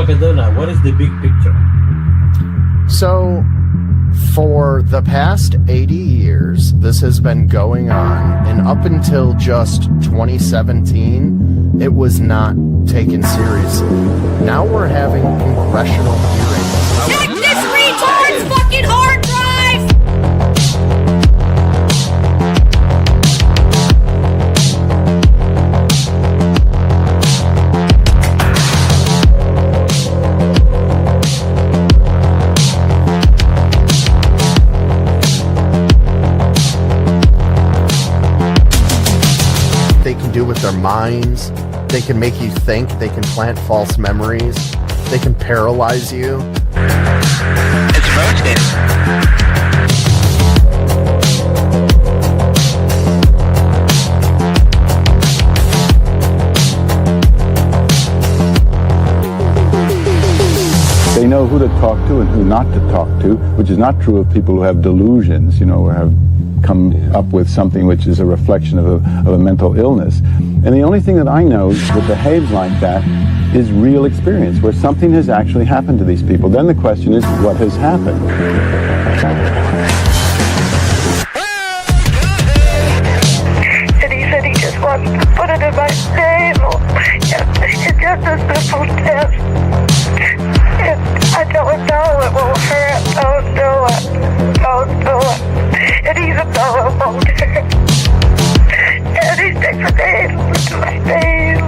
Crackadona, what is the big picture? So, for the past 80 years, this has been going on, and up until just 2017, it was not taken seriously. Now we're having congressional hearings. Check this retard's fucking hard drive! They can do with their minds. They can make you think. They can plant false memories. They can paralyze you. It's roasted. They know who to talk to and who not to talk to, which is not true of people who have delusions, you know, or have come up with something which is a reflection of a mental illness. And the only thing that I know that behaves like that is real experience, where something has actually happened to these people. Then the question is, what has happened? And he said he just wants to put it in my name. It's just a simple test. I don't know, it will hurt. Don't do it. Don't do it. And he's a fellow older. And he sticks a needle into my face.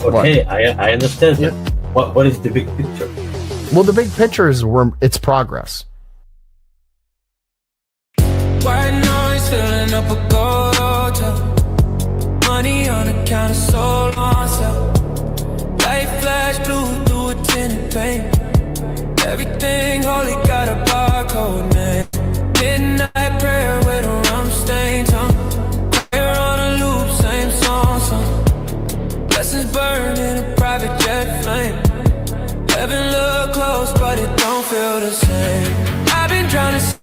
Okay, I understand. Yep. What is the big picture? Well, the big picture is it's progress. White noise filling up a gold hotel. Money on the counter, so long, so light flash blue through a tinted pane. Everything holy got a barcode name. Midnight prayer with a rum stained tongue. Prayer on a loop, same song. Blessings burn in a private jet flame. Heaven look close, but it don't feel the same. I've been drowning so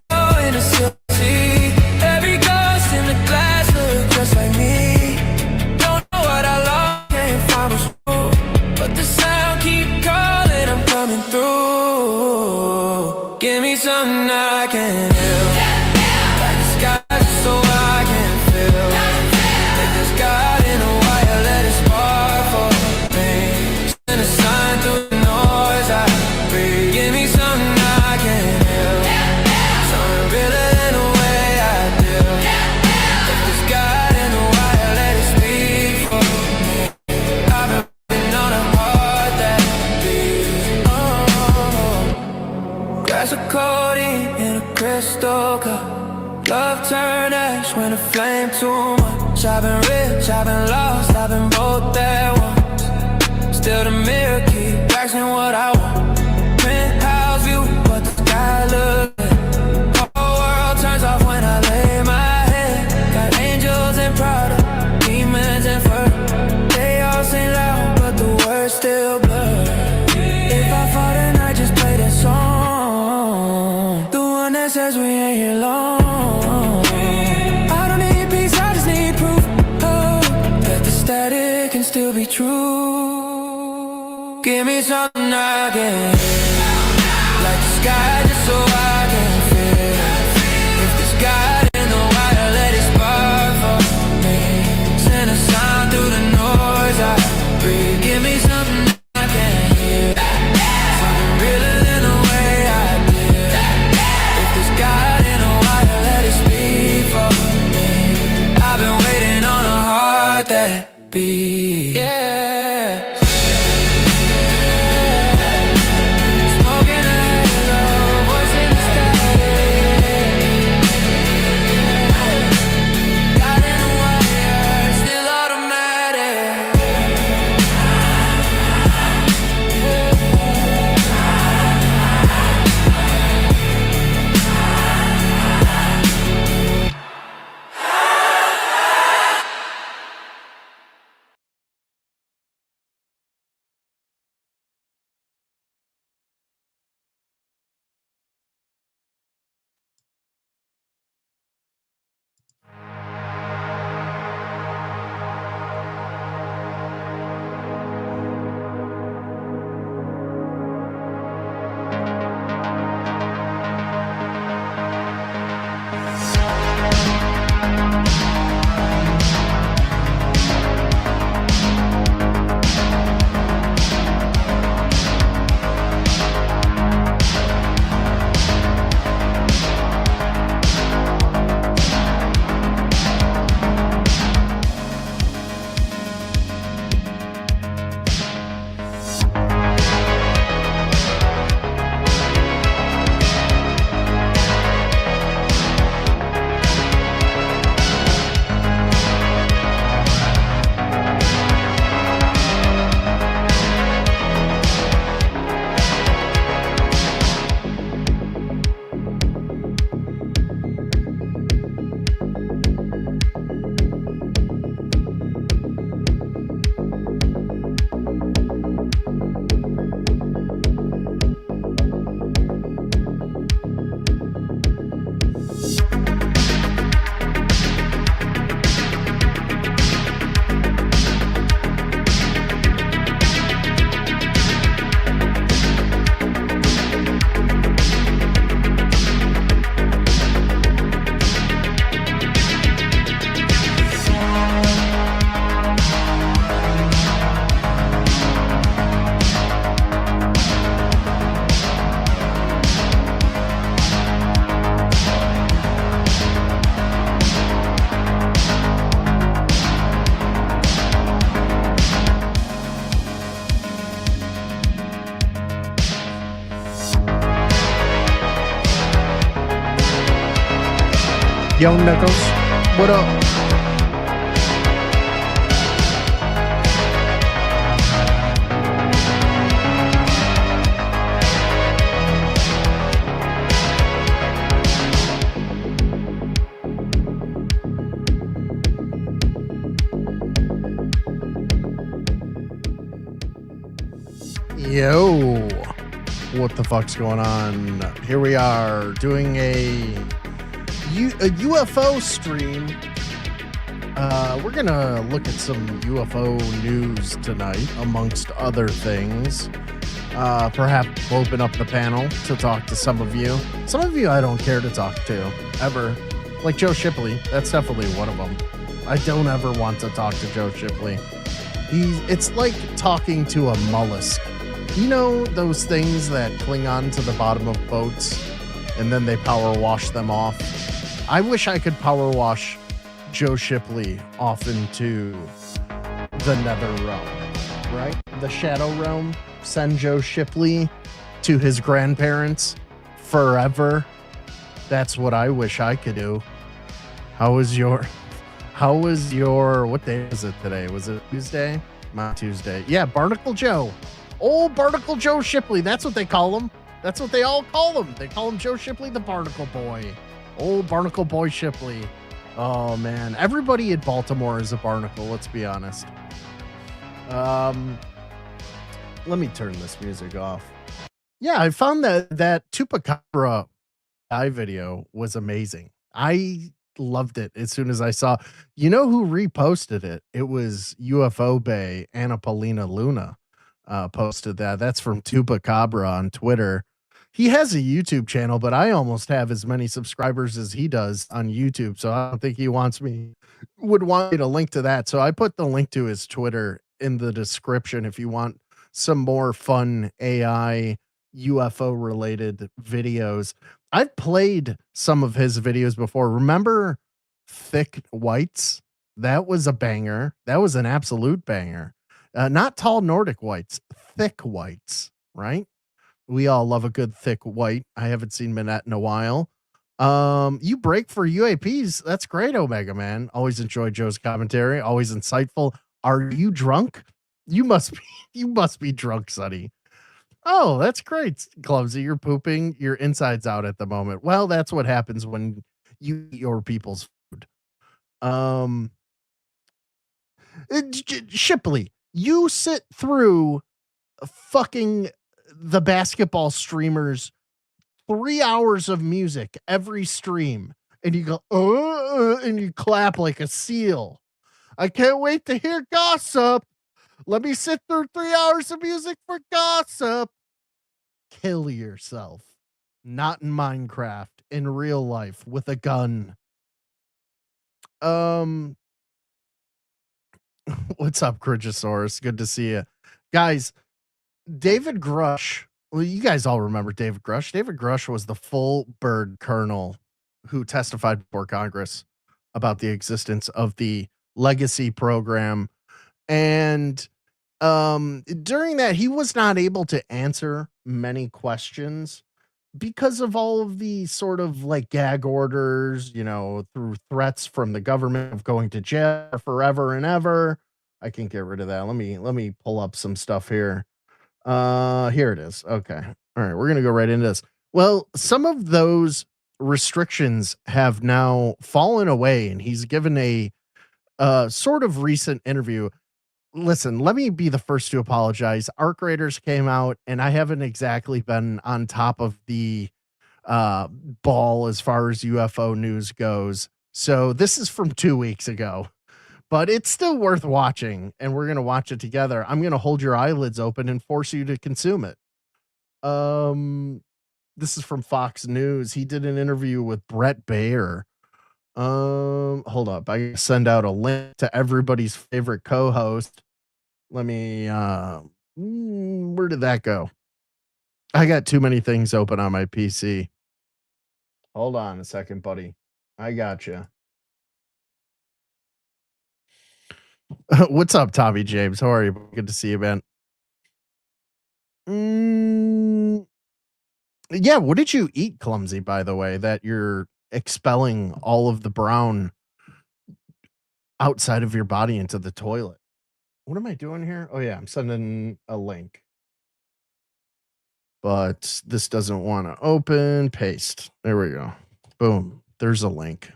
in a silk sea. Every ghost in the glass look just like me. Don't know what I lost, can't find what's true, but the sound keep calling, I'm coming through. Give me something I can feel, like the sky just so I can feel. Take this God in a wire, let it spark for me. Send a sign through the noise I breathe. Give me something I can feel, something realer than the way I feel. Take this God in a wire, let it speak for me. I've been on a heart that beats. Oh, glass of codeine in a crystal cup. Love turn ash when the flame too much. I've been rich, I've been lost, I've been both at once. Still the mirror keep asking what I want. Penthouse view, but the sky look good. Whole world turns off when I lay my head. Got angels and Prada, demons and fur. They all sing loud, but the words still blur. If I fall, then I just play that song, the one that says we ain't here long. I don't need peace, I just need proof, oh, that the static can still be true. Give me something I can hear, like the sky just so I can feel. If this God in the wire, let it spark for me. Send a sign through the noise I breathe. Give me something I can hear, something realer than the way I feel. If this God in the wire, let it speak for me. I've been waiting on a heart that beats. Yeah. Yo, Knuckles, what up? Yo, what the fuck's going on? Here we are doing a UFO stream. We're gonna look at some UFO news tonight, amongst other things. Perhaps open up the panel to talk to some of you. Some of you I don't care to talk to, ever. Like Joe Shipley, that's definitely one of them. I don't ever want to talk to Joe Shipley. It's like talking to a mollusk. You know those things that cling on to the bottom of boats and then they power wash them off? I wish I could power wash Joe Shipley off into the nether realm, right? The shadow realm. Send Joe Shipley to his grandparents forever. That's what I wish I could do. How was your, what day is it today? Was it Tuesday? Not Tuesday. Yeah, Barnacle Joe. Old Barnacle Joe Shipley. That's what they call him. That's what they all call him. They call him Joe Shipley, the Barnacle Boy. Old Barnacle Boy Shipley. Oh, man. Everybody in Baltimore is a barnacle, let's be honest. Let me turn this music off. Yeah, I found that Chupacabra video was amazing. I loved it as soon as I saw. You know who reposted it? It was UFO Bay, Anna Paulina Luna. Posted that. That's from Chupacabra on Twitter. He has a YouTube channel, but I almost have as many subscribers as he does on YouTube, so I don't think he would want me to link to that. So I put the link to his Twitter in the description if you want some more fun AI UFO related videos. I've played some of his videos before. Remember Thick Whites? That was a banger. That was an absolute banger. Not tall Nordic whites, thick whites, right? We all love a good thick white. I haven't seen Minette in a while. You break for UAPs. That's great, Omega Man. Always enjoy Joe's commentary. Always insightful. Are you drunk? You must be drunk, Sonny. Oh, that's great, Clumsy. You're pooping your insides out at the moment. Well, that's what happens when you eat your people's food. Shipley, you sit through fucking the basketball streamers 3 hours of music every stream, and you go, and you clap like a seal. I can't wait to hear gossip. Let me sit through 3 hours of music for gossip. Kill yourself. Not in Minecraft, in real life, with a gun. What's up, Crigosaurus? Good to see you. Guys, David Grush. Well, you guys all remember David Grush. David Grush was the full bird colonel who testified before Congress about the existence of the legacy program. And during that, he was not able to answer many questions because of all of the sort of like gag orders, you know, through threats from the government of going to jail forever and ever. I can get rid of that. Let me pull up some stuff here. Here it is. Okay. All right. We're going to go right into this. Well, some of those restrictions have now fallen away, and he's given a sort of recent interview. Listen, let me be the first to apologize. Arc Raiders came out, and I haven't exactly been on top of the ball as far as UFO news goes. So this is from 2 weeks ago, but it's still worth watching, and we're going to watch it together. I'm going to hold your eyelids open and force you to consume it. This is from Fox News. He did an interview with Brett Baer. Hold up. I send out a link to everybody's favorite co-host. Let me, where did that go? I got too many things open on my PC. Hold on a second, buddy. I got you. What's up, Tommy James? How are you? Good to see you, man. Yeah, what did you eat, Clumsy, by the way, that you're expelling all of the brown outside of your body into the toilet. What am I doing here? Oh yeah, I'm sending a link. But this doesn't want to open. Paste. There we go. Boom. There's a link.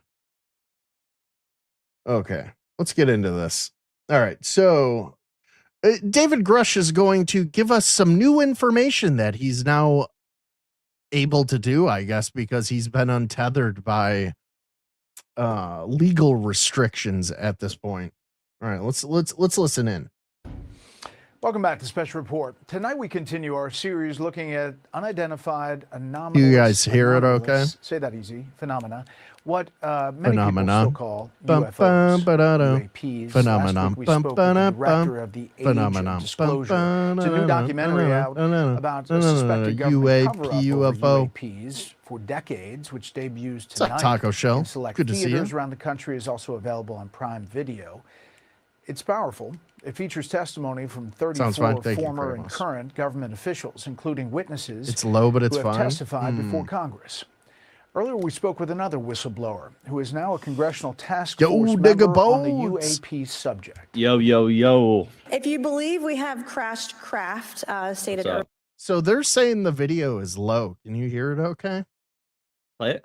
Okay, let's get into this. All right, so David Grush is going to give us some new information that he's now able to do, I guess, because he's been untethered by legal restrictions at this point. All right, let's listen in. Welcome back to Special Report. Tonight we continue our series looking at unidentified anomalous. You guys hear it okay? Say that easy. Phenomena. What many people still call UFOs, UAPs. Last week we spoke with the director of the Age of Disclosure. It's a new documentary out about a suspected government cover-up over UAPs for decades, which debuts tonight. Taco Shell. In select Good to see you. theaters around the country. Is also available on Prime Video. It's powerful. It features testimony from 34 former and current government officials, including witnesses it's low, but it's who have fine. testified before Congress. Earlier, we spoke with another whistleblower who is now a congressional task force member on the UAP subject. Yo. If you believe we have crashed craft, stated earlier. So they're saying the video is low. Can you hear it okay? Play it.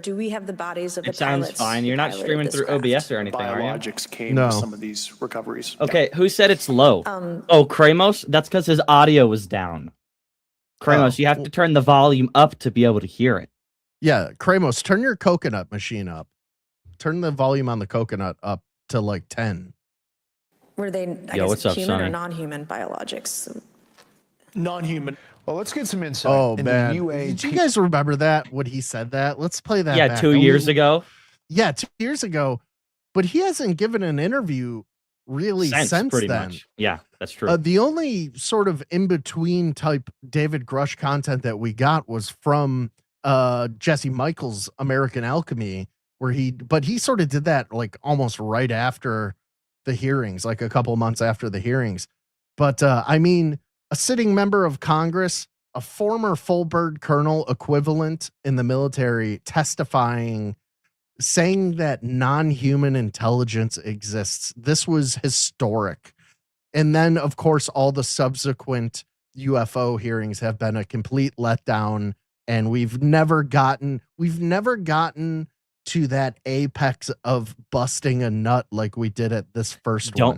Do we have the bodies of the It sounds pilots fine. You're not who streaming piloted through this OBS or anything, are you? Biologics came No. with some of these recoveries. Okay, who said it's low? Kramos? That's because his audio was down. Kramos, you have to turn the volume up to be able to hear it. Yeah, Kramos, turn your coconut machine up. Turn the volume on the coconut up to like 10. Were they, what's up, human Sonny? or non-human biologics? Non-human. Well, let's get some insight into man. the UAP. Did you guys remember that when he said that? Let's play that Yeah, back. 2 years ago. Yeah, 2 years ago. But he hasn't given an interview really since pretty then. much. Yeah, that's true. The only sort of in-between type David Grush content that we got was from Jesse Michaels' American Alchemy, where he sort of did that like almost right after the hearings, like a couple months after the hearings. But I mean, a sitting member of Congress, a former full bird colonel equivalent in the military, testifying, saying that non-human intelligence exists. This was historic. And then, of course, all the subsequent UFO hearings have been a complete letdown. And we've never gotten to that apex of busting a nut like we did at this first one.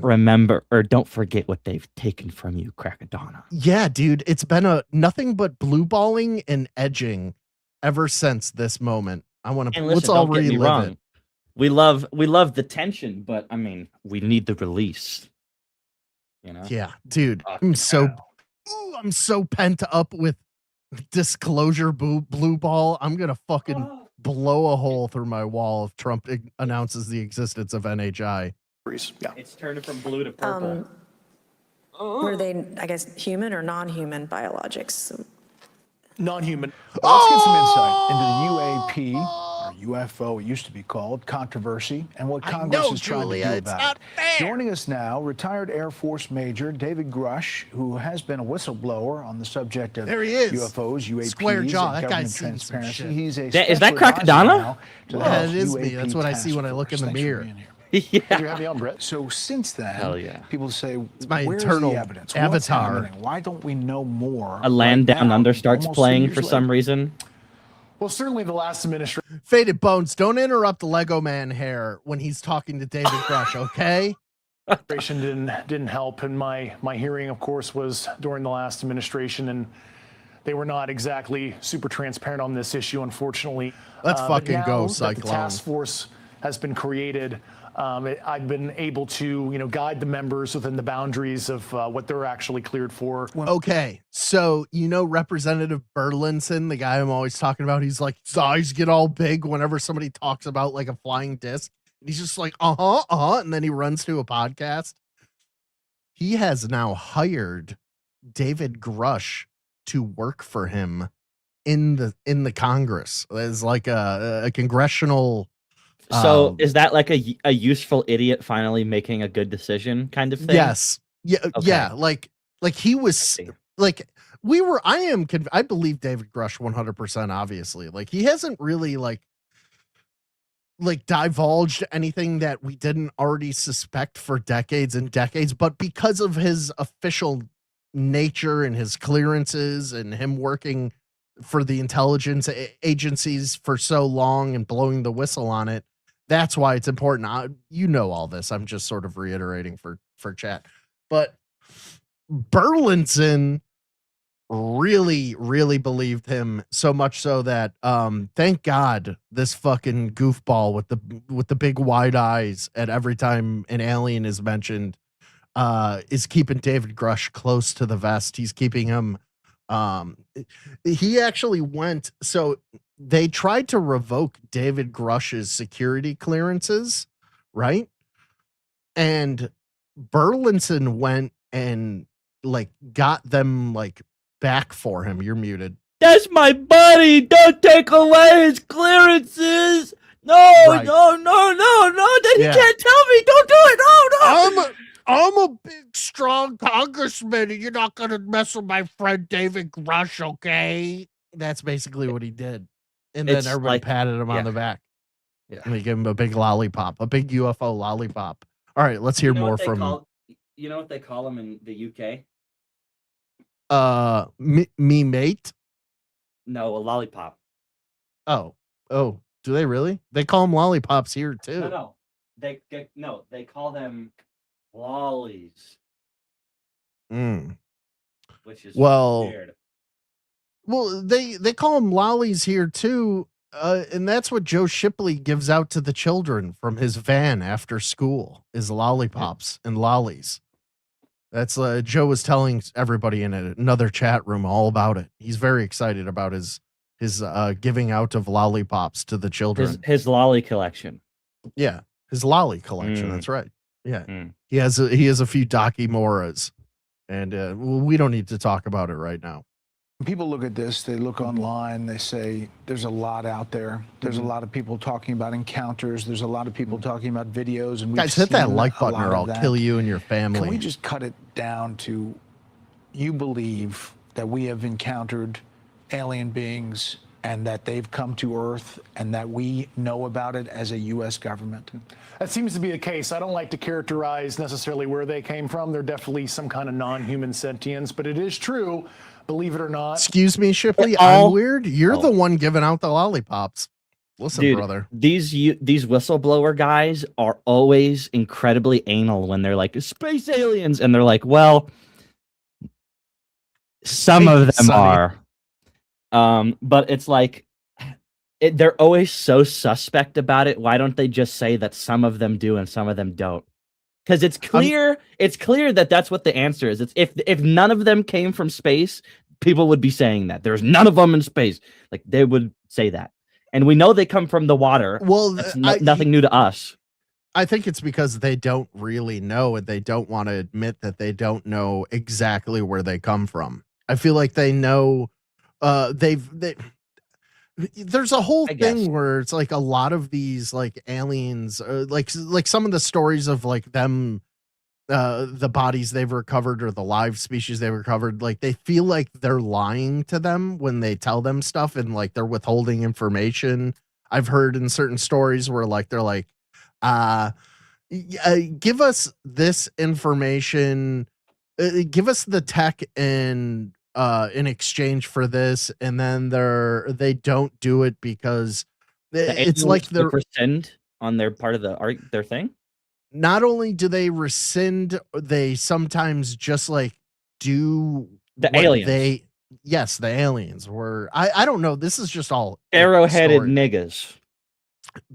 Don't forget what they've taken from you, Crackadona. Yeah, dude, it's been nothing but blue balling and edging ever since this moment. Let's all relive it. We love the tension, but I mean, we need the release. You know? Yeah, dude, I'm so pent up with disclosure blue ball. I'm gonna fucking blow a hole through my wall if Trump announces the existence of NHI. Yeah. It's turning from blue to purple. Were they, human or non-human biologics? Non-human. Let's get some insight into the UAP, or UFO, it used to be called, controversy, and what Congress is trying to do about it. Joining us now, retired Air Force Major David Grush, who has been a whistleblower on the subject of UFOs, UAPs, Square jaw. and That guy's government seen some transparency. shit. He's a Is that special advisor Crackadona? now to the Yeah, House it is me. UAP That's what I see task when I look in the force. Thanks for mirror. being here. Yeah. Thanks for having me on, Brett. So since then, Hell yeah. people say, my where's internal the evidence? avatar. What's happening? Why don't we know more? A Land right Down now, Under starts almost 3 playing years for later? some reason. Well, certainly the last administration Faded Bones, don't interrupt Lego Man hair when he's talking to David Grush, okay? didn't help, and my hearing, of course, was during the last administration, and they were not exactly super transparent on this issue, unfortunately. Let's fucking go, Now that the Cyclone. task force has been created. I've been able to, guide the members within the boundaries of what they're actually cleared for. Okay, so Representative Burlinson, the guy I'm always talking about, he's like, his eyes get all big whenever somebody talks about like a flying disc. And he's just like, and then he runs to a podcast. He has now hired David Grush to work for him in the Congress as like a congressional. So is that like a useful idiot finally making a good decision kind of thing? Yes. Yeah. Okay. Yeah. Like he was like I believe David Grush 100%, obviously. Like, he hasn't really like divulged anything that we didn't already suspect for decades and decades, but because of his official nature and his clearances and him working for the intelligence agencies for so long and blowing the whistle on it, that's why it's important. You know all this. I'm just sort of reiterating for chat. But Burlinson really, really believed him, so much so that thank God this fucking goofball with the big wide eyes at every time an alien is mentioned is keeping David Grush close to the vest. He's keeping him he actually went, so they tried to revoke David Grush's security clearances, right? And Burlinson went and like got them like back for him. You're muted. That's my buddy. Don't take away his clearances. No, Right. no. Then you can't tell me. Don't do it. No. I'm a big, strong congressman, and you're not gonna mess with my friend David Grush, okay? That's basically what he did. And then It's everybody like- patted him on yeah. the back. Yeah. And they gave him a big lollipop, a big UFO lollipop. All right, let's hear more from You know what they call him in the UK? me mate. No, a lollipop. Oh, do they really? They call them lollipops here too. No. They call them lollies, which is weird. Well, they call them lollies here too, and that's what Joe Shipley gives out to the children from his van after school is lollipops and lollies. That's Joe was telling everybody in another chat room all about it. He's very excited about his giving out of lollipops to the children. His lolly collection. Yeah, his lolly collection. That's right. Yeah, he has a few Dakimoras, and we don't need to talk about it right now. When people look at this, they look online, they say there's a lot out there. There's a lot of people talking about encounters. There's a lot of people talking about videos. And Guys, hit that like button or I'll kill you and your family. Can we just cut it down to you believe that we have encountered alien beings and that they've come to Earth and that we know about it as a U.S. government? That seems to be the case. I don't like to characterize necessarily where they came from. They're definitely some kind of non-human sentience, but it is true. Believe it or not. Excuse me, Shipley. I'm weird. You're the one giving out the lollipops. Listen, Dude, brother. These whistleblower guys are always incredibly anal when they're like space aliens, and they're like, well, some of them are. But it's like they're always so suspect about it. Why don't they just say that some of them do and some of them don't? Because it's clear that that's what the answer is. It's if none of them came from space, people would be saying that. There's none of them in space. Like they would say that. And we know they come from the water. Well, that's nothing new to us. I think it's because they don't really know and they don't want to admit that they don't know exactly where they come from. I feel like they know there's a whole thing where it's like a lot of these like aliens like some of the stories of like them the bodies they've recovered or the live species they recovered, like they feel like they're lying to them when they tell them stuff and like they're withholding information. I've heard in certain stories where like they're like give us this information, give us the tech and in exchange for this, and then they don't do it because it's like they're rescind on their part of their thing. Not only do they rescind, they sometimes just like do the aliens. The aliens were. I don't know. This is just all arrow-headed niggas.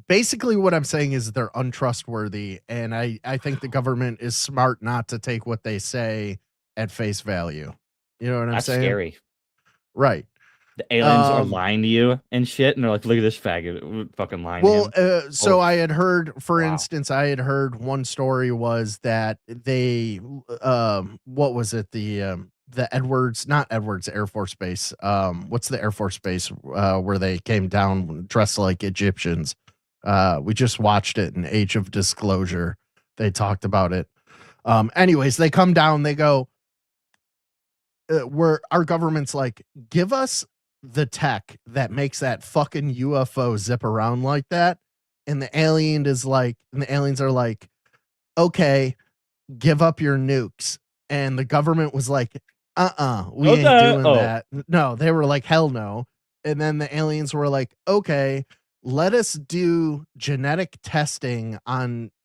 Basically, what I'm saying is they're untrustworthy, and I think the government is smart not to take what they say at face value. You know what I'm saying? That's scary. Right. The aliens are lying to you and shit, and they're like, look at this faggot fucking lying to him. So I had heard, for instance, one story was that they, what was it? The not Edwards Air Force Base. What's the Air Force Base where they came down dressed like Egyptians? We just watched it in Age of Disclosure. They talked about it. Anyways, they come down, they go, where our government's like, give us the tech that makes that fucking UFO zip around like that, and the aliens are like, okay, give up your nukes, and the government was like, we ain't doing that. No, they were like, hell no. And then the aliens were like, okay, let us do genetic testing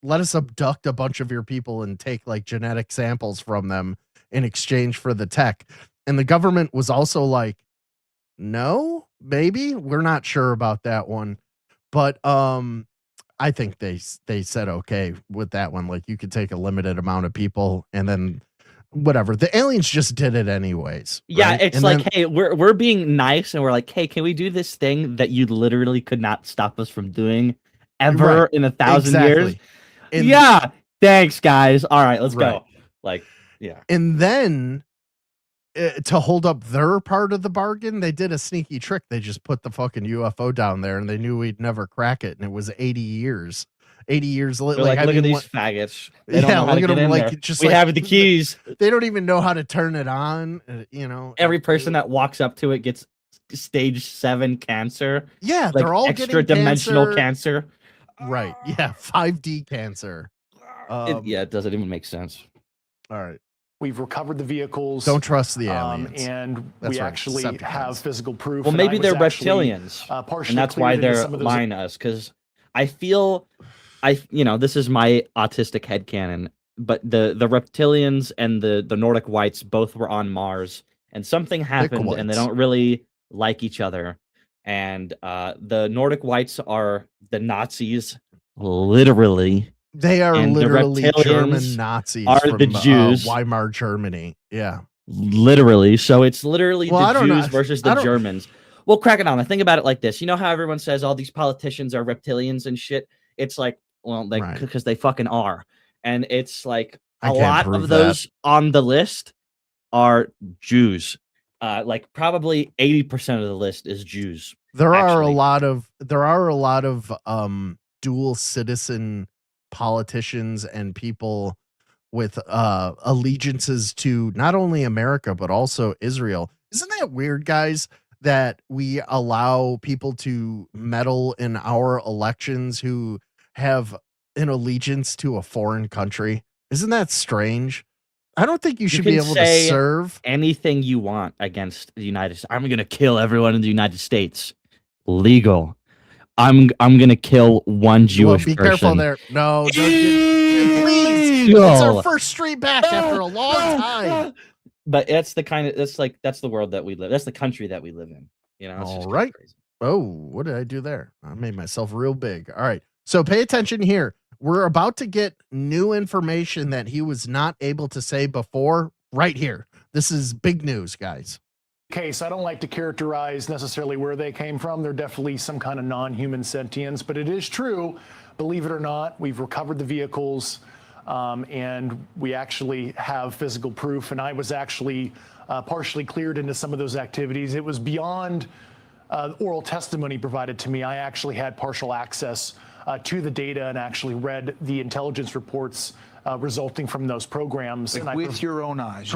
let us abduct a bunch of your people and take like genetic samples from them in exchange for the tech. And the government was also like, no, maybe we're not sure about that one. But I think they said okay with that one. Like, you could take a limited amount of people and then whatever. The aliens just did it anyways. Yeah, right? it's and like, hey, we're being nice, and we're like, hey, can we do this thing that you literally could not stop us from doing ever in 1,000 years? And, yeah, thanks, guys. All right, let's go. Like, yeah. And then to hold up their part of the bargain, they did a sneaky trick. They just put the fucking UFO down there, and they knew we'd never crack it. And it was 80 years. 80 years later. Like, look at these faggots. They don't yeah, know how look to at get them. in Like, there. just we like, have the keys. They don't even know how to turn it on. Every person that walks up to it gets stage 7 cancer. Yeah, like they're all extra dimensional cancer. Right. Yeah, 5D cancer. It doesn't even make sense. All right. We've recovered the vehicles. Don't trust the aliens. And that's we right. actually have physical proof. Well, maybe they're reptilians. And that's why they're lying to us. Because I feel, this is my autistic headcanon, but the reptilians and the Nordic whites both were on Mars, and something happened, and they don't really like each other. And the Nordic whites are the Nazis, literally. They are literally German Nazis are from the Jews. Weimar, Germany. Yeah. Literally. So it's literally the Jews versus the Germans. Well, Crackadona, think about it like this. You know how everyone says all these politicians are reptilians and shit? It's like, well, because they fucking are. And it's like a lot of those on the list are Jews. Like probably 80% of the list is Jews. There are a lot of dual citizen politicians and people with allegiances to not only America but also Israel. Isn't that weird, guys, that we allow people to meddle in our elections who have an allegiance to a foreign country? Isn't that strange? I don't think you should be able to serve anything you want against the United States. I'm going to kill everyone in the United States. Legal. I'm gonna kill one Jewish person. Be careful there. No, please. It's our first street back after a long time. But that's the world that we live. That's the country that we live in. All right. Oh, what did I do there? I made myself real big. All right. So pay attention here. We're about to get new information that he was not able to say before. Right here. This is big news, guys. Case, I don't like to characterize necessarily where they came from. They're definitely some kind of non-human sentience, but it is true, believe it or not, we've recovered the vehicles, and we actually have physical proof, and I was actually partially cleared into some of those activities. It was beyond oral testimony provided to me. I actually had partial access to the data and actually read the intelligence reports resulting from those programs. Like with your own eyes.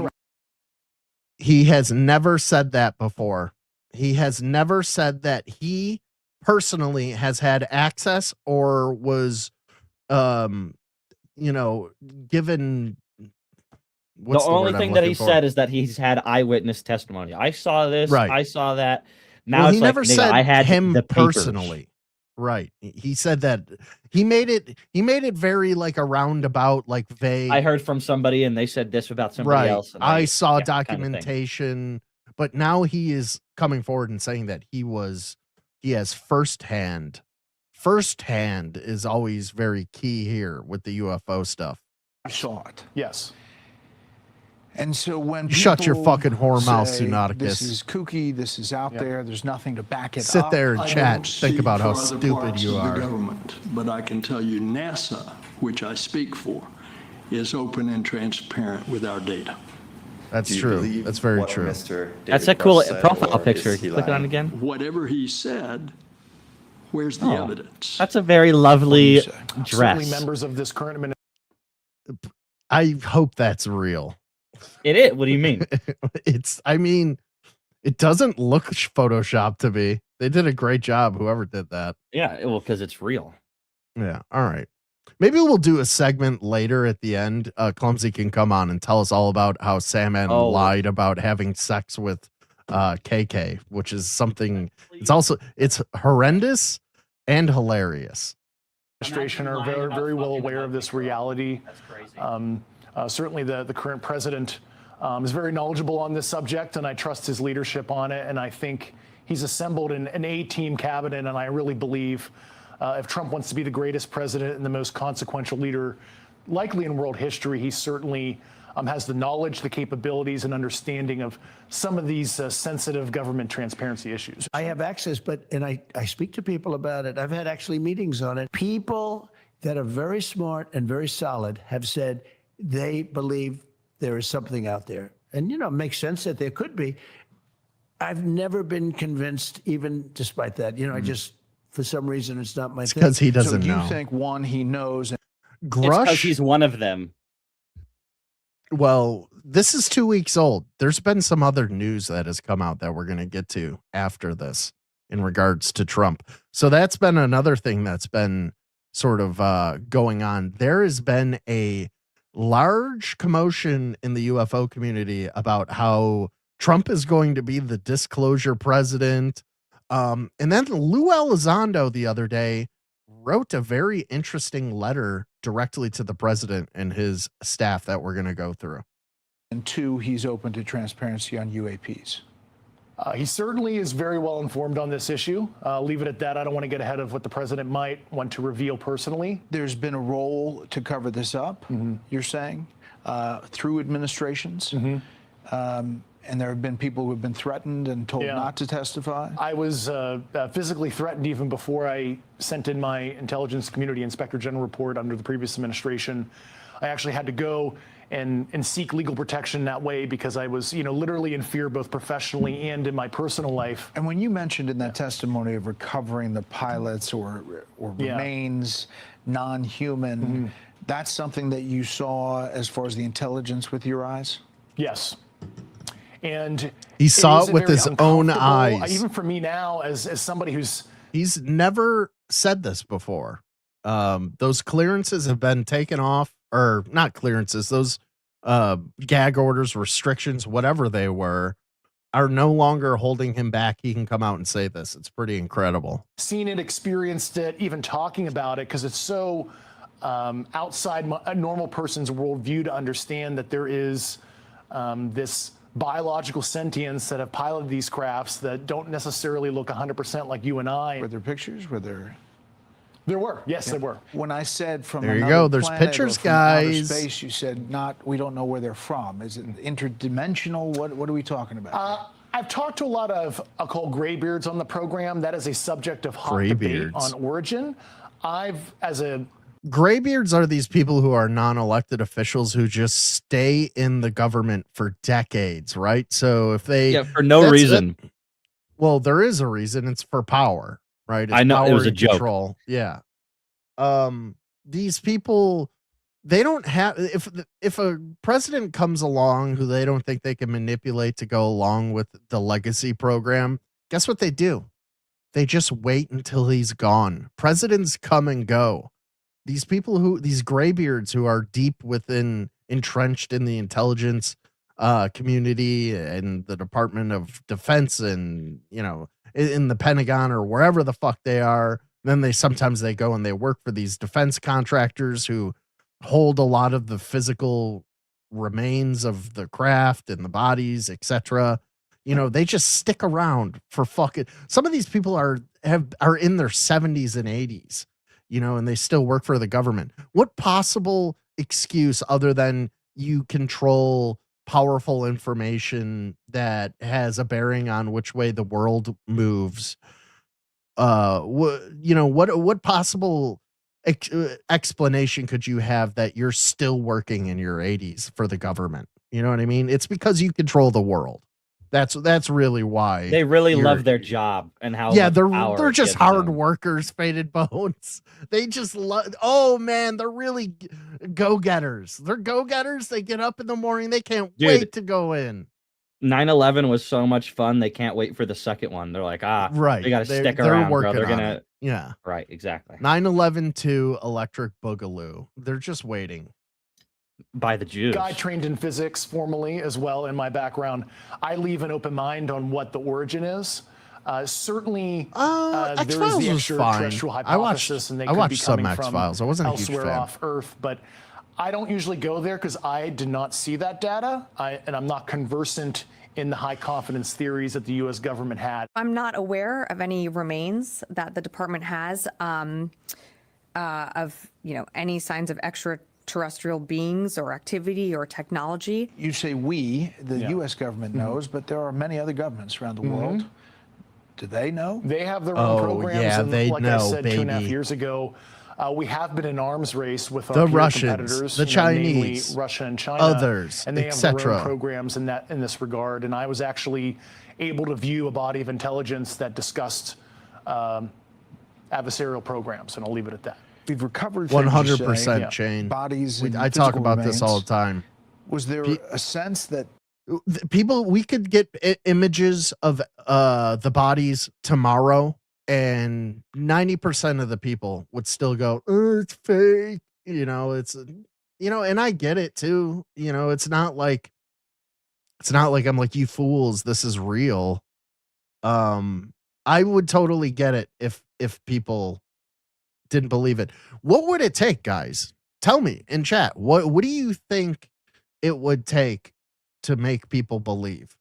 He has never said that before. He has never said that he personally has had access or was, given. The only thing that he said is that he's had eyewitness testimony. I saw this. Right. I saw that. Now it's he never said I had him the personally. Right. He said that he made it very like a roundabout, like vague. I heard from somebody and they said this about somebody else. And I saw documentation, but now he is coming forward and saying that he has firsthand. Firsthand is always very key here with the UFO stuff. I saw it. Yes. And so when shut your fucking whore mouth, Sunauticus. This is kooky. This is out there. There's nothing to back it up. Sit there and chat. Think about how stupid you are. The government, but I can tell you NASA, which I speak for, is open and transparent with our data. That's true. That's very true. That's a cool profile picture. Click on it again. Whatever he said, where's the evidence? That's a very lovely dress. Certainly members of this current administration. I hope that's real. It is. What do you mean? It doesn't look Photoshop to me. They did a great job, whoever did that. Yeah, well, because it's real. Yeah, all right. Maybe we'll do a segment later at the end. Clumsy can come on and tell us all about how Sandman lied about having sex with KK, which is something. It's horrendous and hilarious. Administration are very, very well aware of this reality. Certainly, the current president is very knowledgeable on this subject, and I trust his leadership on it. And I think he's assembled an A-team cabinet, and I really believe if Trump wants to be the greatest president and the most consequential leader likely in world history, he certainly has the knowledge, the capabilities, and understanding of some of these sensitive government transparency issues. I have access, and I speak to people about it. I've had actually meetings on it. People that are very smart and very solid have said they believe there is something out there. And, it makes sense that there could be. I've never been convinced, even despite that. I just, for some reason, it's not my thing. Because he doesn't know. So you think, one, he knows. Grush? Because he's one of them. Well, this is 2 weeks old. There's been some other news that has come out that we're going to get to after this in regards to Trump. So that's been another thing that's been sort of going on. There has been a large commotion in the UFO community about how Trump is going to be the disclosure president. And then Lou Elizondo the other day wrote a very interesting letter directly to the president and his staff that we're going to go through. And two, he's open to transparency on UAPs. He certainly is very well informed on this issue. Leave it at that. I don't want to get ahead of what the president might want to reveal personally. There's been a role to cover this up, you're saying, through administrations. And there have been people who have been threatened and told not to testify. I was physically threatened even before I sent in my Intelligence Community Inspector General report under the previous administration. I actually had to go and seek legal protection that way because I was, literally in fear both professionally and in my personal life. And when you mentioned in that testimony of recovering the pilots or remains non-human, that's something that you saw as far as the intelligence with your eyes? Yes. And he saw it with his own eyes. Even for me now, as somebody he's never said this before. Those clearances have been taken off, or not clearances, those gag orders, restrictions, whatever they were, are no longer holding him back. He can come out and say this. It's pretty incredible. Seen it, experienced it, even talking about it, because it's so outside a normal person's worldview to understand that there is this biological sentience that have piloted these crafts that don't necessarily look 100% like you and I. Were there pictures? Were there? There were. Yes, there were. When I said from there you go. There's pictures, guys. Outer space, you said we don't know where they're from. Is it interdimensional? What are we talking about? I've talked to a lot of, I'll call graybeards on the program. That is a subject of hot debate on origin. Graybeards are these people who are non-elected officials who just stay in the government for decades, right? So if they for no reason. Well, there is a reason. It's for power, right? It's I know, power it was a and joke. Control. Yeah. These people, they don't have. If a president comes along who they don't think they can manipulate to go along with the legacy program, guess what they do? They just wait until he's gone. Presidents come and go. These people these graybeards who are deep entrenched in the intelligence community and the Department of Defense and, in the Pentagon or wherever the fuck they are. Then sometimes they go and they work for these defense contractors who hold a lot of the physical remains of the craft and the bodies, etc. They just stick around for fucking. Some of these people are in their 70s and 80s. And they still work for the government. What possible excuse other than you control powerful information that has a bearing on which way the world moves? What possible explanation could you have that you're still working in your 80s for the government? You know what I mean? It's because you control the world. That's really why They really love their job and how they're just hard workers, Faded Bones. They just love. Oh man, they're really go-getters. They're go-getters. They get up in the morning. They can't wait to go in. 9/11 was so much fun. They can't wait for the second one. They're like, right. They got to stick around, bro. They're gonna, yeah, right, exactly. 9/11 to Electric Boogaloo. They're just waiting. By the Jews. Guy trained in physics formally as well in my background. I leave an open mind on what the origin is. Certainly, there's the extraterrestrial hypothesis, and they could be coming from I wasn't elsewhere a huge fan. off Earth, but I don't usually go there because I did not see that data, and I'm not conversant in the high confidence theories that the U.S. government had. I'm not aware of any remains that the department has of any signs of extraterrestrial beings or activity or technology. You say we, the U.S. government knows, but there are many other governments around the world. Do they know? They have their own programs, and they like know, I said baby. 2.5 years ago, we have been in arms race with our The peer Russians, competitors, the Chinese, namely Russia and China, others, and they have their etc. own programs in this regard. And I was actually able to view a body of intelligence that discussed adversarial programs, and I'll leave it at that. We've recovered 100% chain. Bodies. I talk about this all the time. Was there a sense that we could get images of the bodies tomorrow, and 90% of the people would still go, "Oh, it's fake." And I get it too. It's not like I'm like, you fools, this is real. I would totally get it if people didn't believe it. What would it take, guys? Tell me in chat. What do you think it would take to make people believe?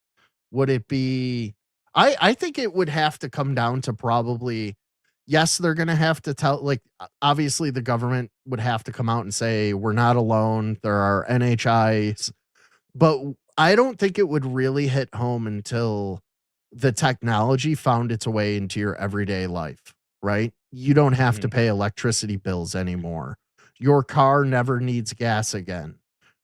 Would it be I think it would have to come down to probably, yes, they're going to have to tell, like, obviously the government would have to come out and say, we're not alone. There are NHIs, but I don't think it would really hit home until the technology found its way into your everyday life, right? You don't have to pay electricity bills anymore. Your car never needs gas again.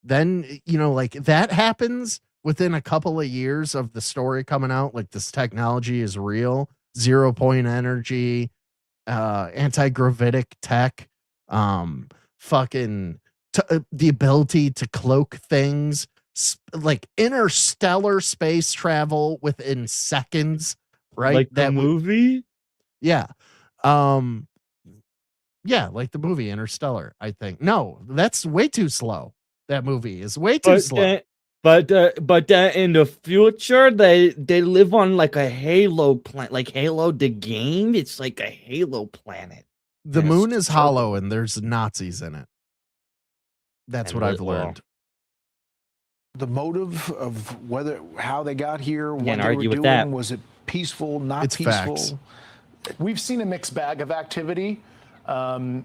Then, like, that happens within a couple of years of the story coming out, like, this technology is real, 0-point energy, anti-gravitic tech, the ability to cloak things, like interstellar space travel within seconds, right? Like that movie? Yeah. Yeah, like the movie Interstellar, I think. No, that's way too slow. That movie is way too slow. But in the future, they live on like a Halo planet, like Halo the game. It's like a Halo planet. The moon is hollow and there's Nazis in it. That's what I've learned. The motive of how they got here, what Can't they argue were with doing, that. was it peaceful, not It's peaceful? facts. We've seen a mixed bag of activity, and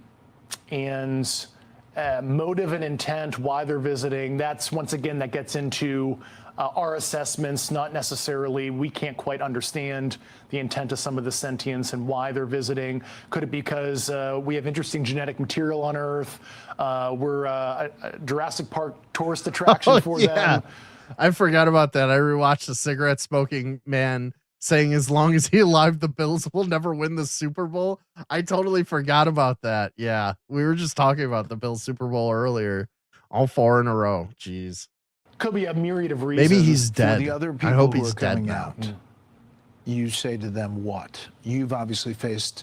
motive and intent, why they're visiting. That's, once again, that gets into our assessments, not necessarily, we can't quite understand the intent of some of the sentients and why they're visiting. Could it be because we have interesting genetic material on Earth? We're a Jurassic Park tourist attraction for them. I forgot about that. I rewatched the cigarette smoking man saying as long as he's alive, the Bills will never win the Super Bowl. I totally forgot about that. Yeah, we were just talking about the Bills Super Bowl earlier. All 4 in a row. Jeez. Could be a myriad of reasons. Maybe he's dead. For the other people I hope who he's are dead coming now. out, you say to them what? You've obviously faced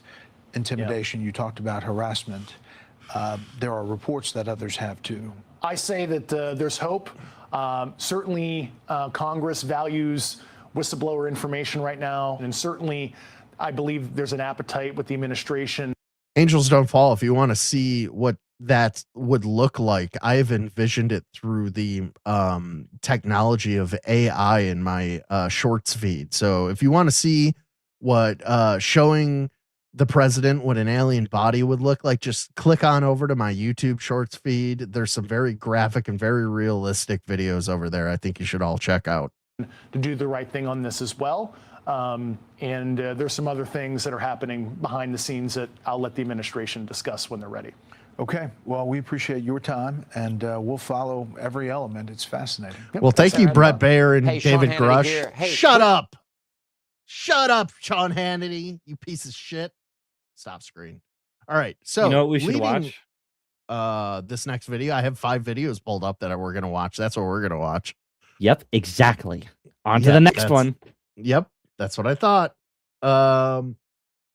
intimidation. You talked about harassment. There are reports that others have too. I say that there's hope. Certainly, Congress values whistleblower information right now, and certainly, I believe there's an appetite with the administration. Angels don't fall. If you want to see what that would look like, I've envisioned it through the technology of AI in my shorts feed. So if you want to see what showing the president what an alien body would look like, just click on over to my YouTube shorts feed. There's some very graphic and very realistic videos over there I think you should all check out. To do the right thing on this as well. And there's some other things that are happening behind the scenes that I'll let the administration discuss when they're ready. Okay. Well, we appreciate your time, and we'll follow every element. It's fascinating. Well, thank you, Brett Baer and Hey, Sean David Hannity Grush. here. Hey, Shut up. Shut up, Sean Hannity, you piece of shit. Stop screen. All right. So, you know what we should watch? This next video. I have 5 videos pulled up that we're going to watch. That's what we're going to watch. Yep, exactly. On to the next one. Yep, that's what I thought. All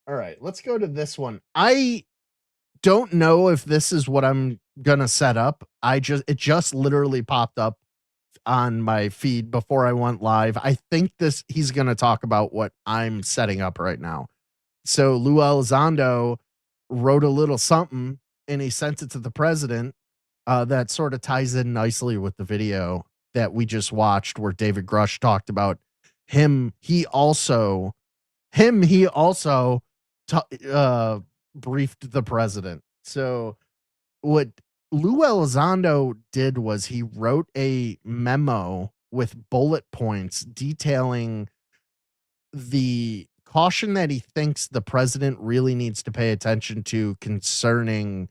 right, let's go to this one. I don't know if this is what I'm gonna set up. It just literally popped up on my feed before I went live. I think he's gonna talk about what I'm setting up right now. So Lou Elizondo wrote a little something and he sent it to the president. That sort of ties in nicely with the video that we just watched, where David Grush talked about him. He also briefed the president. So what Lou Elizondo did was he wrote a memo with bullet points detailing the caution that he thinks the president really needs to pay attention to concerning,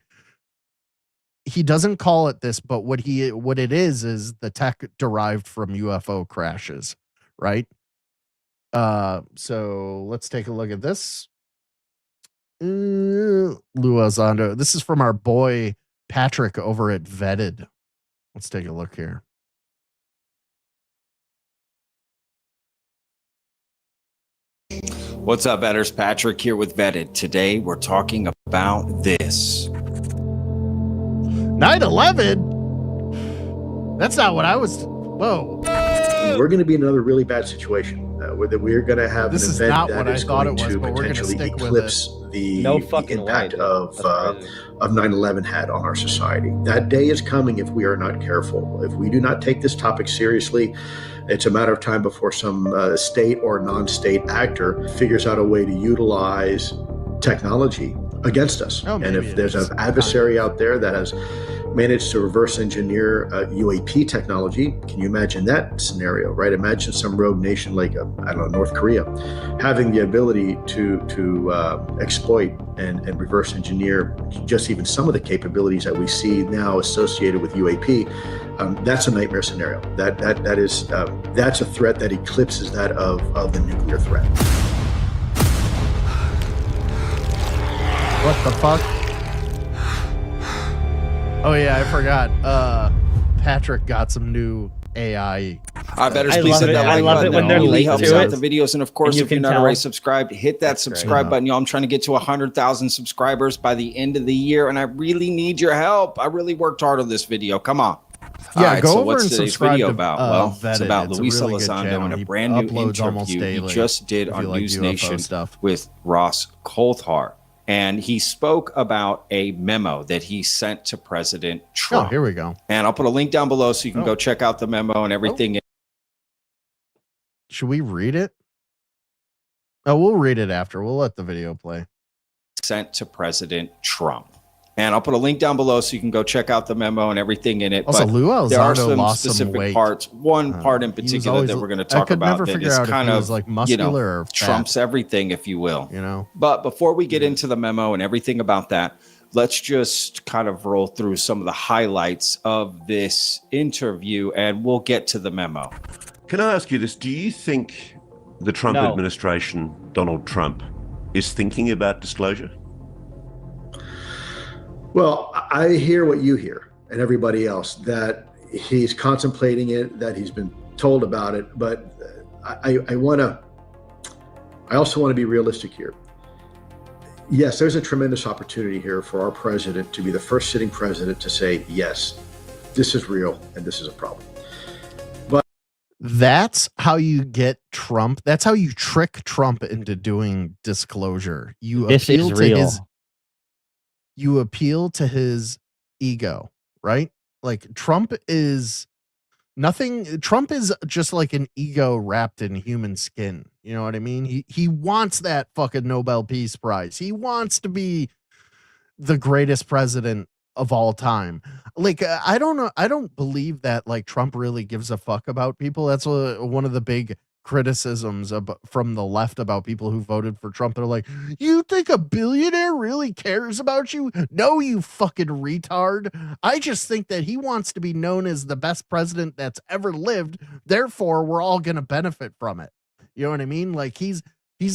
he doesn't call it this, but what it is the tech derived from UFO crashes, right? So let's take a look at this. Lou Elizondo. This is from our boy Patrick over at Vetted. Let's take a look here. What's up, Vetters? Patrick here with Vetted. Today we're talking about this. 9/11? That's not what I was. Whoa. We're going to be in another really bad situation where we're going to have this an is event not that what I is thought going it was, to but we're going to potentially stick with eclipse it. the way, impact of 9/11 had on our society. That day is coming if we are not careful. If we do not take this topic seriously, it's a matter of time before some state or non-state actor figures out a way to utilize technology against us. And if there's an adversary out there that has managed to reverse engineer UAP technology, can you imagine that scenario, right? Imagine some rogue nation like, I don't know, North Korea, having the ability to exploit and reverse engineer just even some of the capabilities that we see now associated with UAP. That's a nightmare scenario. That's a threat that eclipses that of the nuclear threat. What the fuck? Oh yeah, I forgot. Patrick got some new AI. I better please hit that like button. when they're It really late helps to out it. the videos. And of course, And you if you're can not tell. already subscribed, hit that subscribe button. Y'all, I'm trying to get to 100,000 subscribers by the end of the year, and I really need your help. I really worked hard on this video. Come on. Yeah, All right, go so over what's and today's subscribe video to, about? Well, it's Vetted. about It's a Luis really good Elizondo channel. and a He brand new uploads almost interview he daily just did if on you like News UFO Nation stuff. with Ross Coulthard. And he spoke about a memo that he sent to President Trump. Oh, here we go. And I'll put a link down below so you can go check out the memo and everything. Should we read it? Oh, we'll read it after. We'll let the video play. Sent to President Trump. And I'll put a link down below so you can go check out the memo and everything in it. Also, But Lou Elizondo there are some lost some specific weight. parts. One part in he was particular always- that we're going to I talk could never about that figure is out if kind he of was, like, muscular or fat. trumps everything, if you will. You know. But before we get into the memo and everything about that, let's just kind of roll through some of the highlights of this interview, and we'll get to the memo. Can I ask you this? Do you think the Trump No. administration, Donald Trump, is thinking about disclosure? Well, I hear what you hear and everybody else, that he's contemplating it, that he's been told about it. But I also want to be realistic here. Yes, there's a tremendous opportunity here for our president to be the first sitting president to say, yes, this is real and this is a problem. That's how you get Trump. That's how you trick Trump into doing disclosure. This is real. You appeal to his ego, right? Like Trump is nothing. Trump is just like an ego wrapped in human skin. You know what I mean? He wants that fucking Nobel Peace Prize. He wants to be the greatest president of all time. Like, I don't know. I don't believe that like Trump really gives a fuck about people. That's one of the big criticisms from the left about people who voted for Trump. They're like, you think a billionaire really cares about you? No, you fucking retard. I just think that he wants to be known as the best president that's ever lived. Therefore, we're all going to benefit from it. You know what I mean? Like he's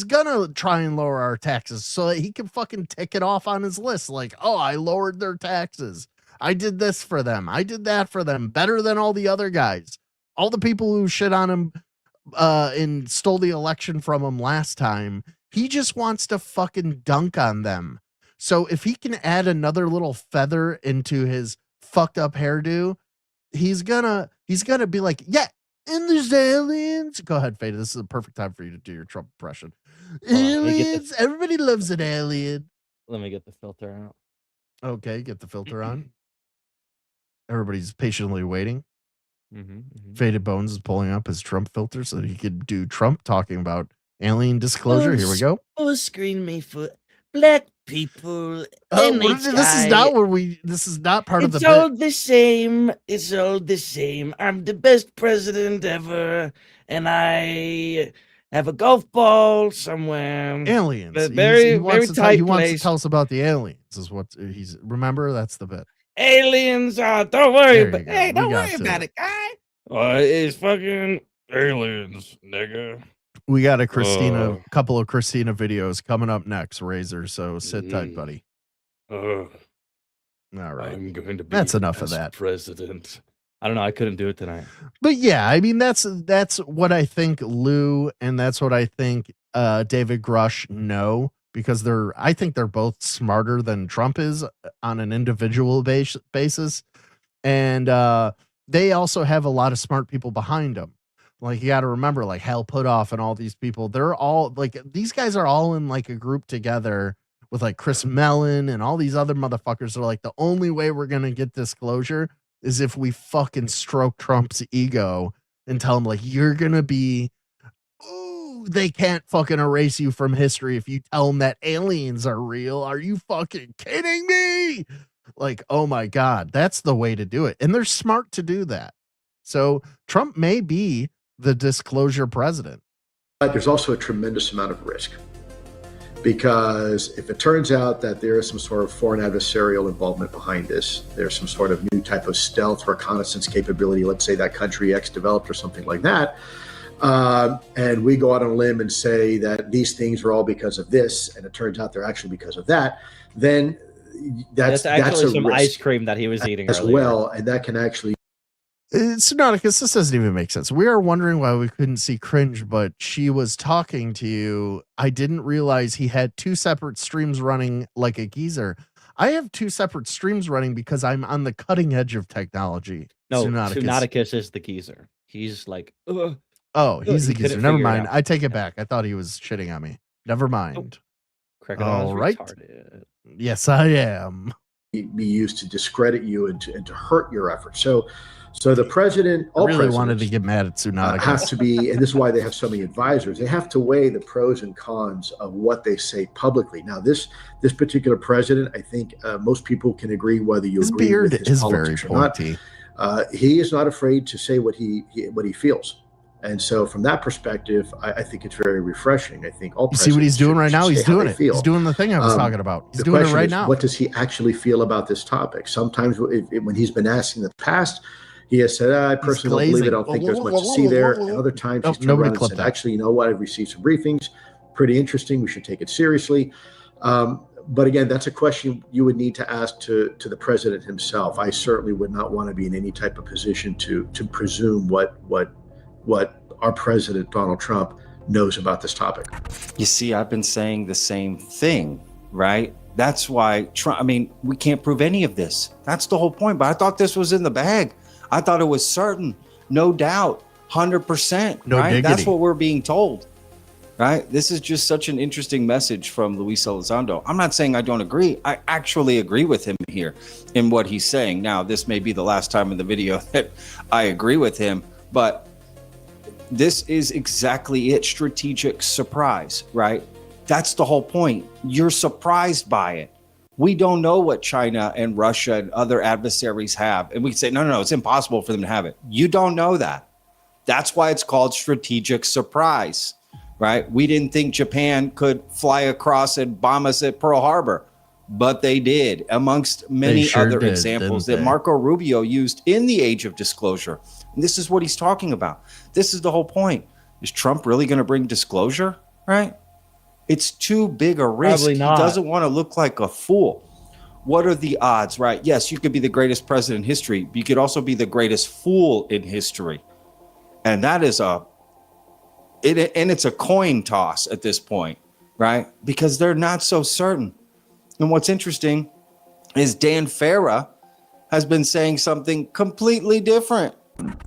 gonna try and lower our taxes so that he can fucking tick it off on his list. Like, oh, I lowered their taxes. I did this for them. I did that for them better than all the other guys. All the people who shit on him and stole the election from him last time. He just wants to fucking dunk on them. So if he can add another little feather into his fucked up hairdo, he's gonna be like, yeah, and there's aliens. Go ahead, Fada. This is the perfect time for you to do your Trump impression. Aliens. Everybody loves an alien. Let me get the filter out. Okay, get the filter on. Everybody's patiently waiting. Mm-hmm. Faded Bones is pulling up his Trump filter so that he could do Trump talking about alien disclosure. Here we go. Oh, screen me for black people. This is not this is not part of the It's all the same. It's all the same. I'm the best president ever, and I have a golf ball somewhere. Aliens. Very, he very wants tight he wants to place. tell us about the aliens. Is what he's remember. That's the bit. Aliens. Don't worry There you about. go. Hey, don't We got worry to about it. it, guy. It's fucking aliens, nigga. We got a couple of Christina videos coming up next, Razor. So sit tight, buddy. All right. I'm going to be That's the enough of best that. President. I don't know. I couldn't do it tonight. But yeah, I mean that's what I think Lou and that's what I think David Grush know, because I think they're both smarter than Trump is on an individual basis, and they also have a lot of smart people behind them. Like, you got to remember, like Hal Puthoff and all these people, they're all like, these guys are all in like a group together with like Chris Mellon and all these other motherfuckers. Are like, the only way we're gonna get disclosure is if we fucking stroke Trump's ego and tell him like, you're gonna be, ooh, they can't fucking erase you from history if you tell them that aliens are real. Are you fucking kidding me? Like, oh my God, that's the way to do it. And they're smart to do that. So Trump may be the disclosure president. But there's also a tremendous amount of risk, because if it turns out that there is some sort of foreign adversarial involvement behind this, there's some sort of new type of stealth reconnaissance capability, let's say that country X developed or something like that, and we go out on a limb and say that these things are all because of this, and it turns out they're actually because of that, then that's actually a some risk ice cream that he was eating as earlier. well, and that can actually. Synodicus, this doesn't even make sense. We are wondering why we couldn't see Cringe, but she was talking to you. I didn't realize he had two separate streams running like a geezer. I have two separate streams running because I'm on the cutting edge of technology. No, Synodicus. Synodicus is the geezer. He's like, Oh, he's the he couldn't geezer. Never figure it mind. out. I take it back. I thought he was shitting on me. Never mind. Crackadon's All right. retarded. Yes, I am. Be used to discredit you and to hurt your efforts. So the president, I all really presidents, wanted to get mad at Synodicus. have to be, and this is why they have so many advisors. They have to weigh the pros and cons of what they say publicly. Now, this particular president, I think most people can agree whether you His agree beard with his is very politics or not. pointy. He is not afraid to say what he feels. And so, from that perspective, I think it's very refreshing. I think all You see what he's presidents doing should- right now? should He's say how doing they it. feel. He's doing the thing I was talking about. He's The doing it question right is, now. what does he actually feel about this topic? Sometimes, when he's been asked in the past, he has said, I personally don't believe it. I don't think there's much to see there. And other times, he's turned nobody around and clipped said, that. actually, you know what? I've received some briefings. Pretty interesting. We should take it seriously. But again, that's a question you would need to ask to the president himself. I certainly would not want to be in any type of position to presume what our president, Donald Trump, knows about this topic. You see, I've been saying the same thing, right? That's why Trump, I mean, we can't prove any of this. That's the whole point. But I thought this was in the bag. I thought it was certain, no doubt, 100%, No right? That's diggity. what we're being told, right? This is just such an interesting message from Luis Elizondo. I'm not saying I don't agree. I actually agree with him here in what he's saying. Now, this may be the last time in the video that I agree with him, but this is exactly it. Strategic surprise, right? That's the whole point. You're surprised by it. We don't know what China and Russia and other adversaries have. And we say, no, it's impossible for them to have it. You don't know that. That's why it's called strategic surprise, right? We didn't think Japan could fly across and bomb us at Pearl Harbor, but they did, amongst many other examples that Marco Rubio used in the age of disclosure. And this is what he's talking about. This is the whole point. Is Trump really going to bring disclosure, right? It's too big a risk. Probably not. He doesn't want to look like a fool. What are the odds, right? Yes, you could be the greatest president in history, but you could also be the greatest fool in history. And that is it's a coin toss at this point, right? Because they're not so certain. And what's interesting is Dan Farah has been saying something completely different.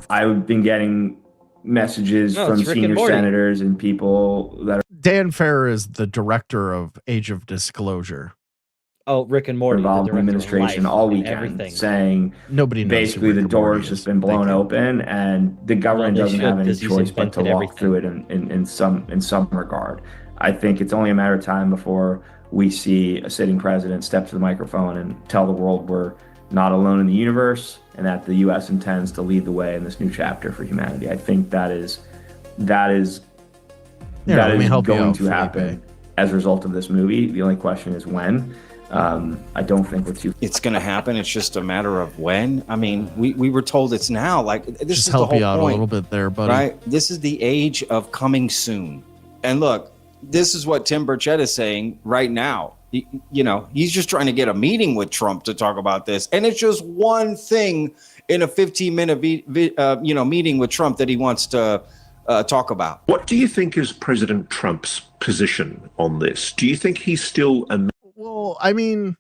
I've been getting messages from senior senators and people that are Dan Farah is the director of Age of Disclosure. Oh, Rick and Morty, involved in the administration all weekend, saying nobody knows basically the door's just been blown open, and the government doesn't have any choice but to walk through it in some regard. I think it's only a matter of time before we see a sitting president step to the microphone and tell the world we're not alone in the universe, and that the U.S. intends to lead the way in this new chapter for humanity. I think that is going to happen as a result of this movie. The only question is when. I don't think it's going to happen. It's just a matter of when. I mean, we were told it's now. Like, this just is help the whole you out point, a little bit there, buddy. right? This is the age of coming soon. And look, this is what Tim Burchett is saying right now. He's just trying to get a meeting with Trump to talk about this, and it's just one thing in a 15-minute meeting with Trump that he wants to talk about. What do you think is President Trump's position on this? Do you think he's still a... Well, I mean,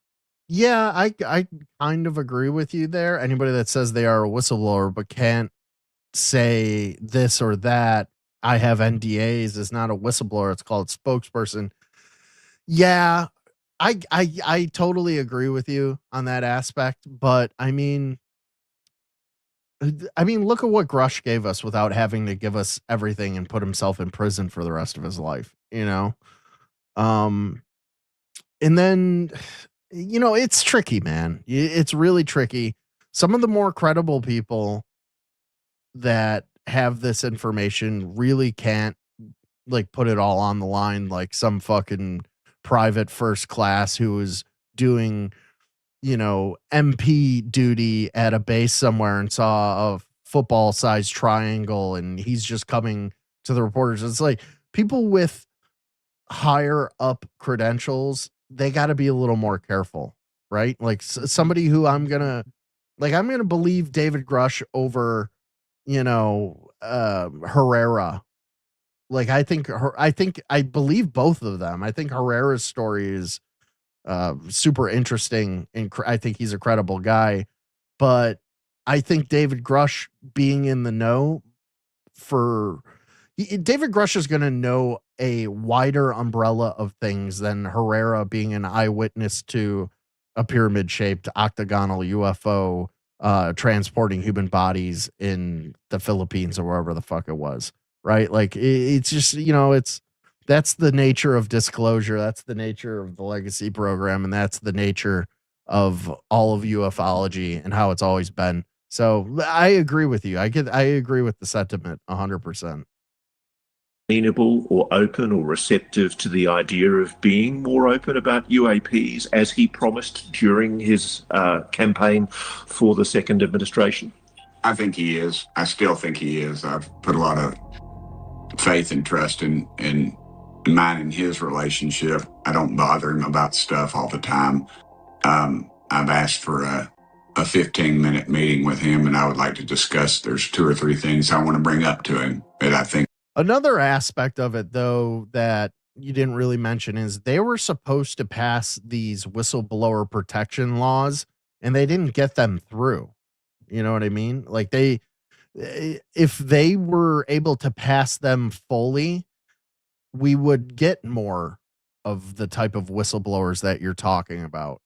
yeah, I kind of agree with you there. Anybody that says they are a whistleblower but can't say this or that, I have NDAs, is not a whistleblower. It's called spokesperson. Yeah, I totally agree with you on that aspect. But I mean, look at what Grush gave us without having to give us everything and put himself in prison for the rest of his life, And then, it's tricky, man. It's really tricky. Some of the more credible people that have this information really can't put it all on the line, like some fucking private first class who is doing, MP duty at a base somewhere and saw a football sized triangle and he's just coming to the reporters. It's like people with higher up credentials, they got to be a little more careful, right? Like somebody who I'm gonna believe David Grush over, Herrera. Like I believe both of them. I think Herrera's story is super interesting, and I think he's a credible guy. But I think David Grush being in the know David Grush is going to know a wider umbrella of things than Herrera being an eyewitness to a pyramid-shaped octagonal UFO transporting human bodies in the Philippines or wherever the fuck it was, right? Like it's just, that's the nature of disclosure. That's the nature of the legacy program. And that's the nature of all of ufology and how it's always been. So I agree with you. I agree with the sentiment 100%. Amenable or open or receptive to the idea of being more open about UAPs as he promised during his campaign for the second administration? I think he is. I still think he is. I've put a lot of faith and trust in mine and his relationship. I don't bother him about stuff all the time. I've asked for a 15-minute meeting with him, and I would like to discuss. There's 2 or 3 things I want to bring up to him that I think. Another aspect of it, though, that you didn't really mention is they were supposed to pass these whistleblower protection laws, and they didn't get them through. You know what I mean? Like if they were able to pass them fully, we would get more of the type of whistleblowers that you're talking about.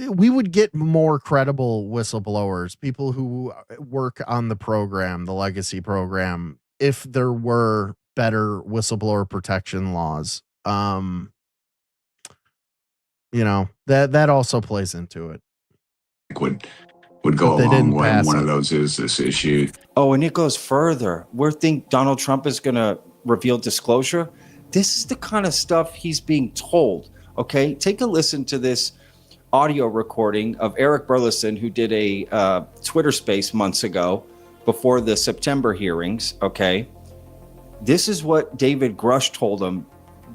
We would get more credible whistleblowers, people who work on the program, the legacy program, if there were better whistleblower protection laws. That also plays into it. Would would go a long way. And one of those is this issue. Oh, and it goes further. We think Donald Trump is going to reveal disclosure. This is the kind of stuff he's being told. Okay, take a listen to this audio recording of Eric Burleson, who did a Twitter space months ago before the September hearings. Okay, this is what David Grush told him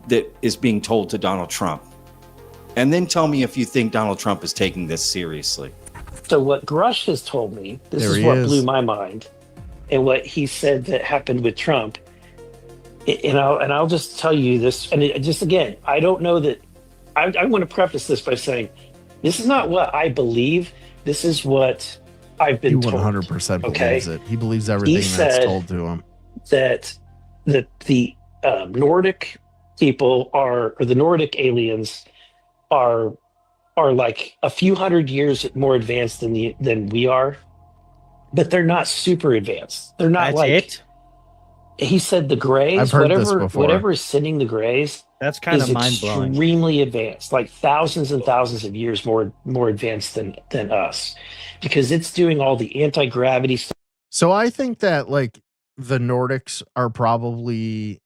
that is being told to Donald Trump. And then tell me if you think Donald Trump is taking this seriously. So what Grush has told me, this is what blew my mind, and what he said that happened with Trump. And I'll just tell you this, and just again, I don't know that. I want to preface this by saying, this is not what I believe. This is what I've been told. He 100% believes it. He believes everything that's told to him. That the Nordic people or the Nordic aliens are like a few hundred years more advanced than we are, but they're not super advanced. They're not he said the Greys, I've heard this before. whatever is sending the Greys, that's kind is of mind-blowing. Extremely advanced, like thousands and thousands of years more advanced than us, because it's doing all the anti-gravity stuff. So I think that like the Nordics are probably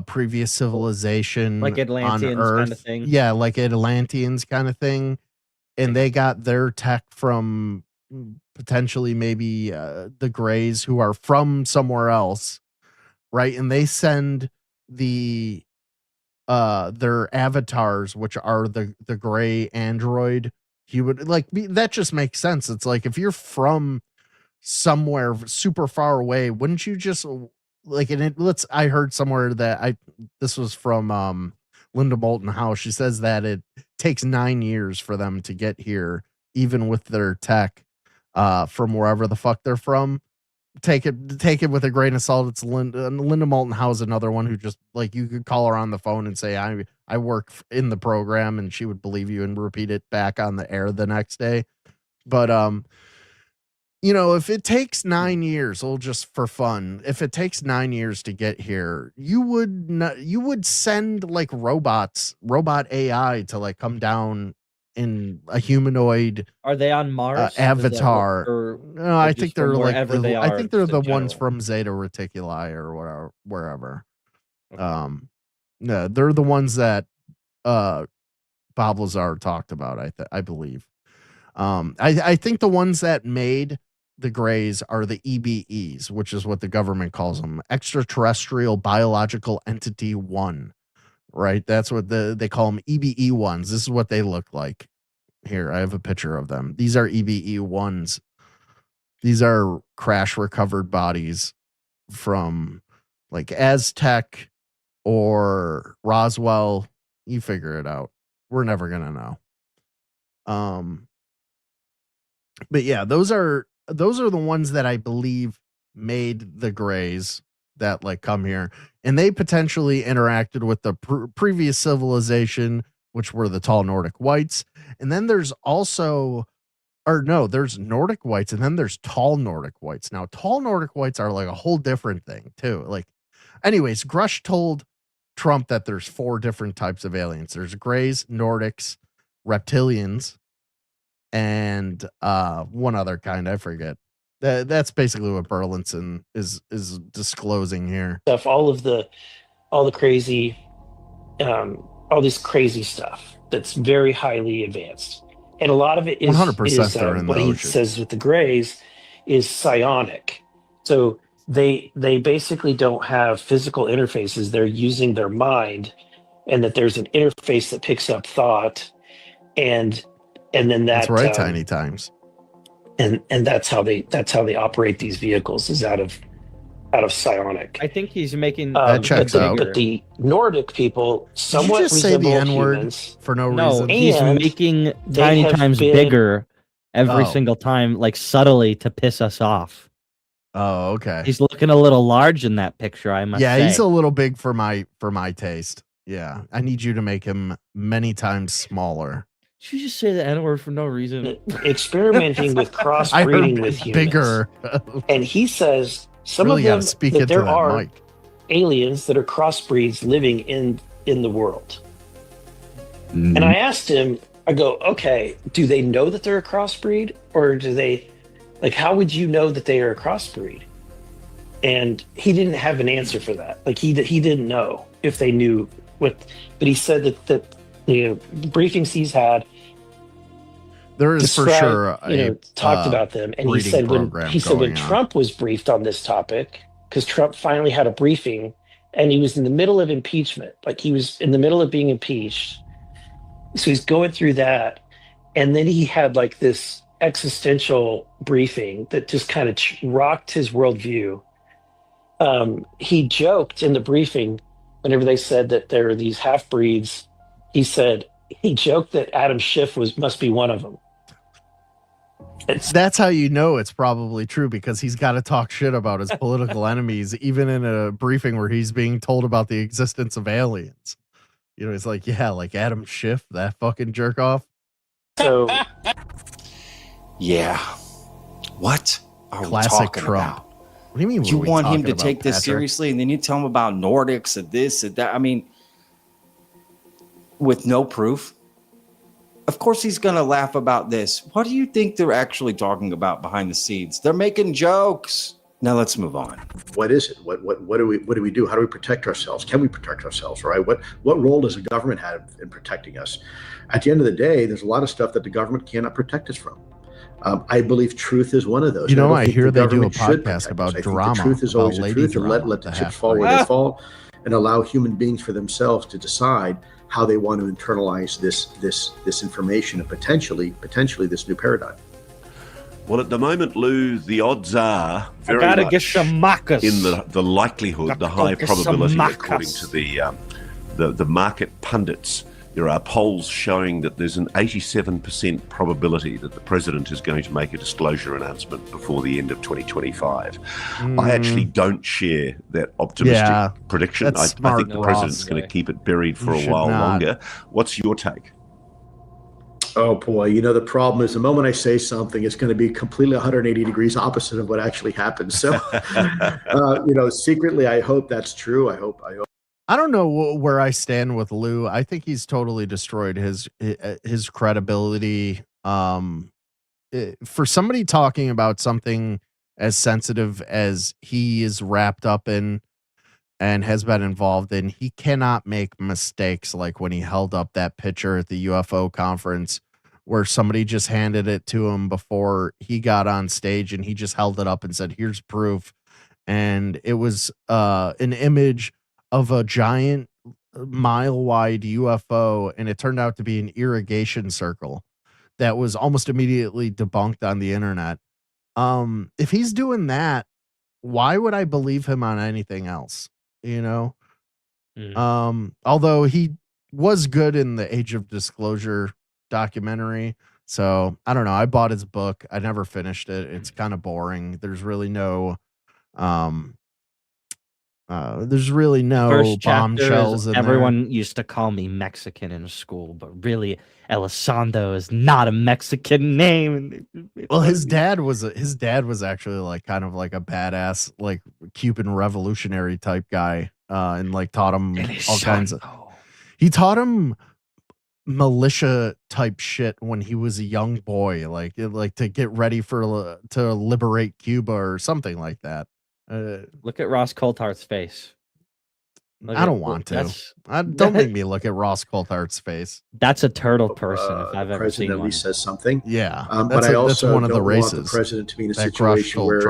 previous civilization, like Atlanteans on Earth. kind of thing. Yeah, like Atlanteans kind of thing. And they got their tech from potentially maybe the Greys, who are from somewhere else, right? And they send their avatars, which are the gray android. He would like that just makes sense. It's like if you're from somewhere super far away, wouldn't you just like, and I heard somewhere that this was from Linda Moulton House. She says that it takes 9 years for them to get here, even with their tech from wherever the fuck they're from. Take it with a grain of salt. It's Linda Moulton House, another one who just like you could call her on the phone and say I work in the program, and she would believe you and repeat it back on the air the next day. But you know, if it takes 9 years, just for fun, if it takes 9 years to get here, you would send like robot AI to like come down in a humanoid. Are they on Mars? Avatar? No, I think they're like I think they're the ones general? from Zeta Reticuli or wherever. No, they're the ones that Bob Lazar talked about. I believe. I think the ones that made the Greys are the EBEs, which is what the government calls them, extraterrestrial biological entity 1. Right, that's what they call them, EBE 1s. This is what they look like. Here, I have a picture of them. These are EBE 1s. These are crash recovered bodies from like Aztec or Roswell. You figure it out. We're never gonna know. But yeah, those are the ones that I believe made the Greys that like come here, and they potentially interacted with the previous civilization, which were the tall Nordic whites. And then there's there's Nordic whites, and then there's tall Nordic whites. Now, tall Nordic whites are like a whole different thing too. Like, anyways, Grush told Trump that there's 4 different types of aliens. There's Greys, Nordics, reptilians, and one other kind, I forget. That's basically what Burleson is disclosing here. Stuff, all the crazy, all this crazy stuff that's very highly advanced, and a lot of it is 100% what he says with the Greys is psionic. So they basically don't have physical interfaces. They're using their mind, and that there's an interface that picks up thought, and then that's right, Tiny Times. And that's how they operate these vehicles, is out of psionic. I think he's making that checks out. But the Nordic people somewhat resemble say the N-word humans for no reason. He's making Tiny Times bigger every single time, like subtly to piss us off. Oh, okay. He's looking a little large in that picture, I must say. Yeah, he's a little big for my taste. Yeah, I need you to make him many times smaller. Did you just say the N-word for no reason? Experimenting with crossbreeding with humans. Bigger. And he says some really of them that there are aliens that are crossbreeds living in the world. And I asked him, I go, okay, do they know that they're a crossbreed, or do they, like, how would you know that they are a crossbreed? And he didn't have an answer for that. Like he didn't know if they knew what, but he said that briefings he's had. There is for sure talked about them, and he said when Trump was briefed on this topic, because Trump finally had a briefing, and he was in the middle of impeachment, like he was in the middle of being impeached, so he's going through that, and then he had like this existential briefing that just kind of rocked his worldview. He joked in the briefing whenever they said that there are these half breeds. He joked that Adam Schiff must be one of them. That's how you know it's probably true, because he's got to talk shit about his political enemies, even in a briefing where he's being told about the existence of aliens. You know, he's like, yeah, like Adam Schiff, that fucking jerk off. So, yeah. What are Classic we talking Trump. about? What do you mean? You want him to take this Patrick? seriously, and then you tell him about Nordics and this and that. I mean, with no proof. Of course he's going to laugh about this. What do you think they're actually talking about behind the scenes? They're making jokes. Now let's move on. What is it? What do we do? How do we protect ourselves? Can we protect ourselves, right? What role does the government have in protecting us? At the end of the day, there's a lot of stuff that the government cannot protect us from. I believe truth is one of those. You know, I hear they do a podcast about drama. The truth is always the truth, and let the chips fall where they fall, and allow human beings for themselves to decide how they want to internalize this information and potentially this new paradigm. Well, at the moment, Lou, the odds are very gotta much get some Marcus. in the likelihood, the high probability, according to the market pundits. There are polls showing that there's an 87% probability that the president is going to make a disclosure announcement before the end of 2025. I actually don't share that optimistic prediction. I think the president's going to keep it buried for a while longer. What's your take? Oh boy, the problem is the moment I say something, it's going to be completely 180 degrees opposite of what actually happens. So, secretly, I hope that's true. I hope. I don't know where I stand with Lou. I think he's totally destroyed his credibility. For somebody talking about something as sensitive as he is wrapped up in and has been involved in, he cannot make mistakes like when he held up that picture at the UFO conference where somebody just handed it to him before he got on stage, and he just held it up and said, here's proof. And it was an image of a giant mile-wide UFO, and it turned out to be an irrigation circle that was almost immediately debunked on the internet. If he's doing that, why would I believe him on anything else? Although he was good in the Age of Disclosure documentary, so I don't know. I bought his book. I never finished it. It's kind of boring. There's really no bombshells in everyone there. used to call me Mexican in school, but really Elizondo is not a Mexican name. Well, his dad was actually like kind of like a badass, like Cuban revolutionary type guy, and like taught him all kinds of. He taught him militia type shit when he was a young boy, like to get ready to liberate Cuba or something like that. Look at Ross Coulthart's face. I don't want to. Don't make me look at Ross Coulthart's face. That's a turtle person if I've ever seen one. Says something. Yeah, but I also one of the don't races. want the president to be in a situation where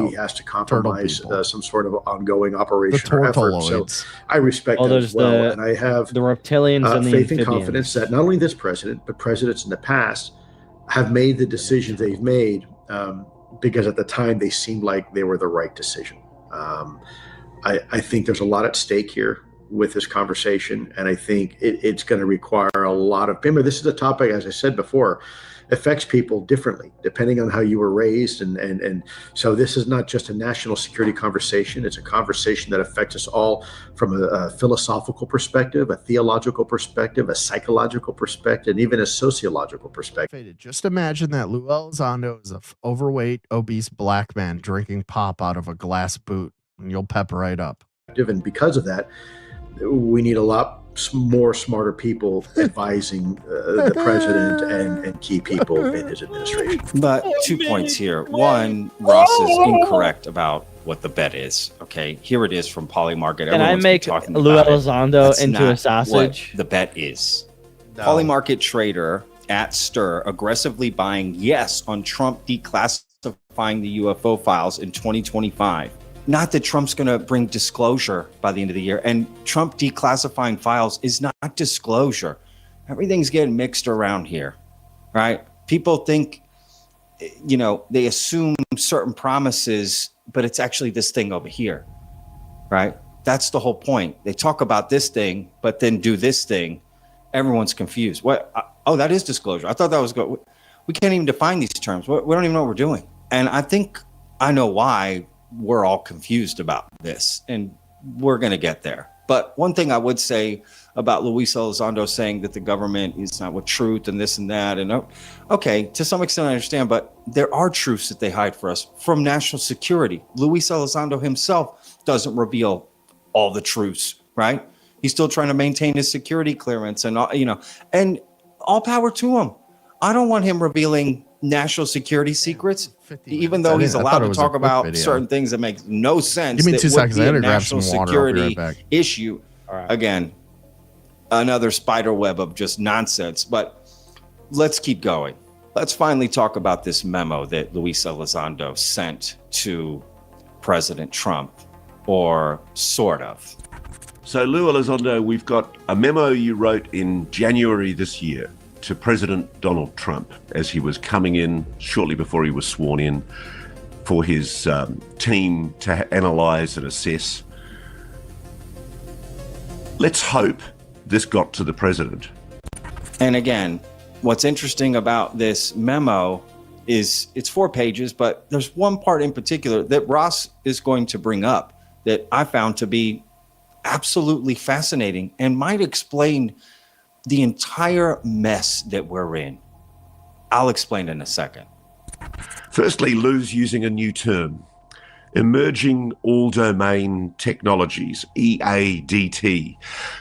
he has to compromise some sort of ongoing operation or effort. So I respect that as well, and I have the reptilians and the faith and amphibians. confidence that not only this president but presidents in the past have made the decisions they've made because at the time they seemed like they were the right decision. I think there's a lot at stake here with this conversation, and I think it's going to require a lot of. Remember, this is a topic, as I said before, affects people differently depending on how you were raised, and so this is not just a national security conversation. It's a conversation that affects us all from a philosophical perspective, a theological perspective, a psychological perspective, and even a sociological perspective. Just imagine that Lou Elizondo is an overweight, obese black man drinking pop out of a glass boot, and you'll pep right up. And because of that, we need a lot more smarter people advising the president and key people in his administration. But 2 points here. One, Ross is incorrect about what the bet is. Okay, here it is from Polymarket. Can I make Lou Elizondo into a sausage? The bet is Polymarket trader at Stir aggressively buying yes on Trump declassifying the UFO files in 2025. Not that Trump's going to bring disclosure by the end of the year. And Trump declassifying files is not disclosure. Everything's getting mixed around here, right? People think, you know, they assume certain promises, but it's actually this thing over here, right? That's the whole point. They talk about this thing, but then do this thing. Everyone's confused. What? Oh, that is disclosure. I thought that was good. We can't even define these terms. We don't even know what we're doing. And I think I know why we're all confused about this, and we're going to get there. But one thing I would say about Luis Elizondo saying that the government is not with truth and this and that, and okay, to some extent I understand, but there are truths that they hide for us from national security. Luis Elizondo himself doesn't reveal all the truths, right? He's still trying to maintain his security clearance and all, you know, and all power to him. I don't want him revealing national security secrets, even though he's allowed to talk about certain things that make no sense. Give me 2 seconds. I had to grab national some water. security I'll be right back. issue. Again, another spider web of just nonsense. But let's keep going. Let's finally talk about this memo that Luis Elizondo sent to President Trump, or sort of. So, Lou Elizondo, we've got a memo you wrote in January this year to President Donald Trump as he was coming in shortly before he was sworn in for his team to analyze and assess. Let's hope this got to the president. And again, what's interesting about this memo is it's 4 pages, but there's one part in particular that Ross is going to bring up that I found to be absolutely fascinating and might explain the entire mess that we're in. I'll explain in a second. Firstly, Lou's using a new term, Emerging All-Domain Technologies, EADT.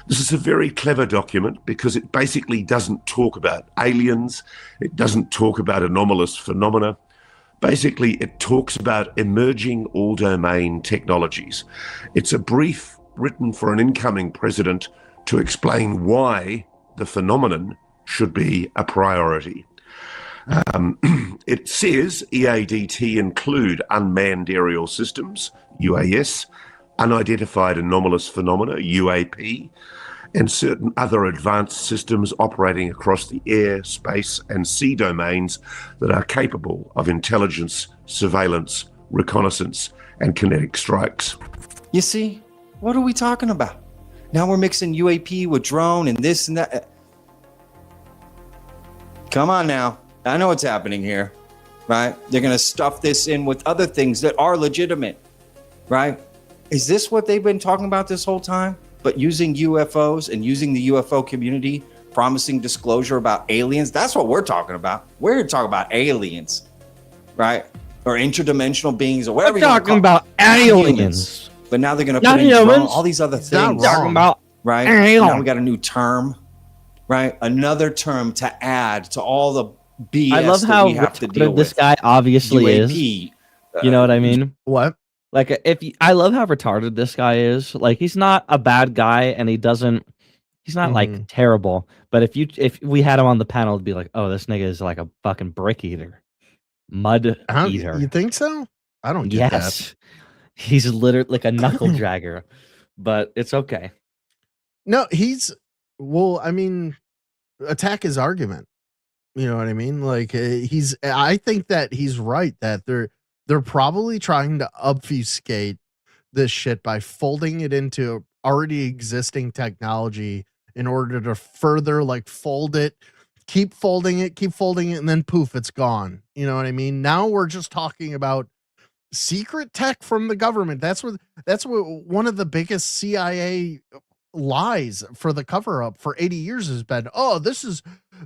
This is a very clever document because it basically doesn't talk about aliens. It doesn't talk about anomalous phenomena. Basically, it talks about emerging all-domain technologies. It's a brief written for an incoming president to explain why the phenomenon should be a priority. It says EADT include unmanned aerial systems, UAS, unidentified anomalous phenomena, UAP, and certain other advanced systems operating across the air, space, and sea domains that are capable of intelligence, surveillance, reconnaissance, and kinetic strikes. You see, what are we talking about? Now we're mixing UAP with drone and this and that. Come on now. I know what's happening here, right? They're going to stuff this in with other things that are legitimate, right? Is this what they've been talking about this whole time? But using UFOs and using the UFO community, promising disclosure about aliens, that's what we're talking about. We're talking about aliens, right? Or interdimensional beings or whatever. We're talking about aliens. But now they're going to put in drone, all these other things. Talking about right? Now we got a new term, right? Another term to add to all the BS I love how we have to deal with. This guy obviously UAP, is. You know what I mean? What? Like, I love how retarded this guy is. Like, he's not a bad guy, and he's not like terrible. But if we had him on the panel, it'd be like, oh, this nigga is like a fucking brick eater, mud eater. You think so? I don't get that. He's literally like a knuckle dragger, but it's okay. No, I mean, attack his argument. You know what I mean? Like I think that he's right that they're probably trying to obfuscate this shit by folding it into already existing technology in order to further like fold it, keep folding it, and then poof, it's gone. You know what I mean? Now we're just talking about secret tech from the government. That's what one of the biggest CIA lies for the cover up for 80 years has been. Oh,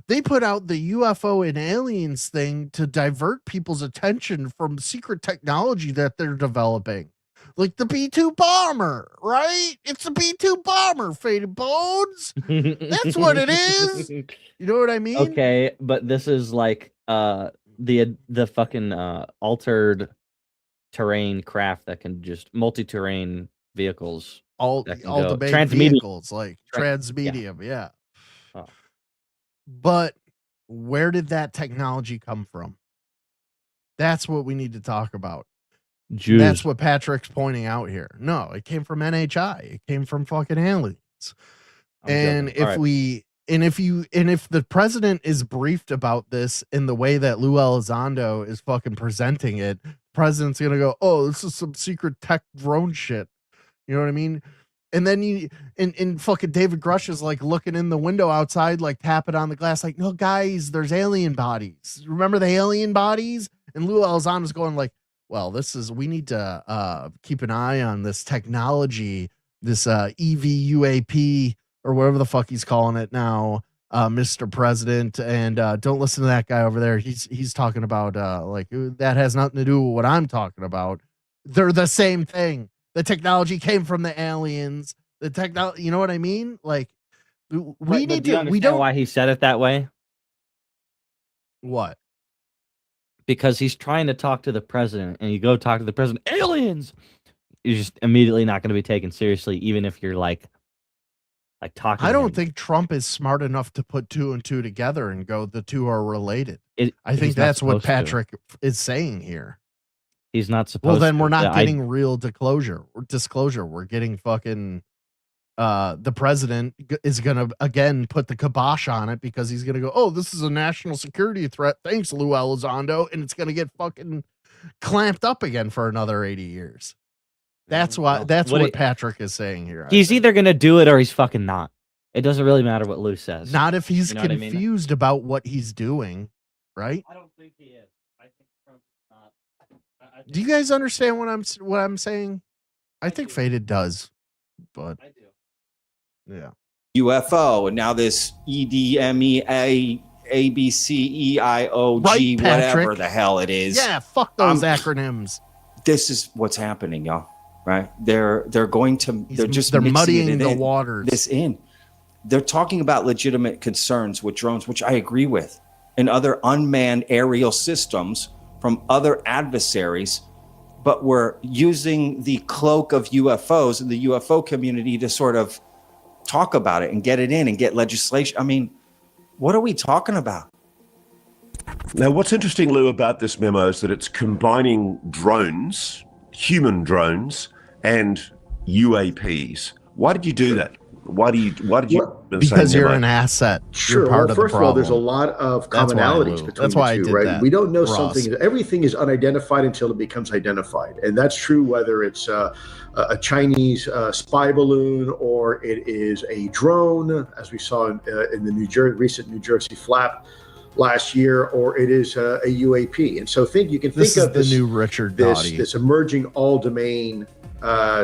they put out the UFO and aliens thing to divert people's attention from secret technology that they're developing. like the B-2 bomber, right? It's the B-2 bomber, Faded Bones. That's what it is. You know what I mean? Okay, but this is like the fucking altered terrain craft that can just multi-terrain vehicles. All the vehicles, like transmedium, yeah. Oh. But where did that technology come from? That's what we need to talk about. Jews. That's what Patrick's pointing out here. No, it came from NHI. It came from fucking aliens. And if the president is briefed about this in the way that Lou Elizondo is fucking presenting it, the president's gonna go, "Oh, this is some secret tech drone shit." You know what I mean? And then and fucking David Grush is like looking in the window outside, like tapping on the glass, like, "No, guys, there's alien bodies. Remember the alien bodies?" And Lou Elizondo's going like, "Well, we need to keep an eye on this technology, this EVUAP or whatever the fuck he's calling it now, Mr. President, and don't listen to that guy over there. He's talking about like that has nothing to do with what I'm talking about. They're the same thing. The technology came from the aliens. The technology, you know what I mean? Like we need to. We don't. Why he said it that way? What? Because he's trying to talk to the president, and you go talk to the president, aliens. You're just immediately not going to be taken seriously, even if you're like talking. I don't think Trump is smart enough to put 2 and 2 together and go, the two are related. I think that's what Patrick is saying here. He's not supposed. Well, then we're not getting real disclosure. We're getting fucking. The president is gonna again put the kibosh on it because he's gonna go, "Oh, this is a national security threat. Thanks, Lou Elizondo," and it's gonna get fucking clamped up again for another 80 years. That's why. That's what Patrick is saying here. He's either gonna do it or he's fucking not. It doesn't really matter what Lou says. Not if he's confused about what he's doing, right? I don't think he is. I think Trump's not. Do you guys understand what I'm saying? I think Faded does, but I do. Yeah. UFO, and now this EDMEA ABCEIOG, right, whatever the hell it is. Yeah, fuck those acronyms. This is what's happening, y'all. Right? They're muddying the waters. They're talking about legitimate concerns with drones, which I agree with, and other unmanned aerial systems from other adversaries, but we're using the cloak of UFOs in the UFO community to sort of talk about it and get it in and get legislation. I mean, what are we talking about? Now, what's interesting, Lou, about this memo is that it's combining drones, human drones, and UAPs. Why did you do that? Why did you? Because you're an asset. Sure. You're part of the first of all, there's a lot of commonalities between the two, right? That. We don't know something. Everything is unidentified until it becomes identified, and that's true whether it's a Chinese spy balloon or it is a drone, as we saw in the recent New Jersey flap last year, or it is a UAP. And so you can think of the new Richard Doty. This emerging all-domain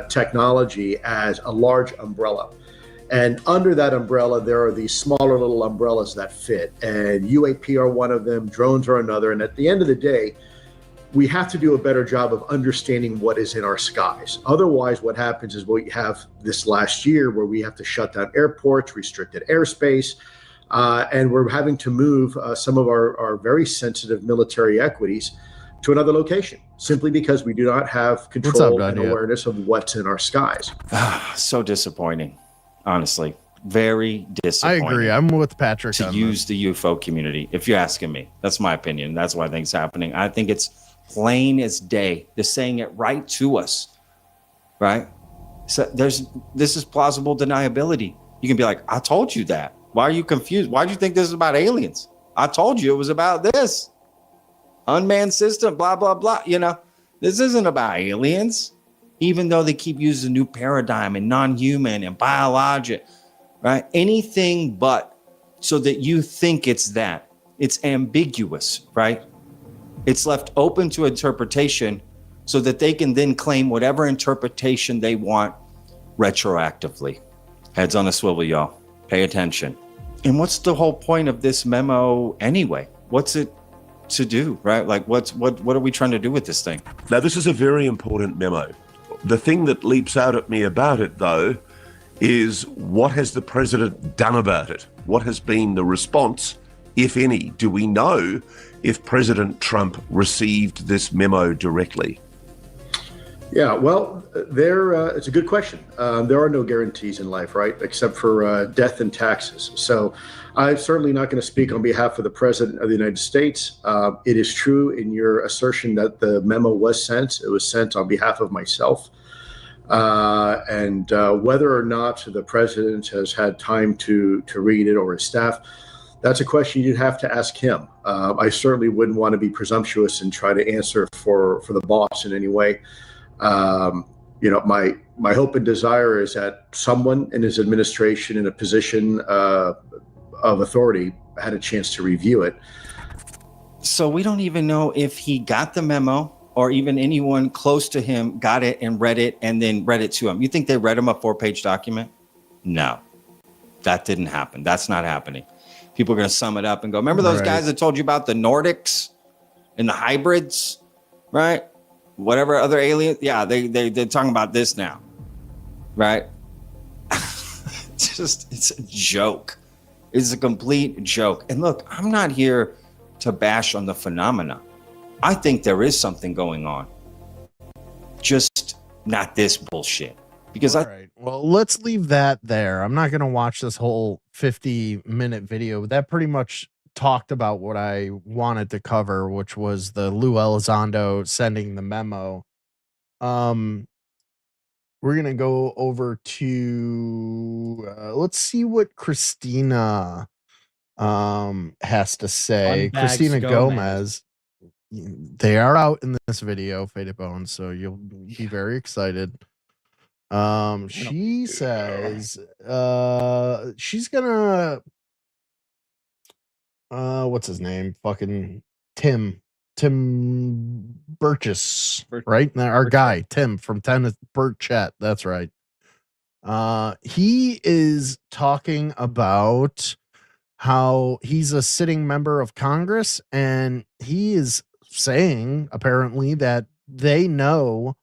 technology as a large umbrella. And under that umbrella, there are these smaller little umbrellas that fit. And UAP are one of them, drones are another. And at the end of the day, we have to do a better job of understanding what is in our skies. Otherwise, what happens is what you have this last year where we have to shut down airports, restricted airspace, and we're having to move some of our very sensitive military equities to another location, simply because we do not have control and awareness of what's in our skies. So disappointing. Honestly, very disappointing. I agree. I'm with Patrick to use the UFO community. If you're asking me, that's my opinion. That's why things happening. I think it's plain as day. They're saying it right to us, right? So this is plausible deniability. You can be like, I told you that. Why are you confused? Why do you think this is about aliens? I told you it was about this unmanned system. Blah blah blah. You know, this isn't about aliens. Even though they keep using new paradigm and non-human and biologic, right? Anything but, so that you think it's that. It's ambiguous, right? It's left open to interpretation so that they can then claim whatever interpretation they want retroactively. Heads on a swivel, y'all. Pay attention. And what's the whole point of this memo anyway? What's it to do, right? Like what are we trying to do with this thing? Now, this is a very important memo. The thing that leaps out at me about it, though, is what has the president done about it? What has been the response, if any? Do we know if President Trump received this memo directly? Yeah, well, it's a good question. There are no guarantees in life, right, except for death and taxes. So I'm certainly not going to speak on behalf of the President of the United States. It is true in your assertion that the memo was sent. It was sent on behalf of myself. And whether or not the President has had time to read it or his staff, that's a question you'd have to ask him. I certainly wouldn't want to be presumptuous and try to answer for the boss in any way. My hope and desire is that someone in his administration in a position of authority had a chance to review it. So we don't even know if he got the memo or even anyone close to him got it and read it and then read it to him. You think they read him a 4-page document? No, that didn't happen. That's not happening. People are going to sum it up and go, remember those guys that told you about the Nordics and the hybrids, right? Whatever other alien, yeah, they're talking about this now, right? It's a joke. It's a complete joke. And look, I'm not here to bash on the phenomena. I think there is something going on, just not this bullshit. Because well, let's leave that there. I'm not going to watch this whole 50-minute video. That pretty much talked about what I wanted to cover, which was the Lou Elizondo sending the memo. We're going to go over to let's see what Christina has to say. Christina Gomez. They are out in this video, Faded Bones, so you'll be very excited. She says she's gonna what's his name? Fucking Tim Burgess, right? Our guy, Tim from Tennis Burchett. That's right. He is talking about how he's a sitting member of Congress, and he is saying apparently that they know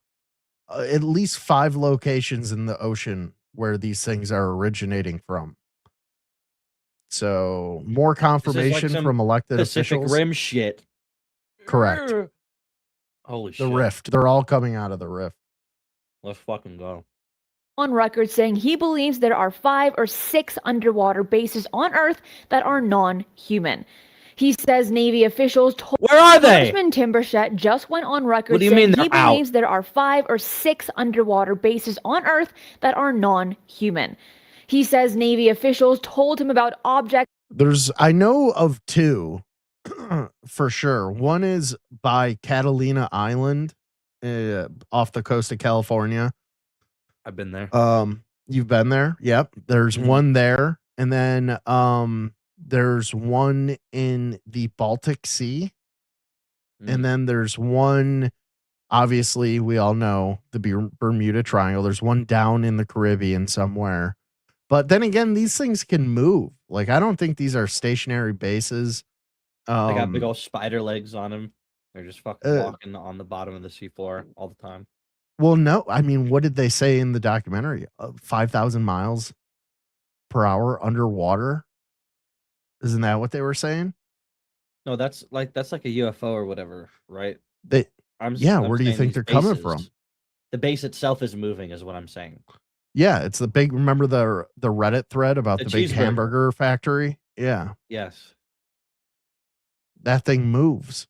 at least 5 locations in the ocean where these things are originating from. So more confirmation from elected Pacific officials. Rim shit. Correct. Holy shit. The rift. They're all coming out of the rift. Let's fucking go. On record saying he believes there are 5 or 6 underwater bases on Earth that are non-human. He says Navy officials told Where are they? Congressman Tim Burchett just went on record What do you saying mean he they're believes out? there are 5 or 6 underwater bases on Earth that are non-human. He says Navy officials told him about objects. I know of 2 for sure. One is by Catalina Island off the coast of California. I've been there. You've been there? Yep. There's one there. And then there's one in the Baltic Sea. And then there's one, obviously, we all know the Bermuda Triangle. There's one down in the Caribbean somewhere. But then again, these things can move. Like, I don't think these are stationary bases. They got big old spider legs on them. They're just fucking walking on the bottom of the seafloor all the time. Well, no. I mean, what did they say in the documentary? 5,000 miles per hour underwater? Isn't that what they were saying? No, that's like a UFO or whatever, right? Where I'm do you saying think these they're coming bases- from? The base itself is moving, is what I'm saying. Yeah, it's the big. Remember the Reddit thread about the big cheeseburger. hamburger factory? Yeah, Yes. that thing moves,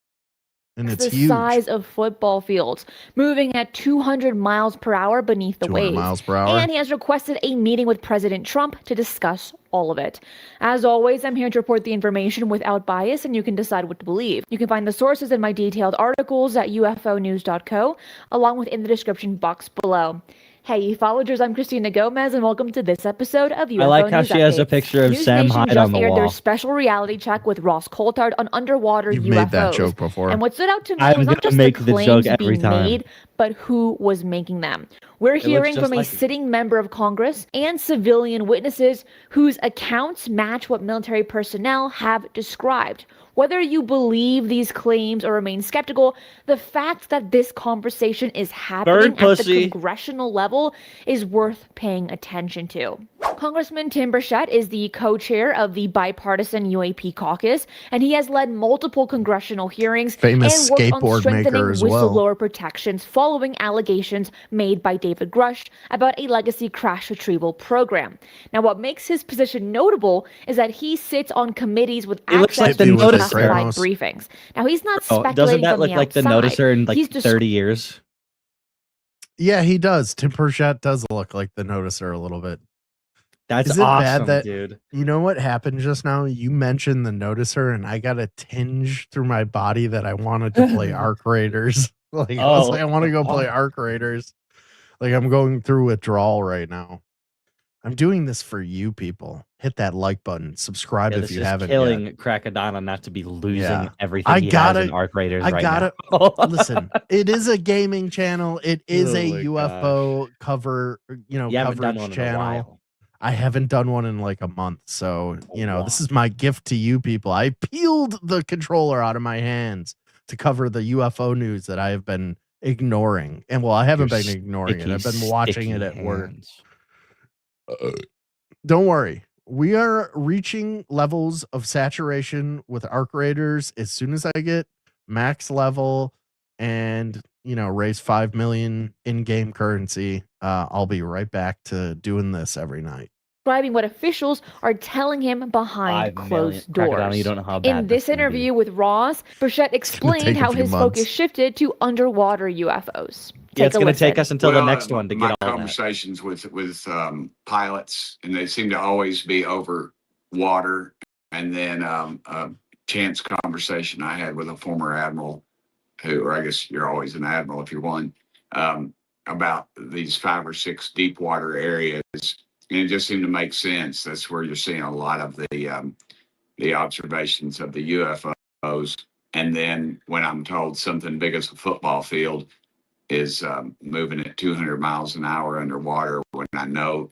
and it's the huge. size of football fields, moving at 200 miles per hour beneath the 200 waves. miles per hour. And he has requested a meeting with President Trump to discuss all of it. As always, I'm here to report the information without bias, and you can decide what to believe. You can find the sources in my detailed articles at ufonews.co, along with in the description box below. Hey, followers, I'm Christina Gomez, and welcome to this episode of UFO I like how News she has a Updates. picture of News Sam Nation Hyde just on the aired their wall. special reality check with Ross Coulthard on underwater You've UFOs. made that joke before. And what stood out to me I'm was not gonna just make the the claims joke every being time. made, but who was making them. We're looks hearing just from a like him. sitting member of Congress and civilian witnesses whose accounts match what military personnel have described. Whether you believe these claims or remain skeptical, the fact that this conversation is happening at the congressional level is worth paying attention to. Congressman Tim Burchett is the co-chair of the bipartisan UAP caucus, and he has led multiple congressional hearings and worked on strengthening whistleblower protections following allegations made by David Grush about a legacy crash retrieval program. Now, what makes his position notable is that he sits on committees with access to classified briefings. Now, he's not speculating doesn't that from look the like the outside. noticer in like He's 30 years? Yeah, he does. Tim Burchett does look like the noticer a little bit. That's Is it awesome, bad that, dude. You know what happened just now? You mentioned the noticer, and I got a tinge through my body that I wanted to play Arc Raiders. Like, I was like, I want to go play Arc Raiders. Like, I'm going through withdrawal right now. I'm doing this for you people. Hit that like button. Subscribe if you haven't killing yet. Crackadona not to be losing everything he has in Arc Raiders right now. Listen, it is a gaming channel. It is a UFO cover, coverage channel. I haven't done one in like a month. So, this is my gift to you people. I peeled the controller out of my hands to cover the UFO news that I have been ignoring. And I haven't been ignoring it. I've been watching it at work. Don't worry. We are reaching levels of saturation with Arc Raiders. As soon as I get max level and, raise 5 million in-game currency, I'll be right back to doing this every night. Describing what officials are telling him behind closed doors. You don't know how bad In this interview with Ross, Burchett explained how his focus shifted to underwater UFOs. It's going to take us until the next one to get all that. My conversations with pilots, and they seem to always be over water. And then a chance conversation I had with a former admiral, or I guess you're always an admiral if you're one, about these 5 or 6 deep water areas. And it just seemed to make sense. That's where you're seeing a lot of the observations of the UFOs. And then when I'm told something big as a football field is moving at 200 miles an hour underwater, when I know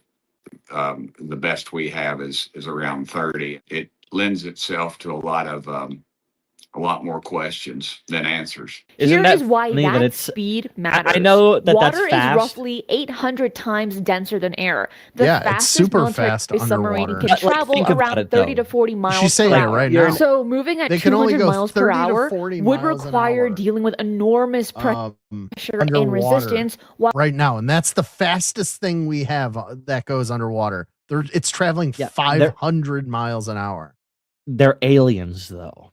the best we have is around 30, it lends itself to a lot more questions than answers. Here is why that speed matters. I know that water that's fast. Is roughly 800 times denser than air. The it's super fast submarine underwater. can travel around 30 to 40 miles She's saying per it hour. right now. So moving at They can only 200 go miles per 30 to hour 40 would miles an require hour. dealing with enormous pressure and Underwater resistance. Right now, and that's the fastest thing we have that goes underwater. It's traveling 500 miles an hour. They're aliens, though.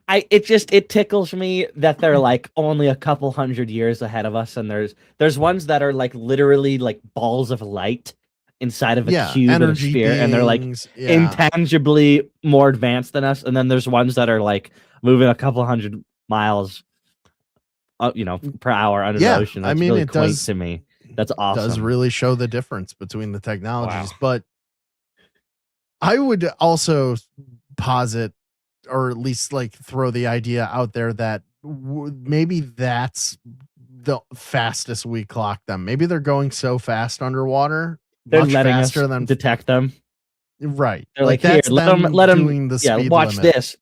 It tickles me that they're like only a couple hundred years ahead of us, and there's ones that are like literally like balls of light inside of a cube and a sphere, and they're like intangibly more advanced than us, and then there's ones that are like moving a couple hundred miles per hour under the ocean. That's really it quaint does to me. That's awesome. Does really show the difference between the technologies. But I would also posit, or at least like throw the idea out there that maybe that's the fastest we clock them. Maybe they're going so fast underwater, they're much letting faster us than detect them. Right. They're like here, let them doing the speed watch limit. this.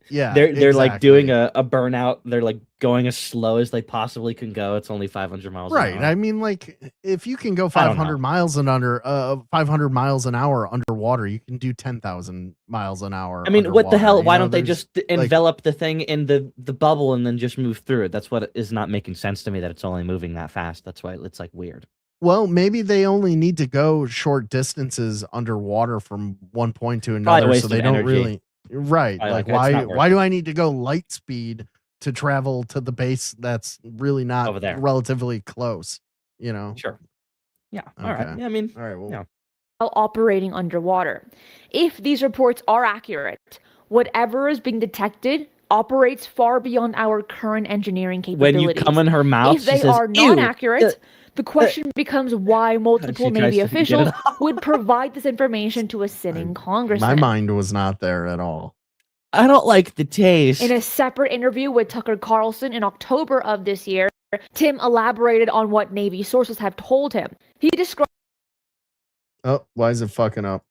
Yeah, they're like doing a burnout. They're like going as slow as they possibly can go. It's only 500 miles. Right. An hour. I mean, like if you can go 500 miles and 500 miles an hour underwater, you can do 10,000 miles an hour. I mean, underwater. what the hell? Why don't they just envelop the thing in the bubble and then just move through it? That's what is not making sense to me. That it's only moving that fast. That's why it's like weird. Well, maybe they only need to go short distances underwater from one point to another, so they don't really. Right. Like why do I need to go light speed to travel to the base that's really not over there, relatively close, Sure. Yeah. Okay. All right. Yeah, I mean, all right. Well, while operating underwater. If these reports are accurate, whatever is being detected operates far beyond our current engineering capabilities. When you come in her mouth, if they are non-accurate, the question becomes why multiple Navy officials would provide this information to a sitting congressman. My mind was not there at all. I don't like the taste. In a separate interview with Tucker Carlson in October of this year, Tim elaborated on what Navy sources have told him. He described... Oh, why is it fucking up?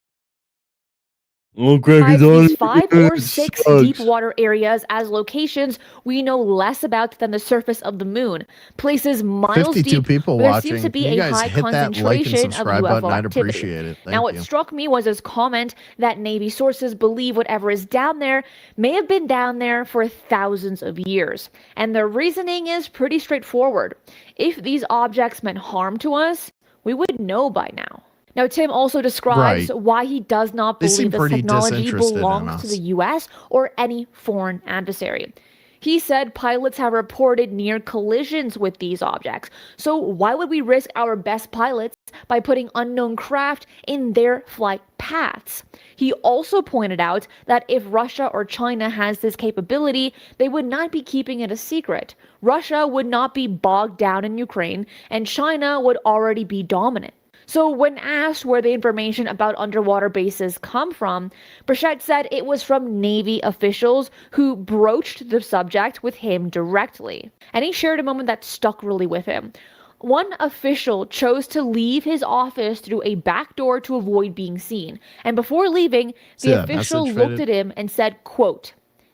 These 5 or 6 deep water areas as locations we know less about than the surface of the moon. Places miles 52 deep people where there watching. seems to be Can a you guys high hit that like and concentration of subscribe UFO button? I'd activity. appreciate it. Now, Thank what you. struck me was his comment that Navy sources believe whatever is down there may have been down there for thousands of years. And their reasoning is pretty straightforward. If these objects meant harm to us, we would know by now. Now, Tim also describes Right. why he does not They seem believe this pretty technology disinterested in belongs to us. the US or any foreign adversary. He said pilots have reported near collisions with these objects. So why would we risk our best pilots by putting unknown craft in their flight paths? He also pointed out that if Russia or China has this capability, they would not be keeping it a secret. Russia would not be bogged down in Ukraine, and China would already be dominant. So when asked where the information about underwater bases come from, Burchett said it was from Navy officials who broached the subject with him directly. And he shared a moment that stuck really with him. One official chose to leave his office through a back door to avoid being seen. And before leaving, See the that official message looked faded? at him and said, quote,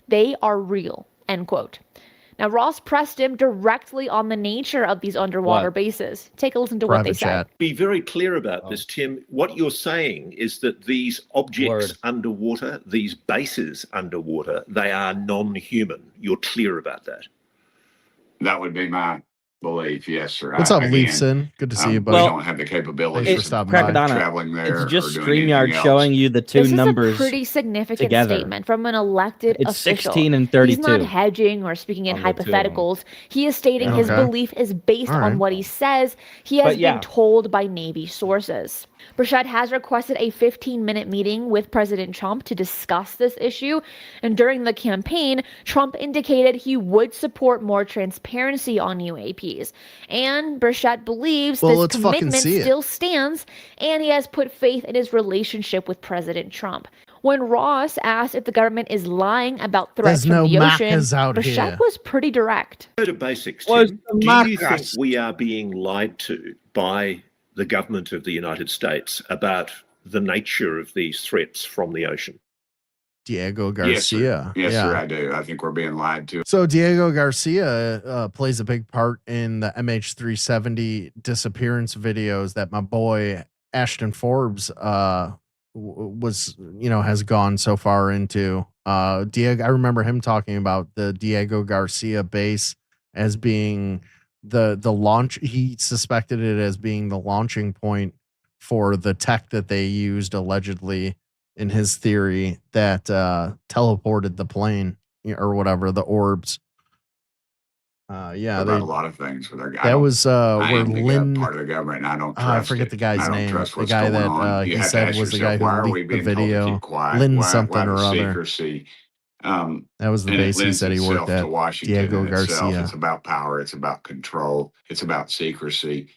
"They are real," end quote. Now, Ross pressed him directly on the nature of these underwater What? bases. Take a listen to what they said. Be very clear about this, Tim. What you're saying is that these objects underwater, these bases underwater, they are non-human. You're clear about that. That would be my belief, yes, sir. What's up, Leafson? Good to see you, buddy. We don't have the capabilities Thanks for stopping by. Crackadona, traveling there it's just or doing StreamYard anything else. showing you the two This numbers is a pretty significant together. statement from an elected It's official. 16 and He's 32 not hedging or speaking in on the two of 'em. hypotheticals. He is stating his Okay. belief is based All right. on what he says he has But been yeah. told by Navy sources. Burchett has requested a 15-minute meeting with President Trump to discuss this issue. And during the campaign, Trump indicated he would support more transparency on UAPs. And Burchett believes Well, this let's fucking commitment see it. still stands, and he has put faith in his relationship with President Trump. When Ross asked if the government is lying about threats There's from no the ocean, Maccas out Burchett here. was pretty direct. Go to basics, Was Tim. the Do you Marcus. think we are being lied to by the government of the United States about the nature of these threats from the ocean? Diego Yes, sir. Garcia. Yes, yeah. sir, I do. I think we're being lied to. So Diego Garcia plays a big part in the MH370 disappearance videos that my boy Ashton Forbes has gone so far into. Diego, I remember him talking about the Diego Garcia base as being the launch. He suspected it as being the launching point for the tech that they used allegedly in his theory that teleported the plane or whatever, the orbs. Yeah, about a lot of things with our guy. that was I where am the Lynn. part of the government, and I don't trust I forget it. the guy's I don't name. trust The what's guy going that on. You he have to said ask was the yourself, guy why who are we leaked the being told to video. keep quiet? Lynn Why something the or other. secrecy? That was the And it base he lends said he itself worked at. to Washington Diego in itself. Garcia. It's about power. It's about control. It's about secrecy.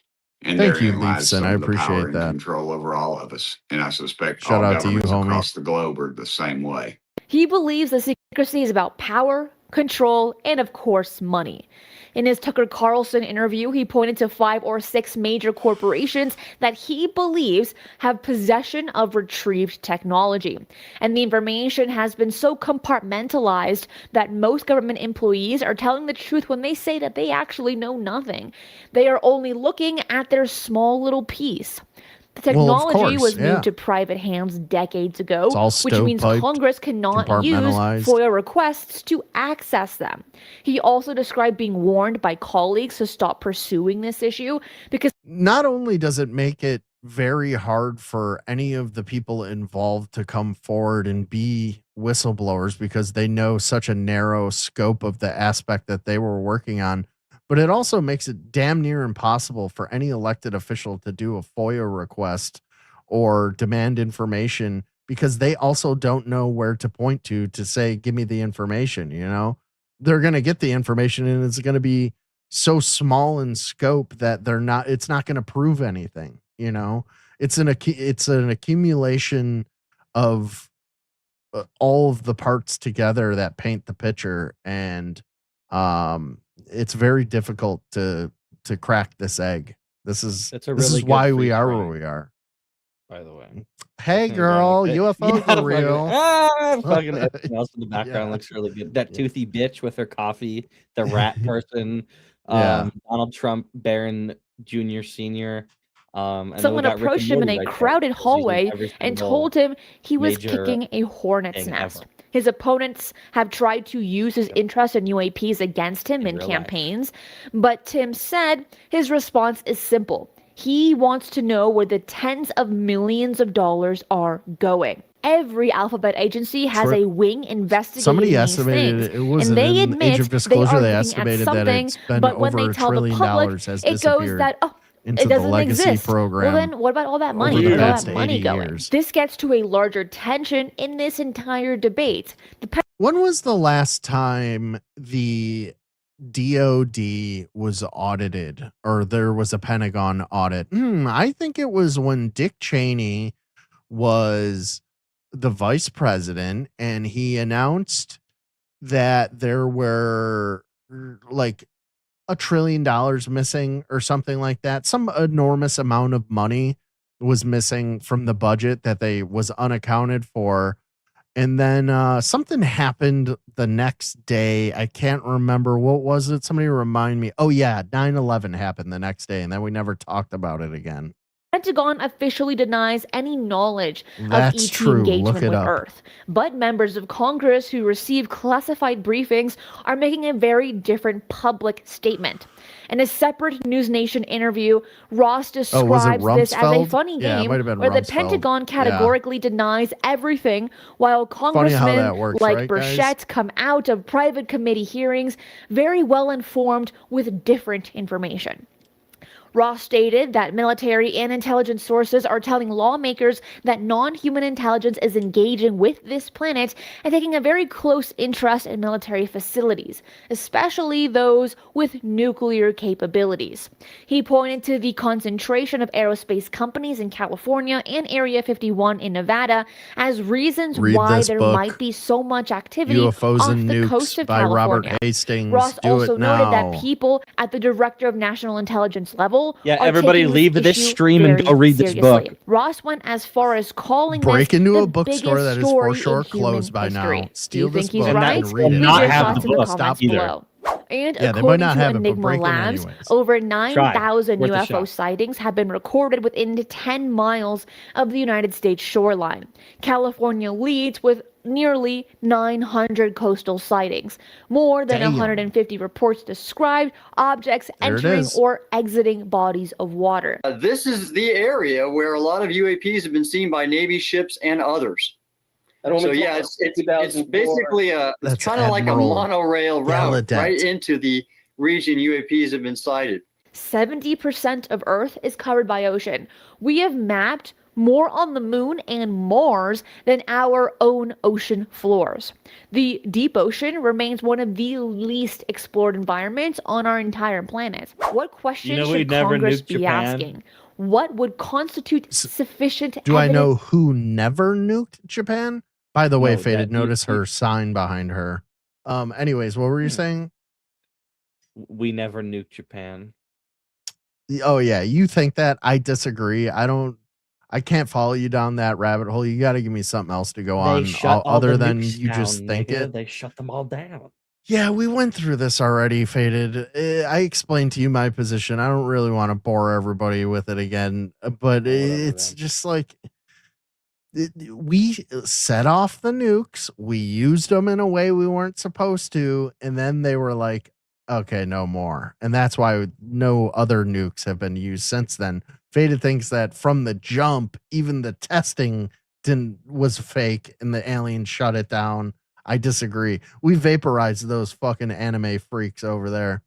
And Thank you, therein lies Leafson. some I of the power appreciate and that. control over all of us. And I suspect Shout all out to you, governments homie. across the globe are the same way. He believes the secrecy is about power, control, and of course, money. In his Tucker Carlson interview, he pointed to 5 or 6 major corporations that he believes have possession of retrieved technology. And the information has been so compartmentalized that most government employees are telling the truth when they say that they actually know nothing. They are only looking at their small little piece. The Well, of technology course, was yeah. moved to private hands decades ago, It's all which means stovepiped, Congress cannot use compartmentalized. FOIA requests to access them. He also described being warned by colleagues to stop pursuing this issue because Not only does it make it very hard for any of the people involved to come forward and be whistleblowers because they know such a narrow scope of the aspect that they were working on, but it also makes it damn near impossible for any elected official to do a FOIA request or demand information because they also don't know where to point to say, give me the information. They're going to get the information and it's going to be so small in scope that it's not going to prove anything. It's an accumulation of all of the parts together that paint the picture. And it's very difficult to crack this egg. This is That's a this really is good why we are freeze where frame. we are. by the way. Hey, girl, UFOs are real. Fucking everything else in the background looks really good. That toothy bitch with her coffee, the rat person, Donald Trump, Barron Jr., Sr. And then we Someone got Rick and approached him in Morty a right there, crowded who's using hallway every and single told him he was major kicking a hornet's thing nest. ever. His opponents have tried to use his interest in UAPs against him in real life. campaigns, but Tim said his response is simple. He wants to know where the tens of millions of dollars are going. Every alphabet agency has a wing investigating Somebody these estimated things, it was and they in Age admit of they Disclosure. are They looking at estimated that something, it's been but when over they $1 tell the trillion public, has it goes disappeared that, oh, into it the doesn't legacy exist. program. Well, then what about all that money? over the Where's all past that money 80 going? years. This gets to a larger tension in this entire debate. When was the last time the DOD was audited or there was a Pentagon audit? I think it was when Dick Cheney was the vice president and he announced that there were like $1 trillion missing or something like that. Some enormous amount of money was missing from the budget that they was unaccounted for. And then something happened the next day. I can't remember. What was it? Somebody remind me. Oh, yeah. 9/11 happened the next day. And then we never talked about it again. Pentagon officially denies any knowledge That's of ET true. engagement Look it with up. Earth. But members of Congress who receive classified briefings are making a very different public statement. In a separate News Nation interview, Ross describes this as a funny Yeah, it game might have been where the Rumsfeld. Pentagon Yeah. categorically denies everything, while Funny how that congressmen works, like right, guys? Burchett come out of private committee hearings very well informed with different information. Ross stated that military and intelligence sources are telling lawmakers that non-human intelligence is engaging with this planet and taking a very close interest in military facilities, especially those with nuclear capabilities. He pointed to the concentration of aerospace companies in California and Area 51 in Nevada as reasons Read why this there book, might be so much activity UFOs off and the Nukes coast of by Robert California. Hastings. Ross Do also it noted now. that people at the Director of National Intelligence level Yeah, are everybody taking leave this issue stream and very go read this seriously. book. Ross went as far as calling Break this into the a bookstore biggest that is story for sure in human closed by history. now. Do Steal you think this he's book right? and read it. Leave not your have thoughts the in the book comments either. below. And Yeah, they might according not to have it, but Enigma break in Labs, anyways. over 9,000 Worth a UFO shot. sightings have been recorded within 10 miles of the United States shoreline. California leads with nearly 900 coastal sightings. More than Damn. 150 reports described objects There it entering is. or exiting bodies of water. This is the area where a lot of UAPs have been seen by Navy ships and others. So yeah, it's basically it's That's kind of like a Admiral monorail route Gallaudet. right into the region UAPs have been sighted. 70% of Earth is covered by ocean. We have mapped more on the moon and Mars than our own ocean floors. The deep ocean remains one of the least explored environments on our entire planet. What questions You know should we'd never Congress nuke be Japan? asking? What would constitute sufficient Do I evidence? know who never nuked Japan? By the way, No, Faded, that you- notice her sign behind her. Anyways, what were you saying? We never nuked Japan. Oh yeah, you think that? I disagree. I can't follow you down that rabbit hole. You got to give me something else to go on other than you just think it. They shut them all down. Yeah, we went through this already, Faded. I explained to you my position. I don't really want to bore everybody with it again, but it's just like we set off the nukes. We used them in a way we weren't supposed to, and then they were like, okay, no more. And that's why no other nukes have been used since then. Faded thinks that from the jump, even the testing was fake and the aliens shut it down. I disagree. We vaporized those fucking anime freaks over there.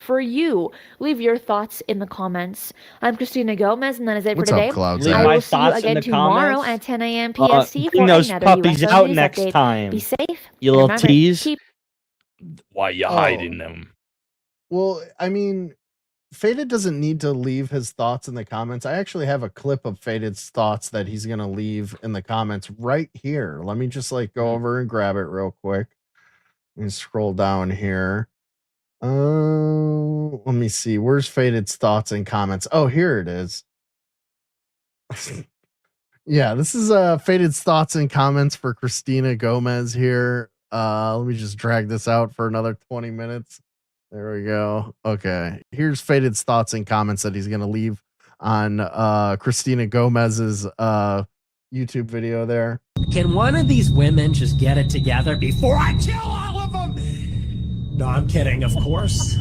For you, leave your thoughts in the comments. I'm Christina Gomez, and that is it What's for up, today. Clouds? Leave I my will see you thoughts in again the tomorrow comments. at 10 a.m. PST Bring for those another puppies UFO out news next update. time. Be safe. You and little remember, tease. keep Why you hiding them? Well, I mean, Faded doesn't need to leave his thoughts in the comments. I actually have a clip of Faded's thoughts that he's going to leave in the comments right here. Let me just go over and grab it real quick. Let me scroll down here. Let me see. Where's Faded's thoughts and comments? Oh, here it is. Yeah, this is Faded's thoughts and comments for Christina Gomez here. Let me just drag this out for another 20 minutes. There we go. Okay, here's Faded's thoughts and comments that he's gonna leave on Christina Gomez's YouTube video there. Can one of these women just get it together before I kill all of them? No, I'm kidding, of course.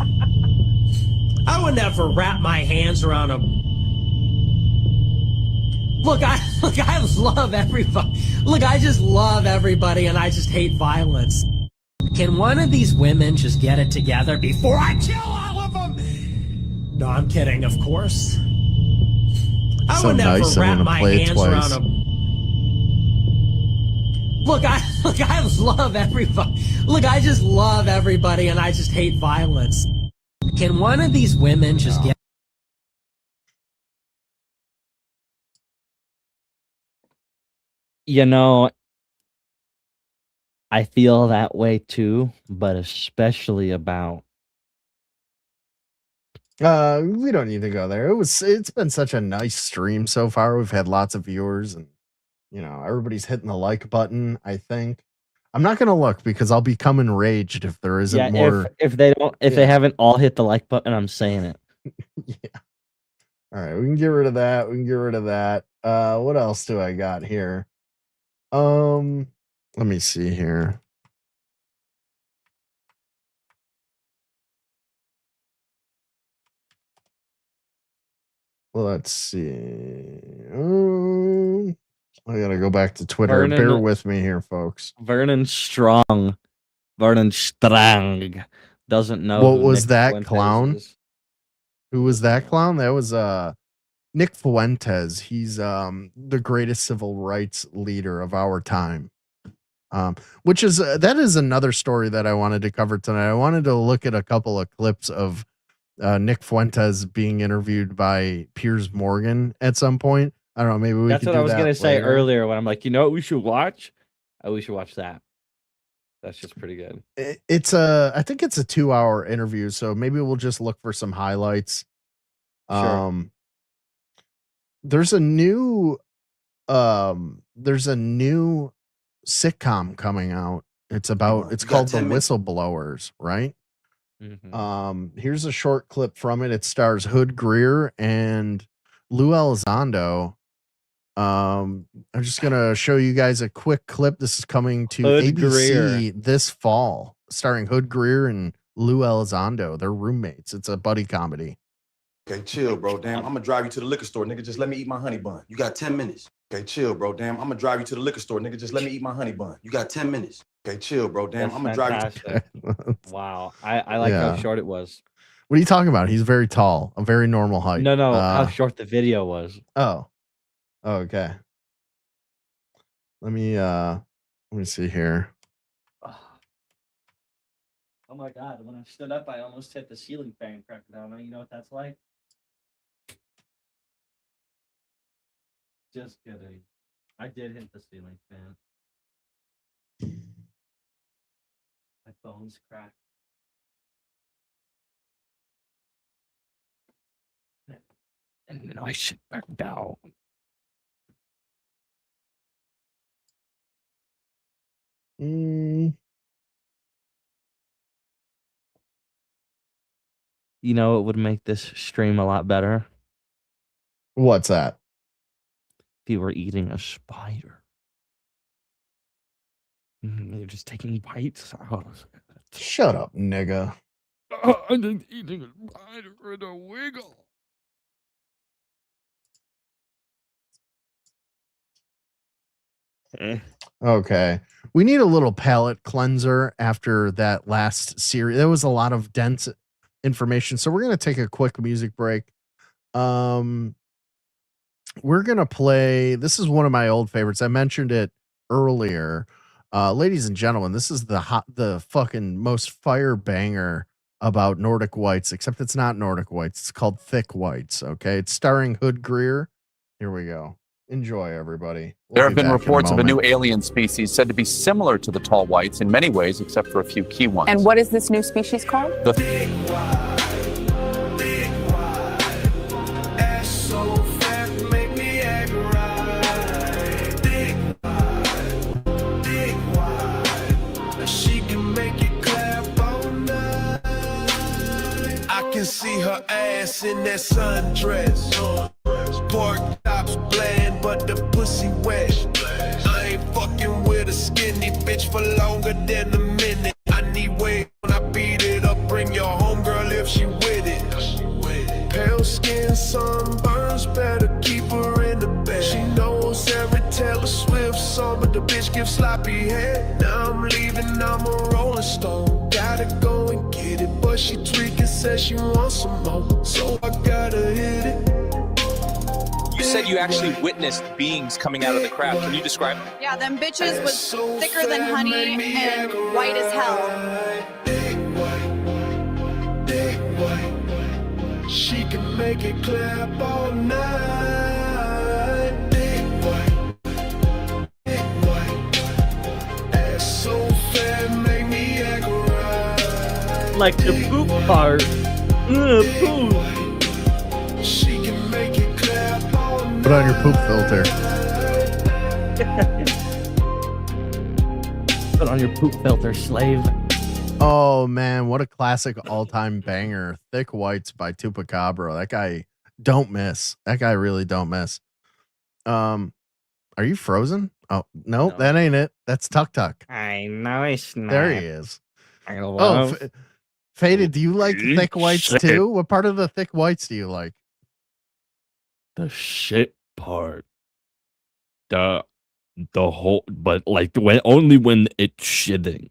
I would never wrap my hands around a... Look, I love everybody. Look, I just love everybody and I just hate violence. Can one of these women just get it together before I kill all of them? No, I'm kidding, of course. I would never wrap my hands around a... Look, I love everybody. Look, I just love everybody and I just hate violence. Can one of these women just get... You know, I feel that way too, but especially about... We don't need to go there. It's been such a nice stream so far. We've had lots of viewers and everybody's hitting the like button, I think. I'm not gonna look because I'll become enraged if there isn't more. If they haven't all hit the like button, I'm saying it. Yeah. All right, we can get rid of that. What else do I got here? Let me see here. Let's see. I gotta go back to Twitter. Bear with me here, folks. Vernon Strong doesn't know. What was that clown? Who was that clown? That was Nick Fuentes. He's the greatest civil rights leader of our time. Which is that is another story that I wanted to cover tonight. I wanted to look at a couple of clips of Nick Fuentes being interviewed by Piers Morgan at some point. I don't know. Maybe that's what I was gonna say earlier when I'm like, you know what we should watch? We should watch that. That's just pretty good. I think it's a 2-hour interview, so maybe we'll just look for some highlights. Sure. There's a new sitcom coming out. It's called The Whistleblowers, right? Mm-hmm. Here's a short clip from it. It stars Hood Greer and Lou Elizondo. I'm just gonna show you guys a quick clip. This is coming to ABC this fall, starring Hood Greer and Lou Elizondo. They're roommates. It's a buddy comedy. Okay, chill, bro. Damn, I'm gonna drive you to the liquor store, nigga. Just let me eat my honey bun. You got 10 minutes. Okay, chill, bro. Damn, I'm gonna drive you to the liquor store, nigga. Just let me eat my honey bun. You got 10 minutes. Okay, chill, bro. Damn, I'm gonna drive you. Wow, I like how short it was. What are you talking about? He's very tall, a very normal height. No, how short the video was. Oh, okay. Let me see here. Oh my god! When I stood up, I almost hit the ceiling fan. Crackadona. You know what that's like? Just kidding. I did hit the ceiling fan. My bones cracked. And then I sit back down. Mm. You know, it would make this stream a lot better. What's that? If you were eating a spider. You're just taking bites. Shut up, nigga. I'm just eating a spider in a wiggle. Okay. We need a little palate cleanser after that last series. There was a lot of dense information. So we're going to take a quick music break. We're going to play. This is one of my old favorites. I mentioned it earlier. Ladies and gentlemen, this is the fucking most fire banger about Nordic Whites, except it's not Nordic Whites. It's called Thick Whites. Okay. It's starring Hood Greer. Here we go. Enjoy, everybody. There have been reports of a new alien species said to be similar to the tall whites in many ways, except for a few key ones. And what is this new species called? The can see her ass in that sundress. Pork chops bland, but the pussy wet. I ain't fucking with a skinny bitch for longer than a minute. I need weight when I beat it up. Bring your homegirl if she with it. Pale skin, sunburns, better keep her in the bed. She knows every Taylor Swift song, but the bitch gives sloppy head. Now I'm leaving, I'm a rolling stone. Gotta go and get it, but she tweaking, says she wants some more. So I gotta hit it. You said you actually witnessed beings coming out of the crowd. Can you describe them? Yeah, them bitches was thicker than honey and white as hell. She can make it clap all night. Big white. Ass so fat, make me act right. Like the poop part. Poop. She can make it clap all night. Put on your poop filter. Put on your poop filter, slave. Oh man, what a classic all-time banger. Thick Whites by Tupacabra. That guy don't miss. That guy really don't miss. Are you frozen? Oh, no, that ain't it. That's Tuk Tuk. I know it's not. There he is. I love Faded, do you like Thick Whites shit. too? What part of the Thick Whites do you like? The shit part. The whole, but like only when it's shitting.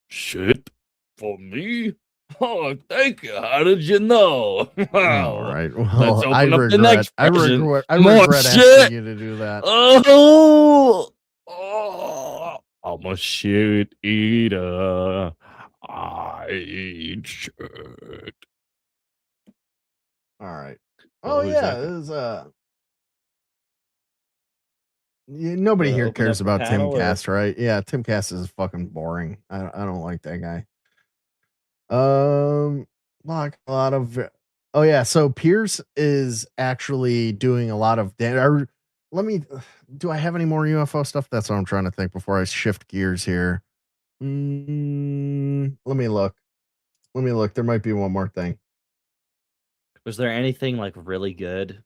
Shit for me? Oh, thank you. How did you know? All right. Well, Let's open I up the regret next present. More regret shit. asking you to do that. Oh, I'm a shit eater. I eat shit. All right. What Oh was yeah, that? this is nobody here Open cares up the about panel, or- Timcast, right? Yeah, Timcast is fucking boring. I don't like that guy. Like a lot of. Oh yeah, so Pierce is actually doing a lot of. Let me. Do I have any more UFO stuff? That's what I'm trying to think before I shift gears here. Let me look. There might be one more thing. Was there anything like really good?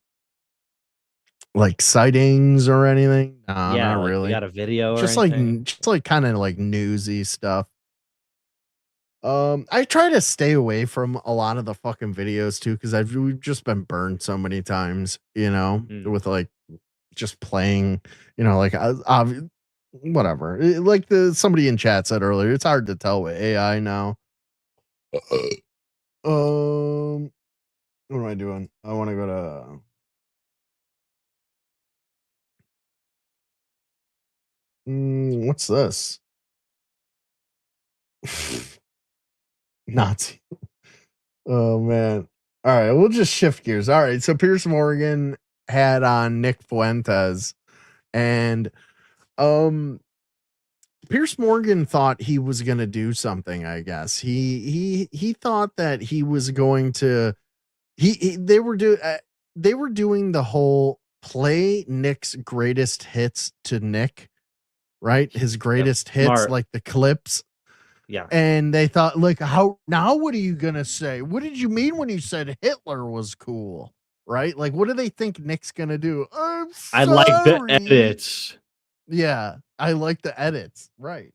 Like sightings or anything? No, Yeah, not like, really. you got a video or just anything? like kind of like newsy stuff. I try to stay away from a lot of the fucking videos too, because we've just been burned so many times, with like just playing, like whatever. Like somebody in chat said earlier, it's hard to tell with AI now. What am I doing? I want to go to. What's this? Nazi. Oh man. All right, we'll just shift gears. All right, so Pierce Morgan had on Nick Fuentes, and Pierce Morgan thought he was going to do something, I guess. He thought that he was going to they were doing the whole play Nick's greatest hits to Nick, right? His greatest hits, smart. like the clips. Yeah. And they thought, like, what are you going to say? What did you mean when you said Hitler was cool? Right? Like, what do they think Nick's going to do? I like the edits. Yeah, I like the edits. Right.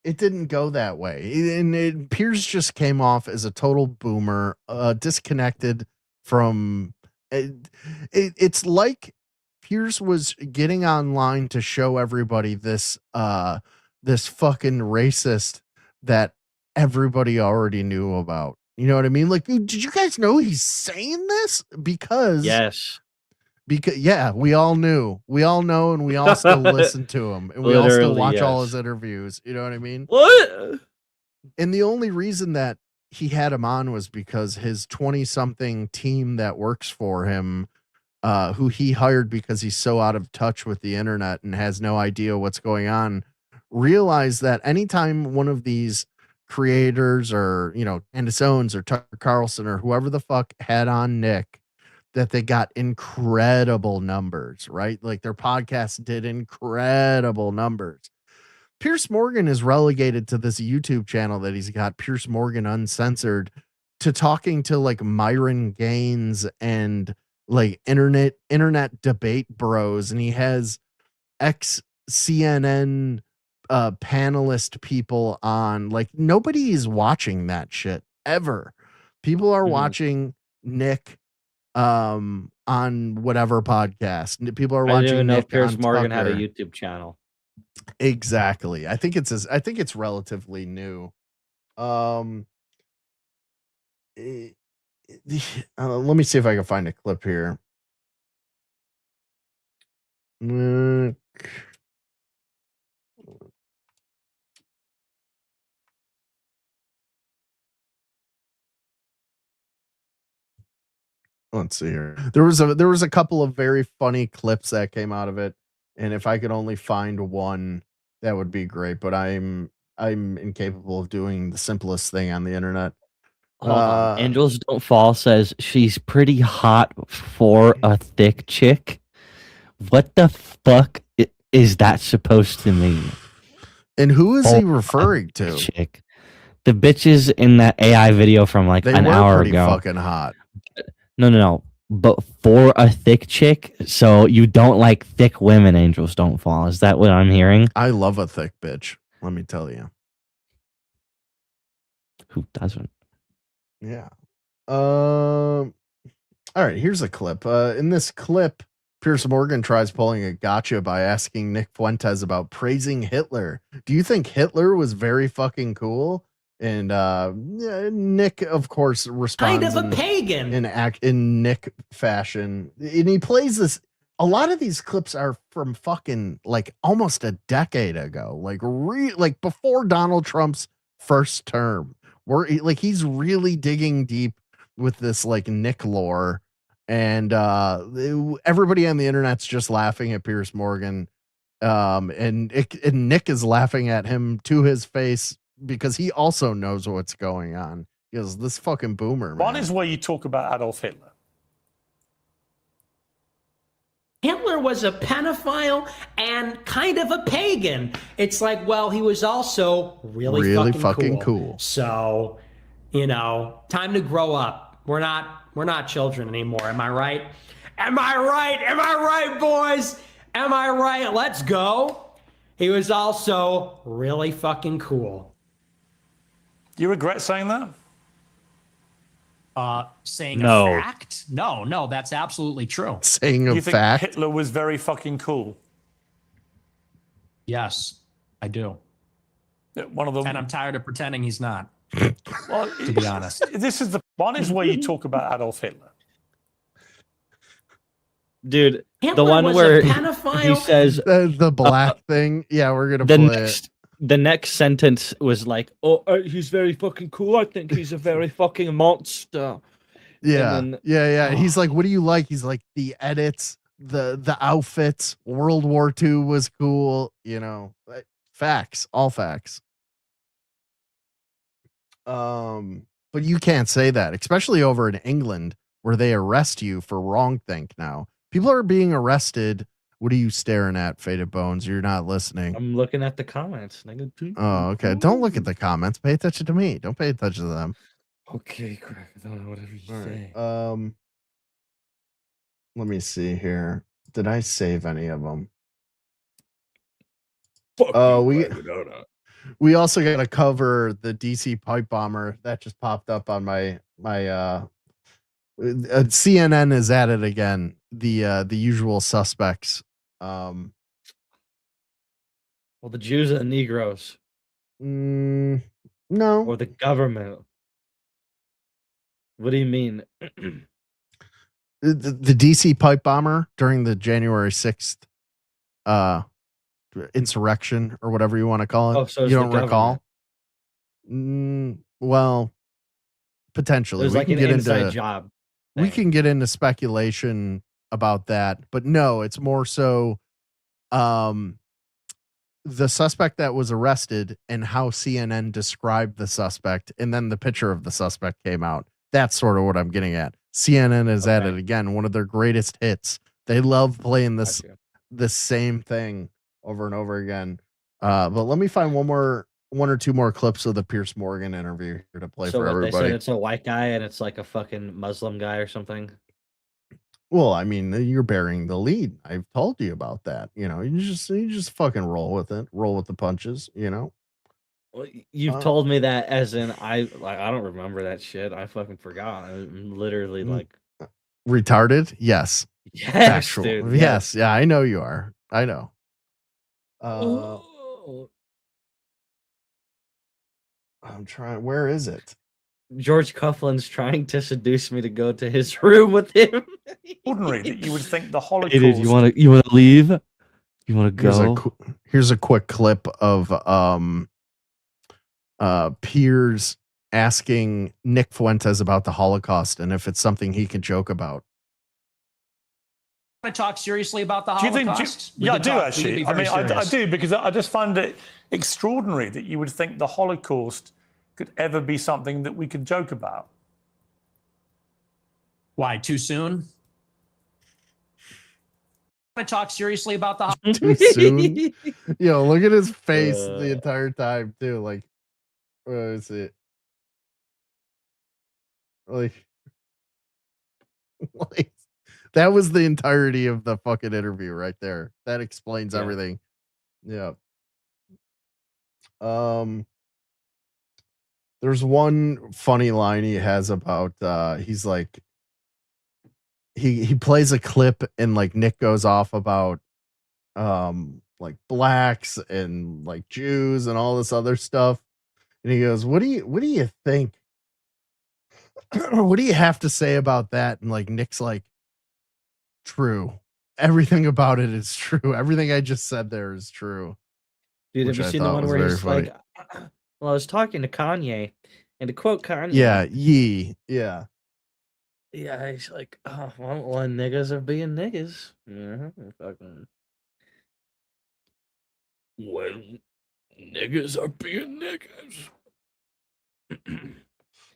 It didn't go that way. And Pierce just came off as a total boomer, disconnected from it's like Pierce was getting online to show everybody this fucking racist that everybody already knew about. You know what I mean? Like, did you guys know he's saying this? Because we all knew. We all know, and we all still listen to him, and we all still watch all his interviews. You know what I mean? What? And the only reason that he had him on was because his 20-something team that works for him, who he hired because he's so out of touch with the internet and has no idea what's going on, realized that anytime one of these creators or, Candace Owens or Tucker Carlson or whoever the fuck had on Nick, that they got incredible numbers, right? Like their podcast did incredible numbers. Pierce Morgan is relegated to this YouTube channel that he's got, Pierce Morgan Uncensored, to talking to like Myron Gaines and like internet debate bros, and he has ex CNN panelist people on. Like nobody is watching that shit ever. People are watching Nick on whatever podcast. People are I watching didn't even know Nick Piers on Morgan had a Tucker. YouTube channel. Exactly. I think it's relatively new. Let me see if I can find a clip here. Let's see here. There was a couple of very funny clips that came out of it, and if I could only find one, that would be great. But I'm incapable of doing the simplest thing on the internet. Hold on. Angels Don't Fall says she's pretty hot for a thick chick. What the fuck is that supposed to mean? And who is he referring to? Chick. The bitches in that AI video from like They an were hour pretty ago. fucking hot. No. But for a thick chick, so you don't like thick women, Angels Don't Fall. Is that what I'm hearing? I love a thick bitch. Let me tell you. Who doesn't? Yeah. All right, here's a clip. In this clip, Pierce Morgan tries pulling a gotcha by asking Nick Fuentes about praising Hitler. Do you think Hitler was very fucking cool? And Nick, of course, responds Kind of a pagan. in Nick fashion. And he plays this. A lot of these clips are from fucking like almost a decade ago, like before Donald Trump's first term. Where he's really digging deep with this like Nick lore, and everybody on the internet's just laughing at Pierce Morgan, and Nick is laughing at him to his face because he also knows what's going on. He goes, "This fucking boomer, man." One is where you talk about Adolf Hitler. Hitler was a pedophile and kind of a pagan. It's like, well, he was also really fucking cool. So, time to grow up. We're not children anymore. Am I right? Am I right? Am I right, boys? Am I right? Let's go. He was also really fucking cool. You regret saying that? Saying No. a fact? No, that's absolutely true. Saying You a think fact. Hitler was very fucking cool? Yes, I do. One of them. And I'm tired of pretending he's not, Well, to be honest. this is the one is where you talk about Adolf Hitler. Dude, Hitler the one was where a pedophile. he says The black thing. Yeah, we're gonna the play next the next sentence was like, "Oh, he's very fucking cool. I think he's a very fucking monster." Yeah, And then- yeah. He's like, "What do you like?" He's like, "The edits, the outfits. World War II was cool." Facts, all facts. But you can't say that, especially over in England, where they arrest you for wrongthink now. People are being arrested. What are you staring at, Faded Bones? You're not listening. I'm looking at the comments. Nigga. Oh, okay. Don't look at the comments. Pay attention to me. Don't pay attention to them. Okay, Crackadona, whatever you say. Let me see here. Did I save any of them? We also got to cover the DC pipe bomber that just popped up on my CNN is at it again. The usual suspects. Well, the Jews and the Negroes. No. Or the government. What do you mean? The DC pipe bomber during the January 6th insurrection or whatever you want to call it. Oh, so you it's the don't recall? Well, potentially. There's like an inside job. We can get into speculation about that, but no, it's more so the suspect that was arrested and how CNN described the suspect, and then the picture of the suspect came out. That's sort of what I'm getting at. CNN is at it again. One of their greatest hits. They love playing this same thing over and over again. But let me find one or two more clips of the Pierce Morgan interview here to play for everybody. They said it's a white guy and it's like a fucking Muslim guy or something. Well, I mean, you're bearing the lead. I've told you about that. You know, you just fucking roll with it. Roll with the punches, you know. Well, you've told me that as in I don't remember that shit. I fucking forgot. I'm literally like retarded. Yes. Yes, Factual. dude. Yes. Yeah, I know you are. I know. I'm trying. Where is it? George Coughlin's trying to seduce me to go to his room with him. Ordinary that you would think the Holocaust. Hey, dude, you want to leave? You want to go? Here's a quick clip of Piers asking Nick Fuentes about the Holocaust and if it's something he can joke about. Want to talk seriously about the Do you Holocaust? think? Yeah, I do actually. I mean, I do because I just find it extraordinary that you would think the Holocaust could ever be something that we could joke about. Why, too soon? Want to talk seriously about the Too soon? Yo, look at his face the entire time too. Like, where is it? Like, that was the entirety of the fucking interview right there. That explains everything. Yeah. There's one funny line he has about he's like he plays a clip and like Nick goes off about like blacks and like Jews and all this other stuff. And he goes, What do you think? What do you have to say about that? And like Nick's like, true. Everything about it is true. Everything I just said there is true. Dude, have you seen the one where he's like, well, I was talking to Kanye, and to quote Kanye. Yeah, yeah. Yeah, he's like, oh, well, niggas are being niggas. Fucking. When niggas are being niggas.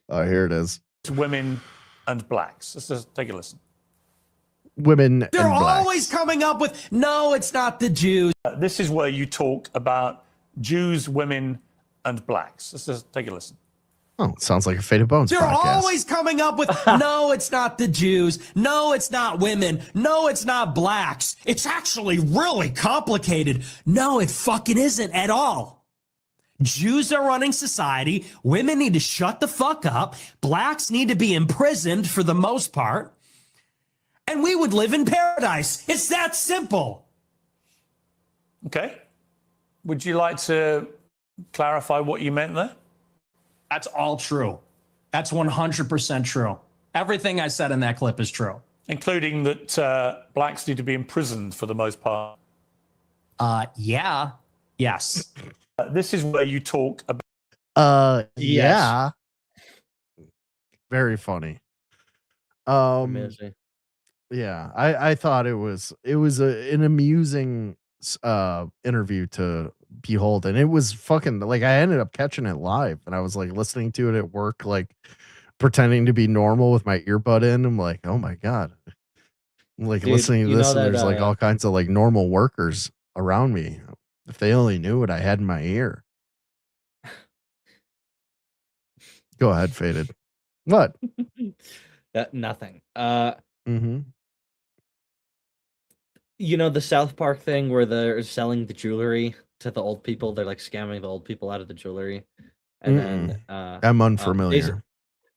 Oh, here it is. Women and blacks. Let's just take a listen. Women They're and blacks. always coming up with, no, it's not the Jews. This is where you talk about Jews, women, and blacks. Let's just take a listen. Oh, sounds like a Faded Bones They're podcast. always coming up with, no, it's not the Jews. No, it's not women. No, it's not blacks. It's actually really complicated. No, it fucking isn't at all. Jews are running society. Women need to shut the fuck up. Blacks need to be imprisoned for the most part. And we would live in paradise. It's that simple. Okay. Would you like to clarify what you meant there? That's all true. That's 100% true. Everything I said in that clip is true. Including that blacks need to be imprisoned for the most part. Yeah. Yes. This is where you talk about. Yeah. Very funny. Amazing. Yeah, I thought it was an amusing interview to behold, and it was fucking like I ended up catching it live, and I was like listening to it at work, like pretending to be normal with my earbud in. I'm like, oh my god, I'm like, dude, listening to this, and that, there's like all kinds of like normal workers around me. If they only knew what I had in my ear. Go ahead, Faded. What? Nothing. Mm-hmm. You know the South Park thing where they're selling the jewelry to the old people? They're like scamming the old people out of the jewelry. And then I'm unfamiliar.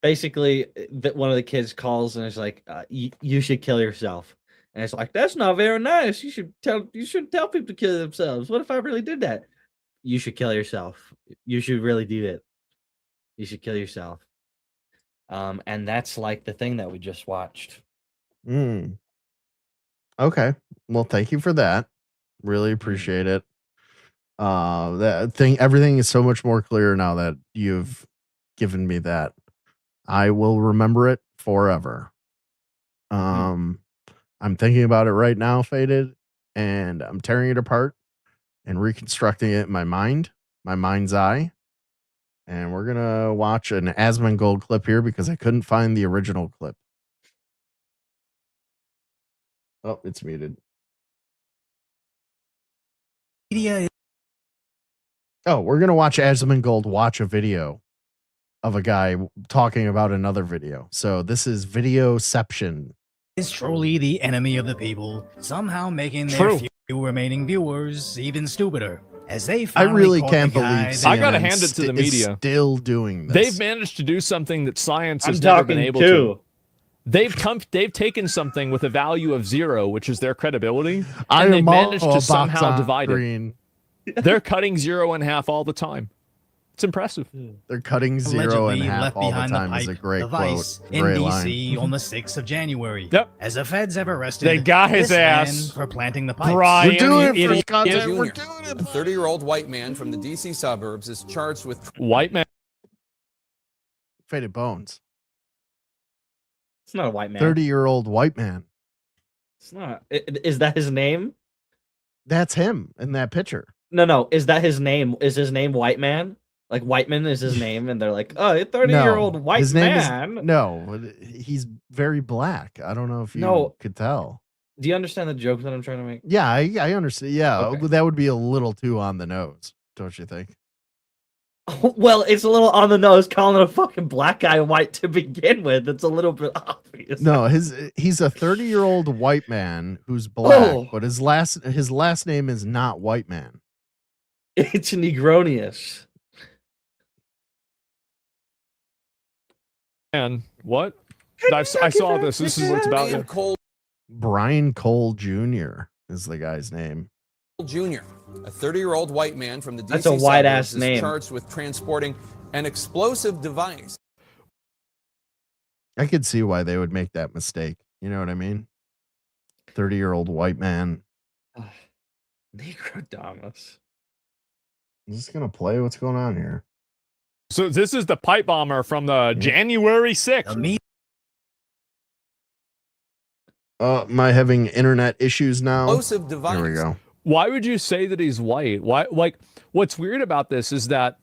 Basically, one of the kids calls and is like, you should kill yourself. And it's like, that's not very nice. You shouldn't tell people to kill themselves. What if I really did that? You should kill yourself. You should really do it. You should kill yourself. And that's like the thing that we just watched. Okay. Well, thank you for that. Really appreciate it. Everything is so much more clear now that you've given me that. I will remember it forever. I'm thinking about it right now, Faded, and I'm tearing it apart and reconstructing it in my mind's eye. And we're gonna watch an Asmongold clip here because I couldn't find the original clip. Oh, it's muted. Media. Oh, we're gonna watch Asmongold watch a video of a guy talking about another video. So this is Videoception. Is truly the enemy of the people, somehow making their few remaining viewers even stupider. As they I finally really caught can't the believe guy CNN that- I gotta hand it to the is media. still doing this. They've managed to do something that science has I'm never been talking able too. to. They've taken something with a value of 0, which is their credibility, I and they've am managed all to a box somehow on divide screen. it. They're cutting 0 in half all the time. It's impressive. They're cutting 0 in allegedly half left all the behind time the is a pipe great device quote. in Great DC line. on the 6th of January. Yep. As the feds have arrested They got his this man ass. for planting the pipes. Brian, We're doing it for idiot. content. We're Jr., doing it. a 30-year-old white man from the D.C. suburbs is charged with White man. Faded Bones. It's not a white man. 30-year-old white man. It's not. Is that his name? That's him in that picture. No. Is that his name? Is his name White Man? Like Whiteman is his name, and they're like, oh, a 30-year-old white his name man. Is, no, he's very black. I don't know if you could tell. Do you understand the joke that I'm trying to make? Yeah, I understand. Yeah, Okay. but that would be a little too on the nose, don't you think? Well, it's a little on the nose calling a fucking black guy white to begin with. It's a little bit obvious. No, he's a 30-year-old white man who's black, Oh. but his last name is not White Man. It's Negronius. Man, what? I saw this. This is what it's about. Brian Cole Brian Cole Jr. is the guy's name. Jr., a 30-year-old white man from the D.C. That's a white-ass suburbs is name. charged with transporting an explosive device. I could see why they would make that mistake. You know what I mean? 30-year-old white man. Negrodamus. I'm just gonna play what's going on here. So this is the pipe bomber from the January 6th. Am I having internet issues now? Explosive device. Here we go. Why would you say that he's white? Why? Like, what's weird about this is that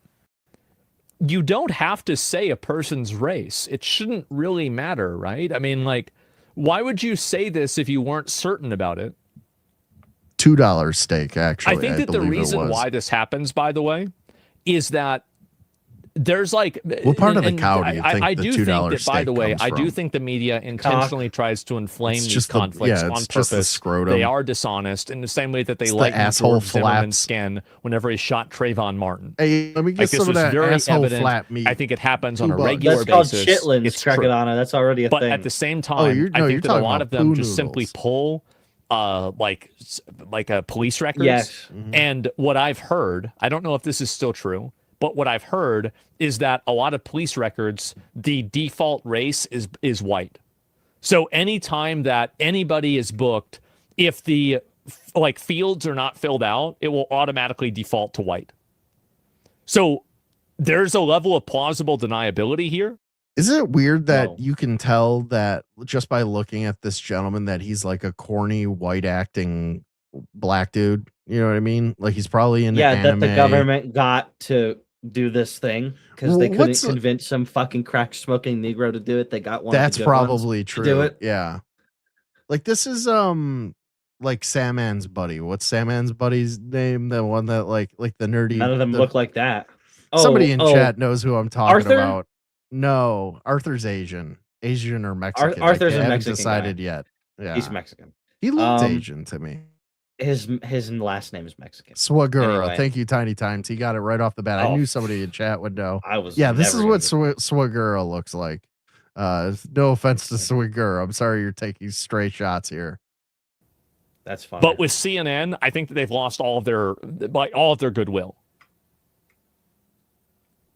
you don't have to say a person's race. It shouldn't really matter, right? I mean, like, why would you say this if you weren't certain about it? $2 steak, actually. I think that the believe it reason was. why this happens, by the way, is that there's like What part of the and cow do you think I the do $2 think that, by steak the way, comes I do from? think the media intentionally tries to inflame It's these just the- conflicts yeah, on it's just the purpose. scrotum. They are dishonest in the same way that they It's the lightened asshole George Zimmerman's flaps. skin whenever he shot Trayvon Martin. Hey, let me get Like, this some of was that very asshole evident. flap meat. I think it happens on a $2. regular That's called basis. chitlins, It's true. Crackadona. That's already a But thing. at the same time, you're I think that a talking lot about of them poo just simply noodles. pull like a police records. Yes. And what I've heard, I don't know if this is still true, but what I've heard is that a lot of police records, the default race is white. So anytime that anybody is booked, if the like fields are not filled out, it will automatically default to white. So there's a level of plausible deniability here. Isn't it weird that No. you can tell that just by looking at this gentleman that he's like a corny white acting black dude? You know what I mean? Like he's probably in anime. That the government got to do this thing because Well, they couldn't what's the- convince some fucking crack smoking Negro to do it. They got one. That's of the good ones probably to true. do it. Yeah. Like this is like Samman's buddy. What's Samman's buddy's name? The one that like the nerdy. None of them look like that. Somebody in chat knows who I'm talking Arthur? about. No, Arthur's Asian or Mexican. Arthur's I a haven't Mexican decided guy. yet. Yeah, He's Mexican. He looked Asian to me. His last name is Mexican. Swagura. Anyway. Thank you, Tiny Times. He got it right off the bat. I Oh. knew somebody in chat would know. I was Yeah, this is never what gonna Swagura looks like. No offense to Swagura. I'm sorry you're taking stray shots here. That's fine. But with CNN, I think that they've lost all of their goodwill.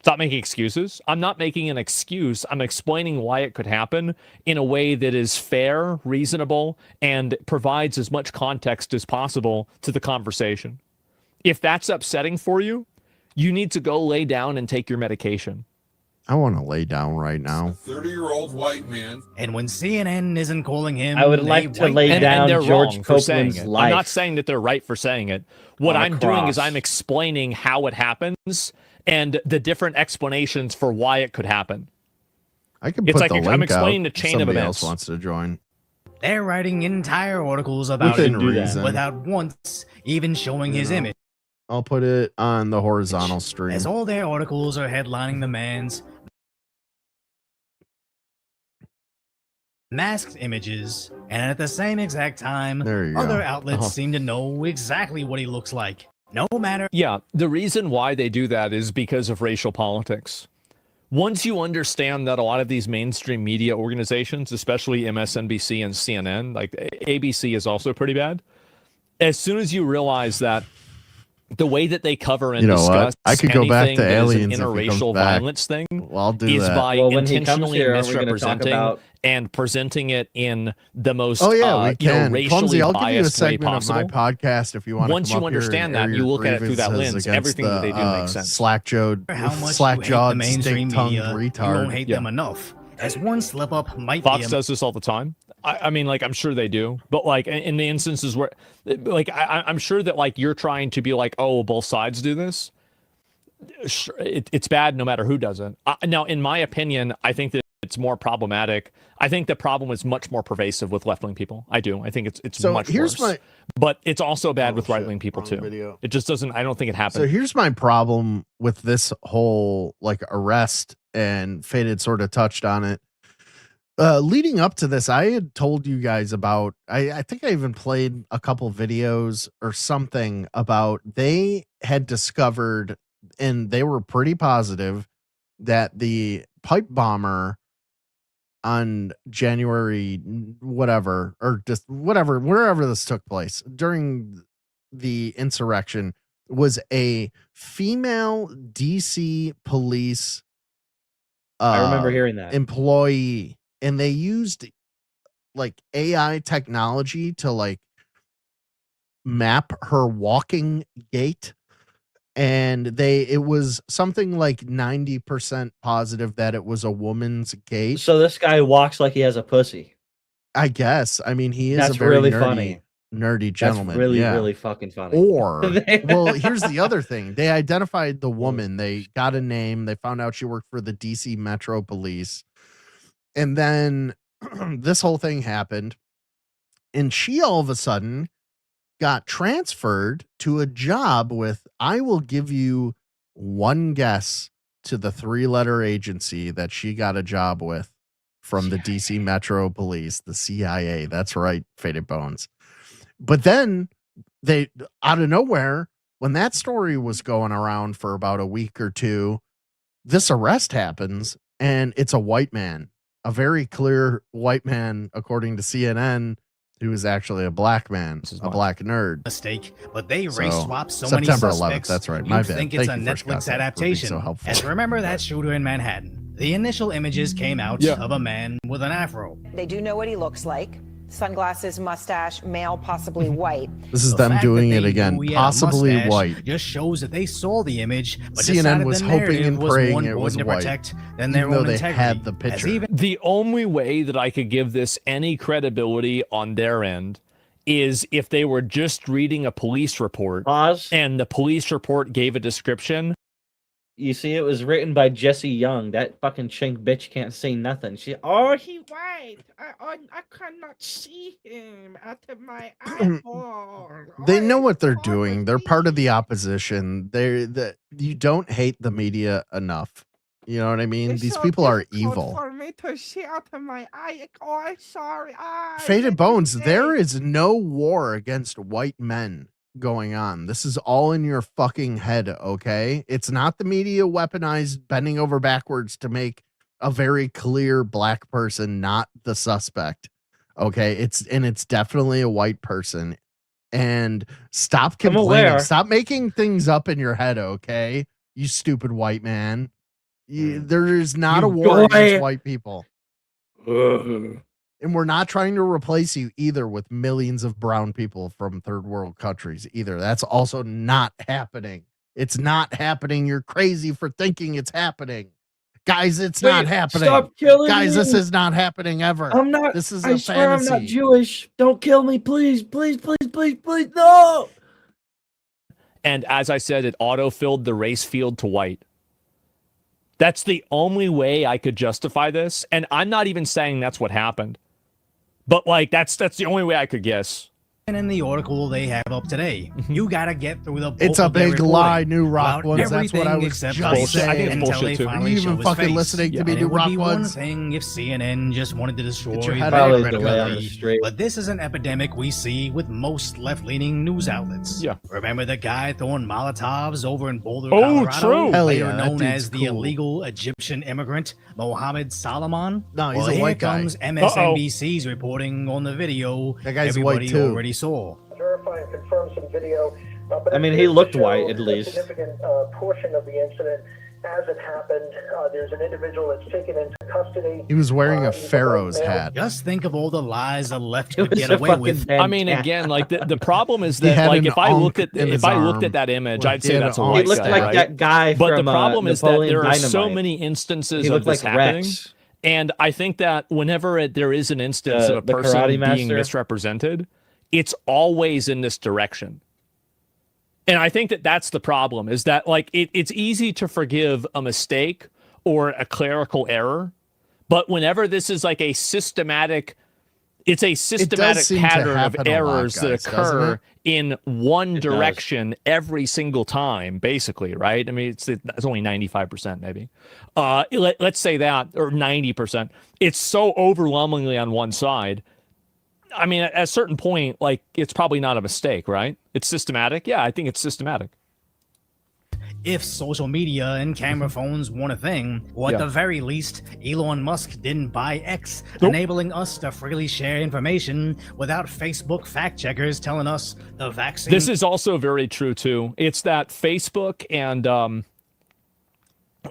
Stop making excuses. I'm not making an excuse. I'm explaining why it could happen in a way that is fair, reasonable, and provides as much context as possible to the conversation. If that's upsetting for you, you need to go lay down and take your medication. I want to lay down right now. 30-year-old white man. And when CNN isn't calling him, I would a like to white lay man- down and they're George wrong for saying Copeland's it. life. I'm not saying that they're right for saying it. What on a I'm doing is cross. I'm explaining how it happens and the different explanations for why it could happen. I can It's put like the link I'm explaining out the if chain of somebody events. else wants to join. They're writing entire articles about Within him reason. without once even showing his image. I'll put it on the horizontal stream. As all their articles are headlining the man's masked images, and at the same exact time, There you other go. outlets seem to know exactly what he looks like. No matter. Yeah, the reason why they do that is because of racial politics. Once you understand that a lot of these mainstream media organizations, especially MSNBC and CNN, like ABC is also pretty bad, as soon as you realize that the way that they cover and You know discuss what? I could go back anything to that is an aliens if he comes interracial back. violence thing Well, I'll do is that. by Well, when he comes intentionally here, aren't we gonna talk misrepresenting about- and presenting it in the most Oh yeah, we you know, can. racially Clumsy, I'll give you a biased way segment of possible. my podcast if you want. Once to come you up here understand and that, air you your look at it through that grievances lens, against everything that they do makes sense. Slack-jawed, How much you hate the slack-jawed, mainstream stink-tongued media, you retard. don't hate them enough. As one slip up might Fox be does this all the time. I mean, like, I'm sure they do, but like in the instances where, like, I'm sure that like you're trying to be like, oh, both sides do this. It's bad no matter who does it. Now, in my opinion, I think that it's more problematic. I think the problem is much more pervasive with left-wing people. I do. I think it's So much here's worse. But it's also bad with right-wing people too. video. It just doesn't. I don't think it happens. So here's my problem with this whole like arrest, and Faded sort of touched on it. Leading up to this, I had told you guys about, I think I even played a couple videos or something about they had discovered, and they were pretty positive that the pipe bomber on January whatever, or just whatever, wherever this took place during the insurrection was a female DC police I remember hearing that. employee, and they used like AI technology to like map her walking gait, and it was something like 90% positive that it was a woman's gait. So this guy walks like he has a pussy. I guess. I mean, he is That's a very really nerdy, funny. nerdy gentleman. That's really, yeah. really fucking funny. Or, well, here's the other thing. They identified the woman. They got a name. They found out she worked for the DC Metro Police. And then this whole thing happened. And she all of a sudden got transferred to a job with, I will give you one guess to the 3-letter agency that she got a job with from the DC Metro Police, the CIA. That's right, Faded Bones. But then they, out of nowhere, when that story was going around for about a week or two, this arrest happens, and it's a white man, a very clear white man, according to CNN, who is actually a black man, a black nerd. Mistake, but they So, race swap so September many 11th, suspects. that's right. You My bad. think it's Thank a you for Netflix Scott, for being adaptation? so helpful. As remember that shooter in Manhattan. The initial images came out Yeah. of a man with an afro. They do know what he looks like. Sunglasses, mustache, male, possibly white. This is The them fact doing that it they again, knew he had a possibly mustache white. just shows that they saw the image, but CNN decided was the hoping narrative and was praying more it was important to white, protect than their even though own they integrity. had the As picture. even The only way that I could give this any credibility on their end is if they were just reading a police report and the police report gave a description. You see, it was written by Jesse Young. That fucking chink bitch can't say nothing. He white. I cannot see him out of my eyeball. They know what they're doing. They're part of the opposition. You don't hate the media enough. You know what I mean? These people are evil. For me to see out of my eye. Oh, I'm sorry. Faded Bones, there is no war against white men going on. This is all in your fucking head, okay? It's not the media weaponized bending over backwards to make a very clear black person not the suspect. Okay? It's definitely a white person. And stop complaining. aware. Stop making things up in your head, okay? You stupid white man. There is not a war against white people. And we're not trying to replace you either with millions of brown people from third world countries either. That's also not happening. It's not happening. You're crazy for thinking it's happening. Guys, it's not happening. Stop killing Guys, me. this is not happening ever. I'm not. This is I a swear fantasy. I'm not Jewish. Don't kill me, please, please, please, please, please, no. And as I said, it auto-filled the race field to white. That's the only way I could justify this. And I'm not even saying that's what happened. But like that's the only way I could guess. And in the article they have up today, you gotta get through the. It's a big lie, New Rock about Ones. That's what I was except just bullshit. saying. I think it's Until bullshit they too. finally show his face. Listening to me, And New it would Rock be one Ones. thing if CNN just wanted to destroy Get your head their out. credibility, but this is an epidemic we see with most left-leaning news outlets. Yeah. Remember the guy throwing Molotovs over in Boulder, Oh, Colorado? true. Hell Later yeah, that known dude's as the cool. illegal Egyptian immigrant Mohammed Salomon. No, he's well, a here white guy. comes MSNBC's reporting on the video That guy's everybody white, too. already saw. Verify and confirm some video. I mean, he looked white, at least. A significant portion of the incident as it happened. There's an individual that's taken into custody. He was wearing a Pharaoh's hat. Just think of all the lies the left It could was get a away fucking with. I mean, again, like the problem is He that had like an if I looked ankh at in his at arm. that image, Like, I'd he say had that's a an white He looked guy, like right? that guy But from the problem is that Napoleon there are so Dynamite. many instances He of looked this like happening. Rex. And I think that whenever there is an instance of a The person Karate being Master. misrepresented, it's always in this direction. And I think that that's the problem, is that like it's easy to forgive a mistake or a clerical error, but whenever this is like a systematic, it's a systematic seem to pattern of happen a lot, errors that guys, doesn't occur it? in one It direction every single time, basically, right? I mean, it's only 95% maybe. Let's say that, or 90%. It's so overwhelmingly on one side. I mean, at a certain point, like, it's probably not a mistake, right? It's systematic. Yeah, I think it's systematic. If social media and camera phones weren't a thing, or at Yeah. the very least, Elon Musk didn't buy X, Nope. enabling us to freely share information without Facebook fact checkers telling us the vaccine. This is also very true too. It's that Facebook and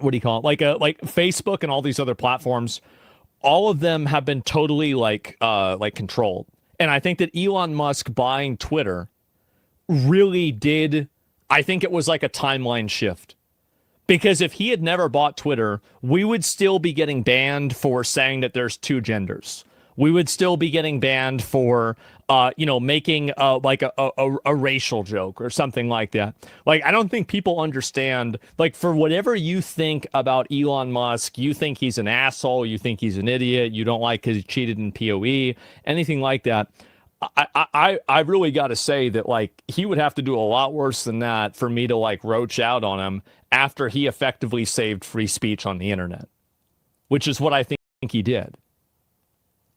what do you call it? Like Facebook and all these other platforms, all of them have been totally like controlled. And I think that Elon Musk buying Twitter really did. I think it was like a timeline shift. Because if he had never bought Twitter, we would still be getting banned for saying that there's two genders. We would still be getting banned for, making like a racial joke or something like that. Like, I don't think people understand, like, for whatever you think about Elon Musk, you think he's an asshole, you think he's an idiot, you don't like because he cheated in PoE, anything like that. I really got to say that, like, he would have to do a lot worse than that for me to, like, roach out on him after he effectively saved free speech on the internet, which is what I think he did.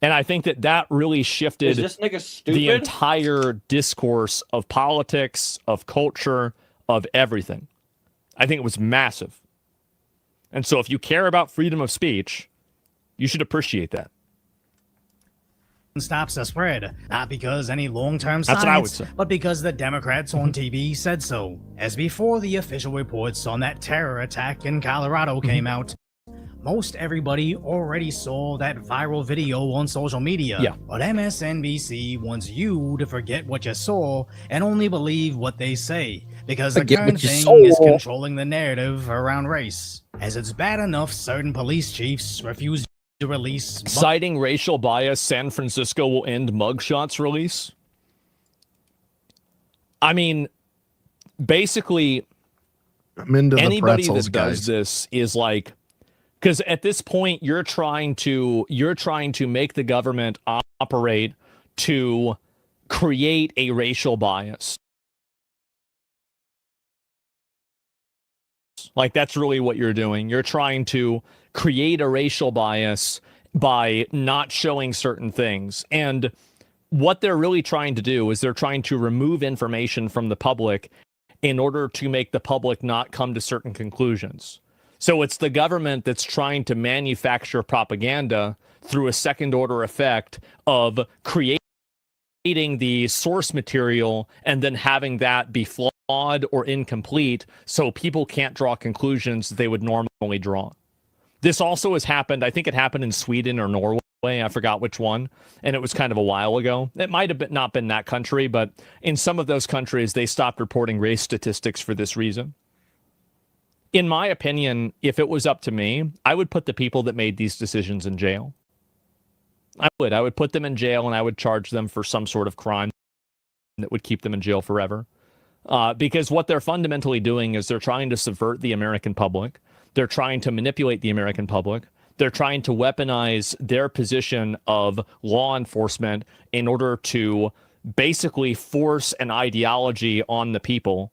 And I think that really shifted Is this nigga stupid? the entire discourse of politics, of culture, of everything. I think it was massive. And so if you care about freedom of speech, you should appreciate that. stops the spread, not because any long-term That's what I would science, say. but because the Democrats on TV said so. As before the official reports on that terror attack in Colorado came out, most everybody already saw that viral video on social media. Yeah. But MSNBC wants you to forget what you saw and only believe what they say, because the Forget current what you thing saw. is controlling the narrative around race. As it's bad enough certain police chiefs refuse to release Citing racial bias, San Francisco will end mugshots release. I mean, basically, I'm into the anybody pretzels, that guys. does this is like, because at this point you're trying to make the government operate to create a racial bias. Like, that's really what you're doing. You're trying to create a racial bias by not showing certain things. And what they're really trying to do is they're trying to remove information from the public in order to make the public not come to certain conclusions. So it's the government that's trying to manufacture propaganda through a second order effect of creating the source material and then having that be flawed or incomplete so people can't draw conclusions that they would normally draw. This also has happened, I think it happened in Sweden or Norway, I forgot which one, and it was kind of a while ago. It might have not been that country, but in some of those countries, they stopped reporting race statistics for this reason. In my opinion, if it was up to me, I would put the people that made these decisions in jail. I would put them in jail, and I would charge them for some sort of crime that would keep them in jail forever. Because what they're fundamentally doing is they're trying to subvert the American public. They're trying to manipulate the American public. They're trying to weaponize their position of law enforcement in order to basically force an ideology on the people.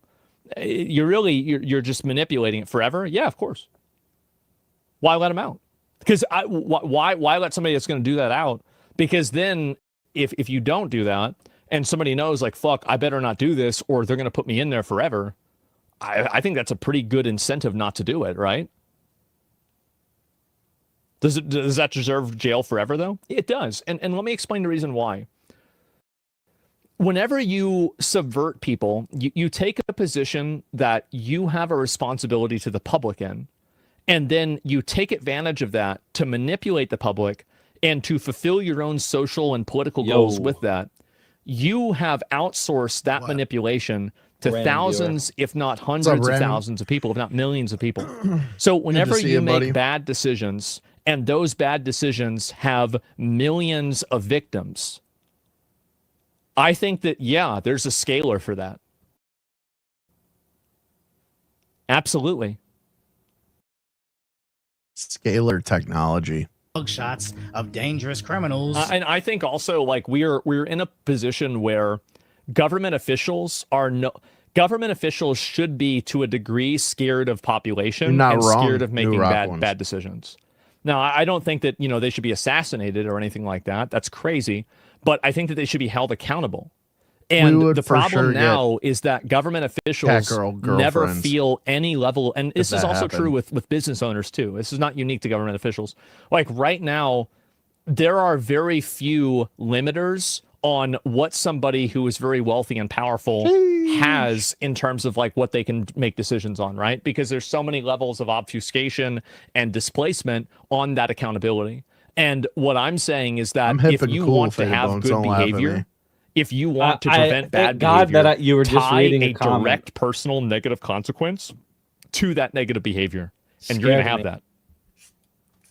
You're just manipulating it forever. Yeah, of course. Why let them out? Because why let somebody that's going to do that out? Because then if you don't do that and somebody knows like, fuck, I better not do this or they're going to put me in there forever. I think that's a pretty good incentive not to do it, right? Does that deserve jail forever, though? It does. And let me explain the reason why. Whenever you subvert people, you take a position that you have a responsibility to the public in, and then you take advantage of that to manipulate the public and to fulfill your own social and political goals with that. You have outsourced that manipulation to thousands, if not hundreds of thousands of people, if not millions of people. So whenever you make bad decisions, and those bad decisions have millions of victims, I think that, yeah, there's a scalar for that. Absolutely. Scalar technology. Mugshots of dangerous criminals. And I think also, like, we're in a position where government officials should be, to a degree, scared of population and scared of making bad decisions. Now, I don't think that, they should be assassinated or anything like that. That's crazy. But I think that they should be held accountable. And the problem now is that government officials never feel any level. And this is also true with business owners, too. This is not unique to government officials. Like right now, there are very few limiters on what somebody who is very wealthy and powerful has in terms of like what they can make decisions on, right? Because there's so many levels of obfuscation and displacement on that accountability. And what I'm saying is that if you want to have good behavior, if you want to prevent bad behavior, you were just tie reading a direct personal negative consequence to that negative behavior. And you're going to have that.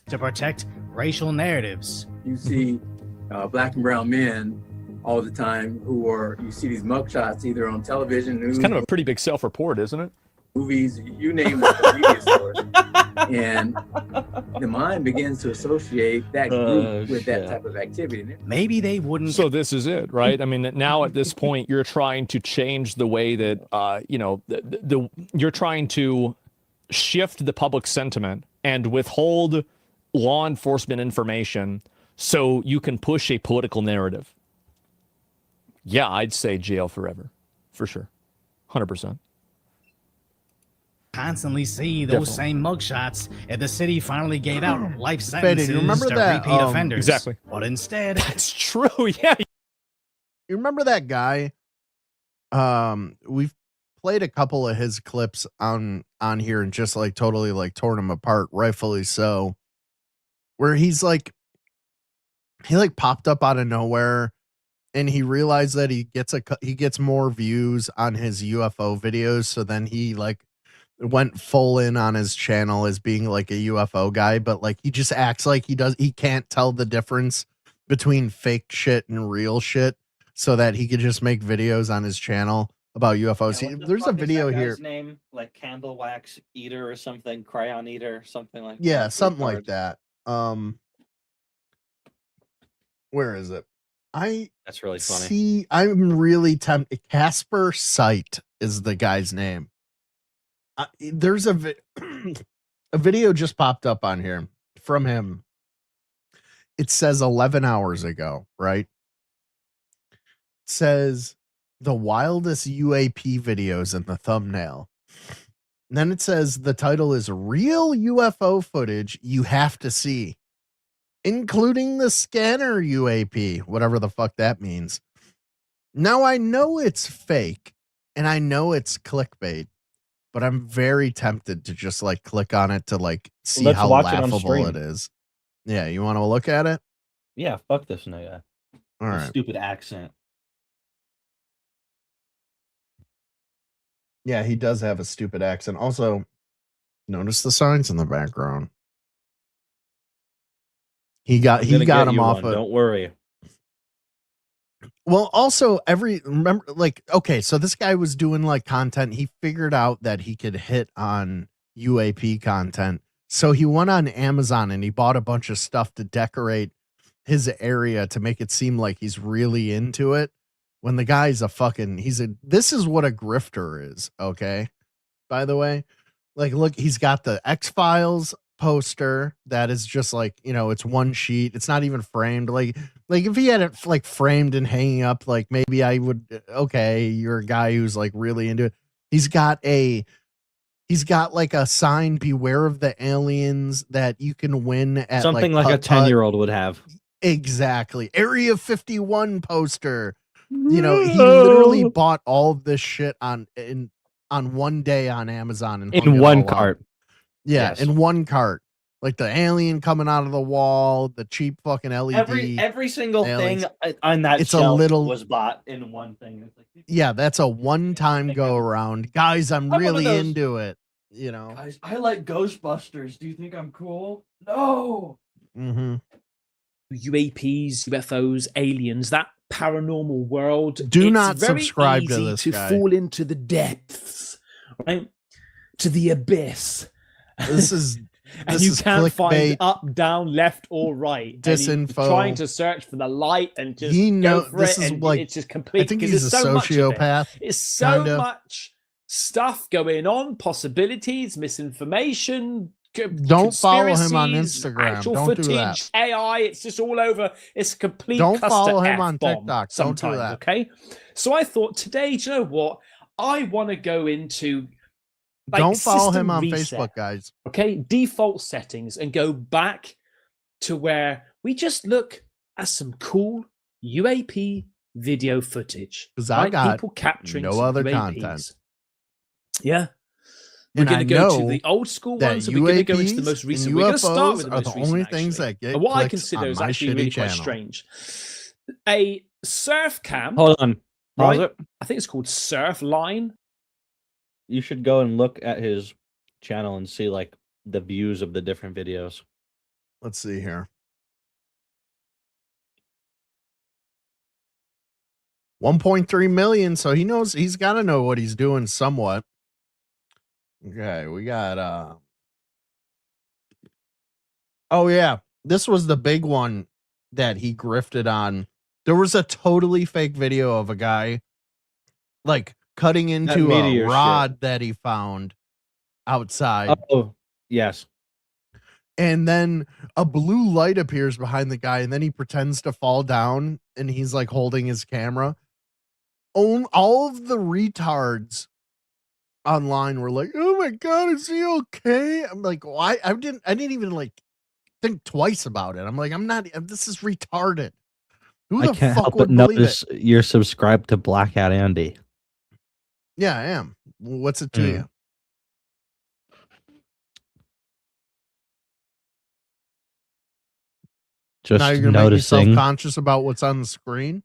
To protect racial narratives. You see black and brown men all the time you see these mugshots either on television, news. It's kind of a pretty big self-report, isn't it? Movies, you name it, the media source. And the mind begins to associate that group with that type of activity. Maybe they wouldn't. So this is it, right? I mean, now at this point, you're trying to change the way that, you're trying to shift the public sentiment and withhold law enforcement information so you can push a political narrative. Yeah, I'd say jail forever, for sure. 100%. Constantly see those same mugshots, and the city finally gave out life sentences to repeat offenders. Exactly. But instead, that's true. Yeah. You remember that guy? We've played a couple of his clips on here and just like totally like torn him apart, rightfully so. Where he's like, he like popped up out of nowhere. And he realized that he gets more views on his UFO videos. So then he like went full in on his channel as being like a UFO guy, but like he just acts like he can't tell the difference between fake shit and real shit, so that he could just make videos on his channel about UFOs. There's a video here. Name like Candle Wax Eater or something, Crayon Eater, something like yeah, that. something like that. Where is it? That's really funny. See, I'm really tempted. Casper Sight is the guy's name. There's a video just popped up on here from him. It says 11 hours ago, right? It says the wildest UAP videos in the thumbnail. And then it says the title is Real UFO Footage You Have to See, including the scanner UAP, whatever the fuck that means. Now I know it's fake and I know it's clickbait, but I'm very tempted to just like click on it to like see how laughable it is. Yeah, you want to look at it? Yeah, fuck this nigga. All right. Stupid accent. Yeah, he does have a stupid accent. Also, notice the signs in the background. He got him off of. Don't worry. Well, also remember, like, okay, so this guy was doing like content. He figured out that he could hit on UAP content. So he went on Amazon and he bought a bunch of stuff to decorate his area to make it seem like he's really into it. When the guy's this is what a grifter is, okay? By the way, like, look, he's got the X-Files poster that is just like, it's one sheet. It's not even framed. Like if he had it like framed and hanging up, like maybe I would, okay, you're a guy who's like really into it. He's got like a sign, beware of the aliens, that you can win at something like a 10-year-old would have. Exactly. Area 51 poster. He literally bought all of this shit on one day on Amazon and in one cart. Yeah, yes. In one cart. Like the alien coming out of the wall, the cheap fucking LED. Every single aliens. thing on that It's shelf a little was bought in one thing. It's like, yeah, that's a one-time go around. Guys, I'm really into it. Guys, I like Ghostbusters. Do you think I'm cool? No. Mm-hmm. UAPs, UFOs, aliens, that paranormal world. Do it's not very subscribe to easy this to guy. fall into the depths, right? To the abyss. This is and you can't clickbait, find up, down, left, or right. Disinfo. And trying to search for the light and just go for this it, is and like, it's just complete. I think he's a so sociopath. It's so kinda. much stuff going on, possibilities, misinformation. Don't follow him on conspiracies, Instagram. Actual Don't footage, do that. AI. It's just all over. It's a complete. Don't follow him F on bomb TikTok. Don't do sometimes, that. Okay. So I thought today, do you know what? I want to go into. Like, don't follow him on reset, Facebook, guys. Okay, default settings and go back to where we just look at some cool UAP video footage. Because I got people capturing no some other UAPs. content. Yeah. We're And going I to go to know the old school that ones, and we're going to go into the UAPs most and recent. We're going to start with UFOs the are most the recent, only actually. things that get And what I clicks consider on is my actually shitty really quite channel. strange. A surf cam. Hold on. Pause Right? it. I think it's called Surf Line. You should go and look at his channel and see like the views of the different videos. Let's see here. 1.3 million, so he knows, he's got to know what he's doing somewhat. Okay, we got oh yeah, this was the big one that he grifted on. There was a totally fake video of a guy like cutting into a meteor rod that he found outside. Oh, yes. And then a blue light appears behind the guy, and then he pretends to fall down, and he's like holding his camera. All of the retards online were like, "Oh my god, is he okay?" I'm like, why? I didn't even like think twice about it. I'm like, this is retarded. Who I the can't fuck help would but believe notice it? you're subscribed to Black Hat Andy. Yeah, I am. What's it to Mm. you? Just Now you're gonna make me noticing. self-conscious about what's on the screen.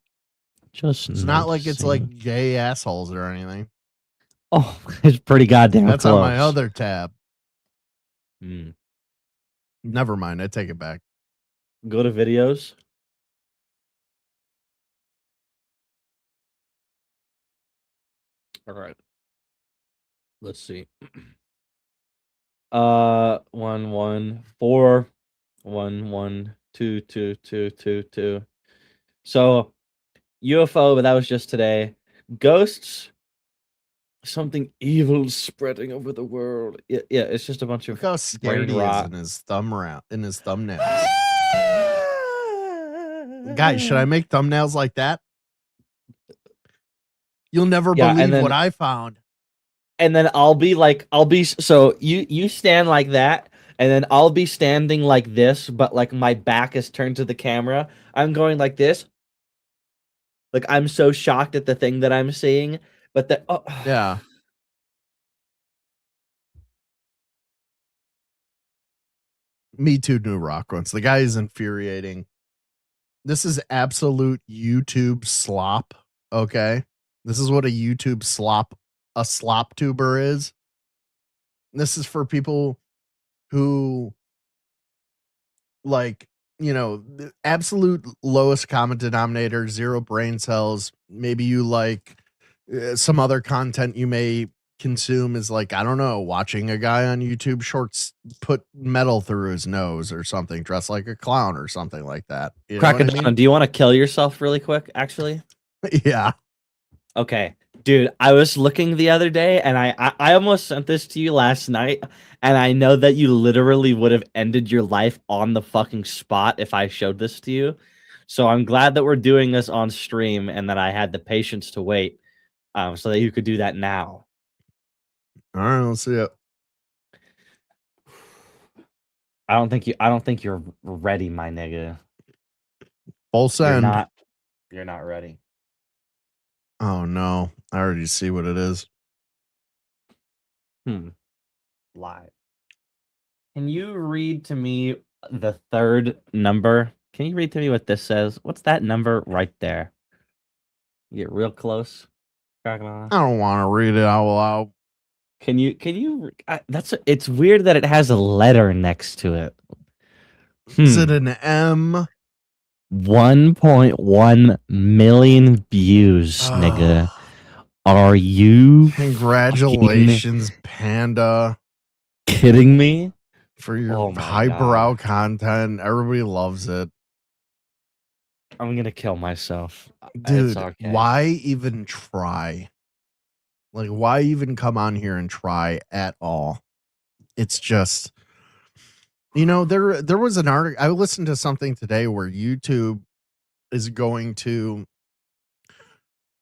Just It's not like it's like noticing. gay assholes or anything. Oh, it's pretty goddamn That's close. on my other tab. Mm. Never mind. I take it back. Go to videos. All right. Let's see. 114 11222222. So UFO, but that was just today. Ghosts. Something evil spreading over the world. Yeah, it's just a bunch of Look how scared he is rot. in his thumbnails. Guys, should I make thumbnails like that? You'll never Yeah, and believe then- what I found. And then I'll be so you stand like that, and then I'll be standing like this, but like my back is turned to the camera. I'm going like this. Like I'm so shocked at the thing that I'm seeing, but Yeah. Me too, New Rock ones. The guy is infuriating. This is absolute YouTube slop. Okay. This is what a YouTube slop tuber is. This is for people who like, the absolute lowest common denominator, 0 brain cells. Maybe you like some other content you may consume is like, I don't know, watching a guy on YouTube Shorts put metal through his nose or something, dressed like a clown or something like that. You know what I Crackadona, mean? do you want to kill yourself really quick, actually? Yeah. Okay. Dude, I was looking the other day, and I almost sent this to you last night, and I know that you literally would have ended your life on the fucking spot if I showed this to you. So I'm glad that we're doing this on stream and that I had the patience to wait, so that you could do that now. All right, let's see it. I don't think you're ready, my nigga. Full send. You're not ready. Oh no, I already see what it is. Live. Can you read to me the third number? Can you read to me what this says? What's that number right there? You get real close. I don't want to read it out loud. Can you it's weird that it has a letter next to it. Is it an M? 1.1 million views, nigga. Are you Congratulations, Panda. kidding me? For your highbrow content. Everybody loves it. I'm gonna kill myself. Dude, It's okay. why even try? Like, why even come on here and try at all? It's just, you know, there was an article. I listened to something today where YouTube is going to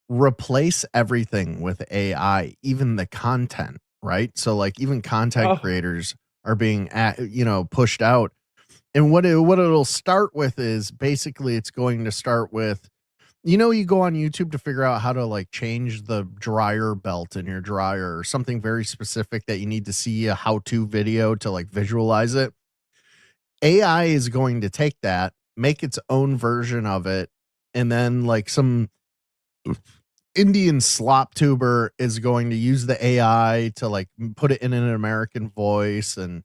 replace everything with AI, even the content, right? So like even content creators are being pushed out. And what it'll start with is basically it's going to start with, you go on YouTube to figure out how to like change the dryer belt in your dryer or something very specific that you need to see a how-to video to like visualize it. AI is going to take that, make its own version of it, and then like some Indian slop tuber is going to use the AI to like put it in an American voice, and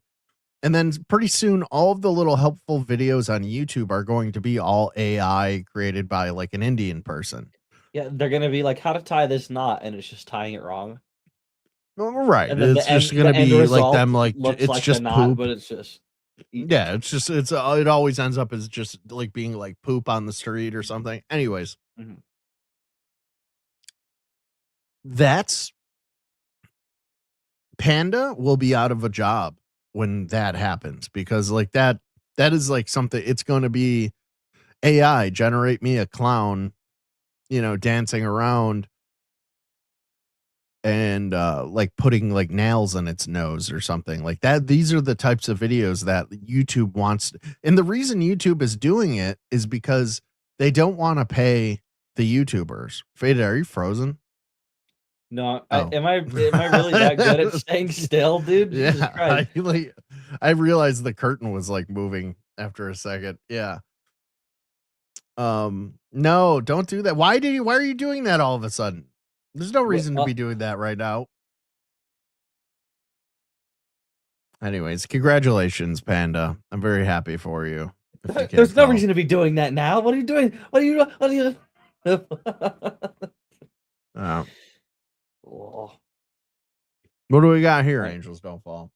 then pretty soon all of the little helpful videos on YouTube are going to be all AI created by like an Indian person. Yeah, they're gonna be like, how to tie this knot, and it's just tying it wrong. Right. And then It's just going to be like them, like looks it's like just the knot, poop. but it's just Yeah, it always ends up as just like being like poop on the street or something. Anyways, that's Panda will be out of a job when that happens, because like that is like something, it's going to be AI generate me a clown, dancing around and like putting like nails in its nose or something like that. These are the types of videos that YouTube wants. And the reason YouTube is doing it is because they don't want to pay the YouTubers. Faded, are you frozen? no. Oh. Am I really that good at staying still, dude? Jesus Yeah, Christ. I realized the curtain was like moving after a second. Yeah. No, don't do that. Why are you doing that all of a sudden? There's no reason to be doing that right now. Anyways, congratulations, Panda. I'm very happy for you. There's no reason to be doing that now. What are you doing? What are you Oh. What do we got here? Angels Don't Fall.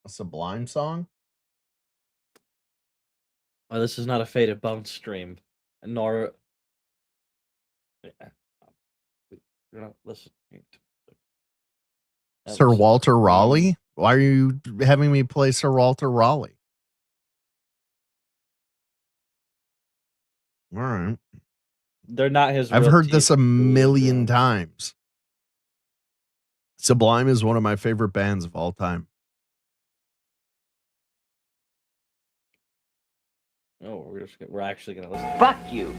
A Sublime song? Well, this is not a Faded Bone stream, nor. You're not listening. Sir Walter Raleigh? Why are you having me play Sir Walter Raleigh? All right. They're not his. I've real heard teeth. this a million times. Sublime is one of my favorite bands of all time. Oh, we're actually gonna listen. Fuck you.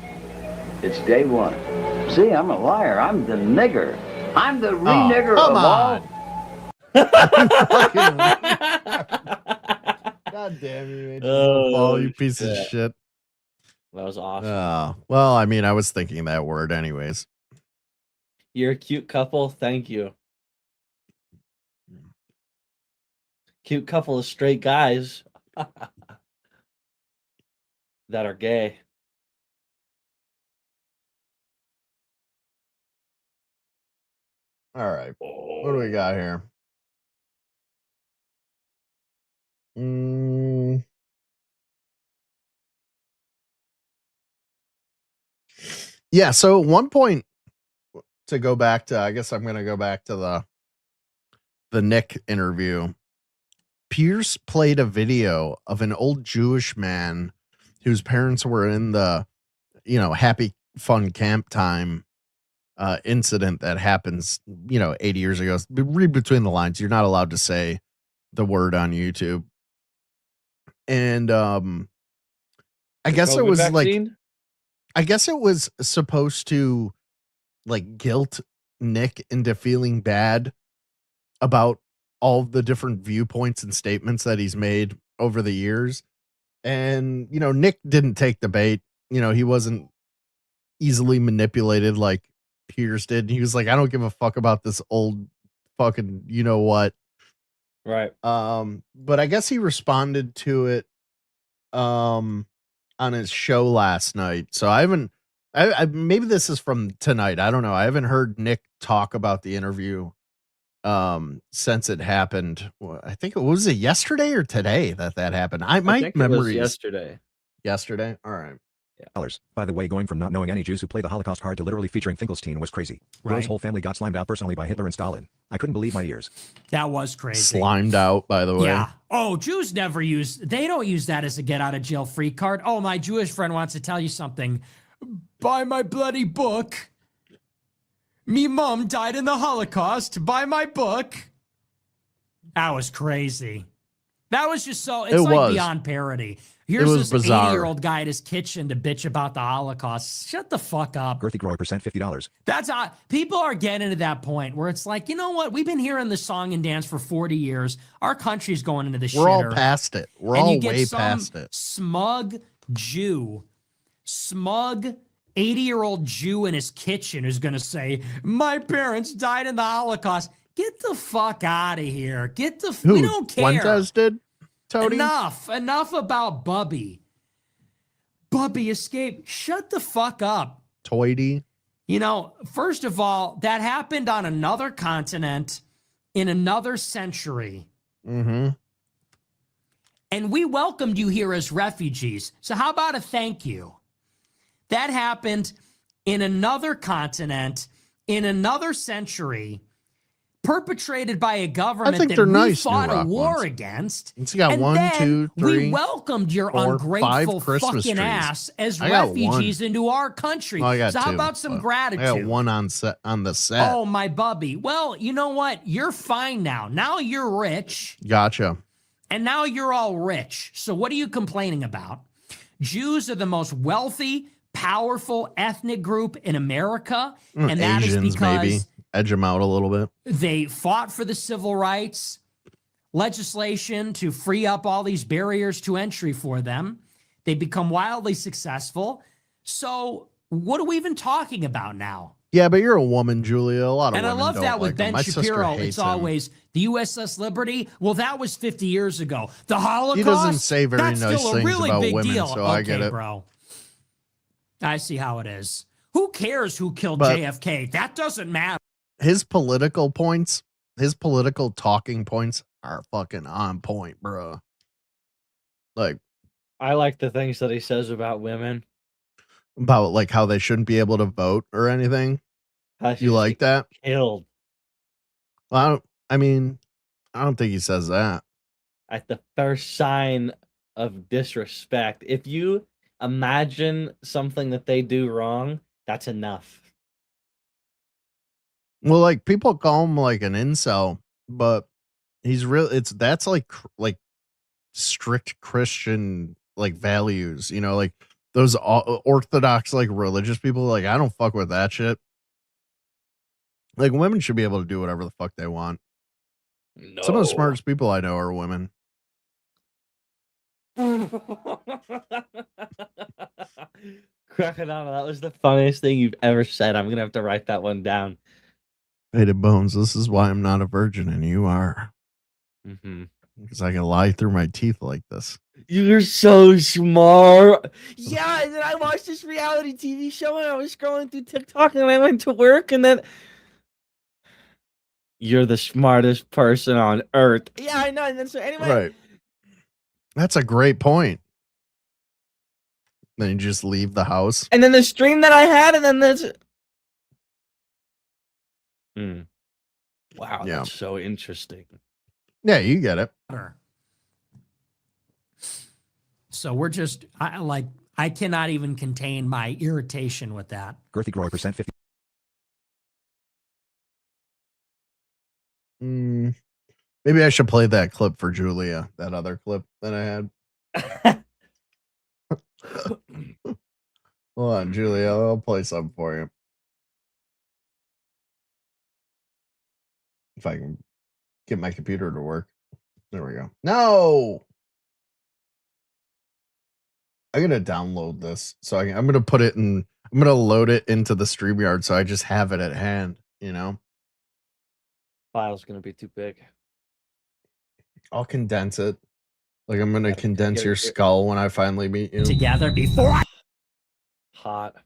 It's day one. See, I'm a liar. I'm the nigger. I'm the re-nigger of all. God damn you, Angels Don't Fall, you piece of shit. That was awesome. Well, I mean, I was thinking that word anyways. You're a cute couple. Thank you. Cute couple of straight guys that are gay. All right. What do we got here? Yeah, so one point to go back to, I guess I'm going to go back to the Nick interview. Pierce played a video of an old Jewish man whose parents were in the, happy fun camp time incident that happens, 80 years ago. Read between the lines. You're not allowed to say the word on YouTube. And I guess it was vaccine? I guess it was supposed to guilt Nick into feeling bad about all the different viewpoints and statements that he's made over the years. And, Nick didn't take the bait. He wasn't easily manipulated like Pierce did. He was like, I don't give a fuck about this old fucking, what. Right. But I guess he responded to it on his show last night. So I haven't, I maybe this is from tonight. I don't know. I haven't heard Nick talk about the interview since it happened. I think it was yesterday or today that happened. My think memory it was yesterday. Yesterday. All right. By the way, going from not knowing any Jews who played the Holocaust hard to literally featuring Finkelstein was crazy. Right. Rose' whole family got slimed out personally by Hitler and Stalin. I couldn't believe my ears. That was crazy. Slimed out, by the way. Yeah. Oh, Jews never they don't use that as a get out of jail free card. Oh, my Jewish friend wants to tell you something. Buy my bloody book. Me mom died in the Holocaust. Buy my book. That was crazy. That was just so, it's like beyond parody. Here's this 80-year-old guy at his kitchen to bitch about the Holocaust. Shut the fuck up. Girthy Grower percent $50. That's people are getting to that point where it's like, you know what? We've been hearing this song and dance for 40 years. Our country's going into the shitter. We're all past it. We're all way past it. Smug 80-year-old Jew in his kitchen who's going to say, my parents died in the Holocaust. Get the fuck out of here. We don't care. Fuentes did? Tony? Enough about Bubby. Bubby escaped. Shut the fuck up. Toity. First of all, that happened on another continent in another century. Mm-hmm. And we welcomed you here as refugees. So how about a thank you? That happened in another continent in another century, perpetrated by a government that we fought a war against. It's got 1, 2, 3. We welcomed your 4, ungrateful 5 Christmas fucking trees. ass as refugees into our country. Well, I got so how 2, about some gratitude? I got 1 on the set. Oh, my bubby. Well, you know what? You're fine now. Now you're rich. Gotcha. And now you're all rich. So what are you complaining about? Jews are the most wealthy, powerful ethnic group in America. And that Asians, is because maybe. Edge them out a little bit. They fought for the civil rights legislation to free up all these barriers to entry for them. They become wildly successful. So what are we even talking about now? Yeah, but you're a woman, Julia. A lot of women I love don't that with like Ben him. My Shapiro. sister hates It's him. always the USS Liberty. Well, that was 50 years ago. The Holocaust. He doesn't say very that's nice still a things really about big women, deal. so okay, I get it. Bro. I see how it is. Who cares who killed But- JFK? That doesn't matter. His political points, his political talking points are fucking on point, bro. Like, I like the things that he says about women. about how they shouldn't be able to vote or anything. You like that? Killed Well, I don't think he says that. at the first sign of disrespect. If you imagine something that they do wrong, that's enough. Well, people call him an incel, but he's that's like strict Christian values, those orthodox religious people. I don't fuck with that shit. Women should be able to do whatever the fuck they want. No. Some of the smartest people I know are women. Crackadona, that was the funniest thing you've ever said. I'm gonna have to write that one down. Hey, to Bones, this is why I'm not a virgin and you are. Mm-hmm. Because I can lie through my teeth like this. You're so smart. Yeah, and then I watched this reality TV show and I was scrolling through TikTok and I went to work and then you're the smartest person on earth. Yeah, I know. And then so anyway. Right. That's a great point. Then you just leave the house. And then the stream that I had, and then there's wow, Yeah. that's so interesting. Yeah, you get it. So we're just I cannot even contain my irritation with that. Girthy Grower percent 50. Maybe I should play that clip for Julia. That other clip that I had. Hold on, Julia. I'll play something for you. If I can get my computer to work. There we go. No! I'm going to download this. So I'm going to put it in. I'm going to load it into the StreamYard so I just have it at hand, you know? File's going to be too big. I'll condense it. Like I'm going to condense your skull when I finally meet you. Together before I... Hot.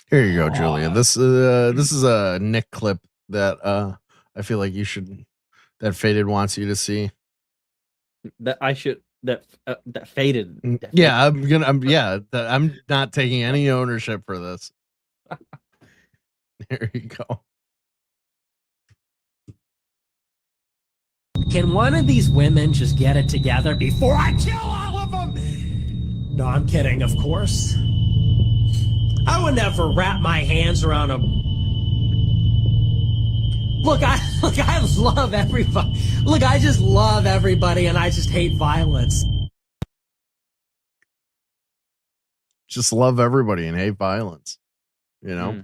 Here you go, Julia. This is a Nick clip that I feel like you should that Faded wants you to see. That I should that Faded. Yeah, I'm not taking any ownership for this. There you go. Can one of these women just get it together before I kill all of them? No, I'm kidding, of course. I would never wrap my hands around a... Look, I love everybody. Look, I just love everybody and I just hate violence. Just love everybody and hate violence. You know?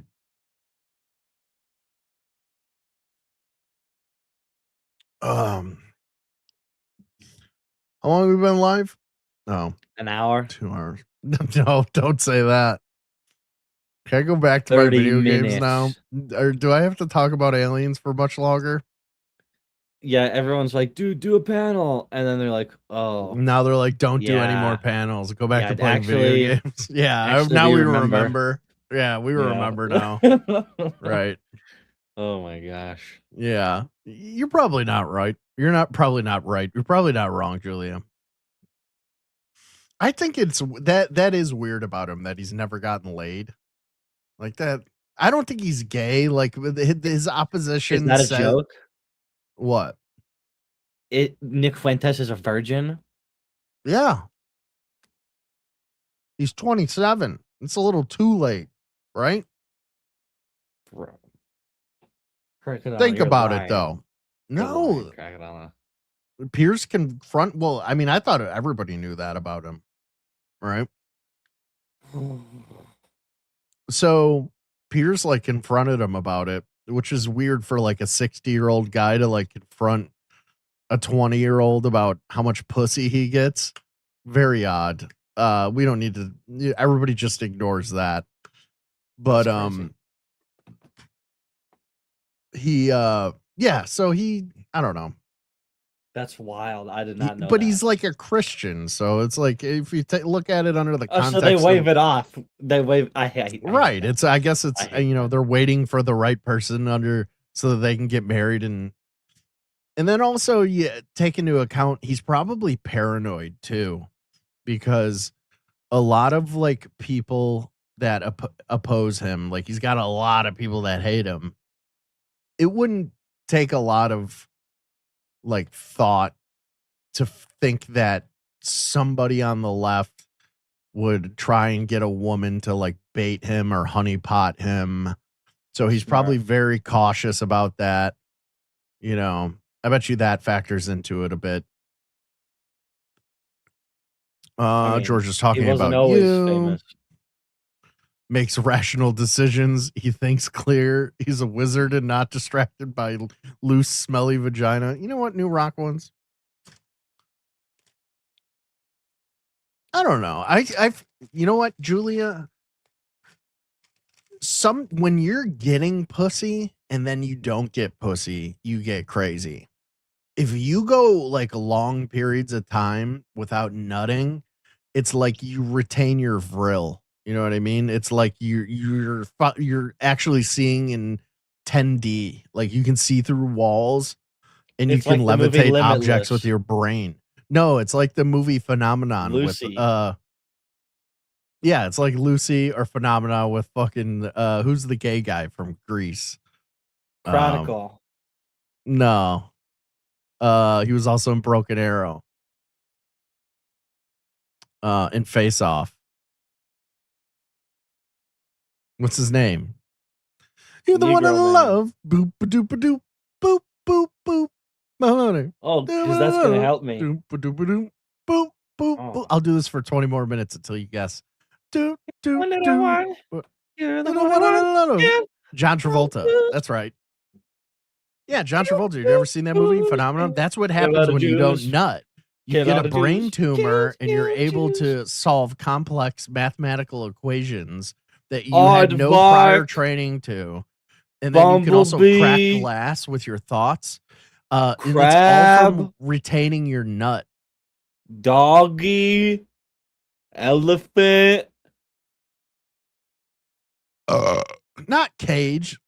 How long have we been live? Oh, an hour, 2 hours. No, don't say that. Can I go back to my video games now? Or do I have to talk about aliens for much longer? Yeah, everyone's like, dude, do a panel. And then they're like, oh. Now they're like, don't do any more panels. Go back to playing video games. Yeah, now we remember. Yeah, we remember now. Right. Oh my gosh. Yeah. You're probably not right. Probably not right. You're probably not wrong, Julia. I think it's that is weird about him that he's never gotten laid. Like that. I don't think he's gay. Like his opposition. Is that a joke? What? Nick Fuentes is a virgin? Yeah. He's 27. It's a little too late, right? Bro. Think about it though. No. Pierce confront. Well, I mean, I thought everybody knew that about him, right? So Pierce like confronted him about it, which is weird for like a 60-year-old guy to like confront a 20-year-old about how much pussy he gets. Very odd. We don't need to. Everybody just ignores that. But so he, I don't know. That's wild. I did not know. But he's like a Christian, so it's like if you look at it under the context, so they wave it off. They wave. Right. It's. I guess it's. They're waiting for the right person so that they can get married and then also take into account he's probably paranoid too, because a lot of like people that oppose him, like he's got a lot of people that hate him. It wouldn't take a lot of like thought to think that somebody on the left would try and get a woman to like bait him or honeypot him. So he's probably very cautious about that. You know, I bet you that factors into it a bit. George is talking about you. Famous. Makes rational decisions. He thinks clear. He's a wizard and not distracted by loose, smelly vagina. You know what? New rock ones. I don't know. You know what, Julia? When you're getting pussy and then you don't get pussy, you get crazy. if you go like long periods of time without nutting, it's like you retain your vril. You know what I mean? It's like you're actually seeing in 10D. Like you can see through walls and you It's can like the movie levitate objects with Limitless. your brain. No, it's like the movie Phenomenon Lucy. with yeah, it's like Lucy or Phenomena with fucking who's the gay guy from Greece? Chronicle. No. He was also in Broken Arrow. In Face Off. What's his name? You're the one I Negro Man. love. Boop a doop a doop. Boop boop boop. My honey. Oh, because that's gonna help me. Doop a doop a doop. Boop boop boop. I'll do this for 20 more minutes until you guess. Doop doop doop. You're the one I love. John Travolta. That's right. Yeah, John Travolta. You ever seen that movie, Phenomenon? That's what happens when you don't nut. You get a brain tumor and you're able to solve complex mathematical equations that you had no prior training to. And then you can also crack glass with your thoughts. And it's all from retaining your nut. Doggy. Elephant. Not Cage.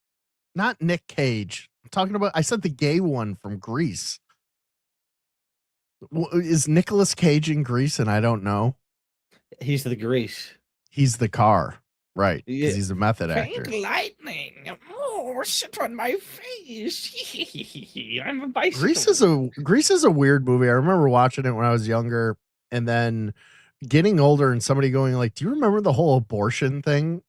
Not Nick Cage. I'm talking about, I said the gay one from Greece. Is Nicolas Cage in Greece and I don't know? He's the Grease. He's the car. Right. Because Yeah. he's a method actor. Faint lightning. Oh, shit on my face. I'm a bicycle. Grease is a weird movie. I remember watching it when I was younger and then getting older and somebody going like, do you remember the whole abortion thing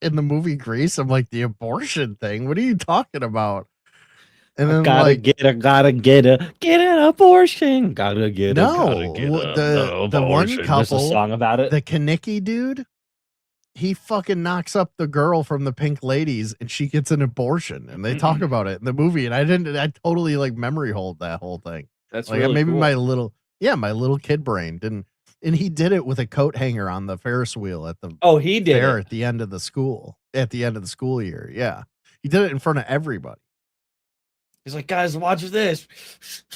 in the movie Grease? I'm like, the abortion thing? What are you talking about? And then gotta get an abortion. Gotta get the one couple. There's a song about it. The Kanicki dude, he fucking knocks up the girl from the Pink Ladies, and she gets an abortion, and they talk about it in the movie. And I totally like memory hold that whole thing. That's like really maybe cool. my little kid brain didn't. And he did it with a coat hanger on the Ferris wheel at the he did fair it. at the end of the school year. Yeah, he did it in front of everybody. He's like, guys, watch this.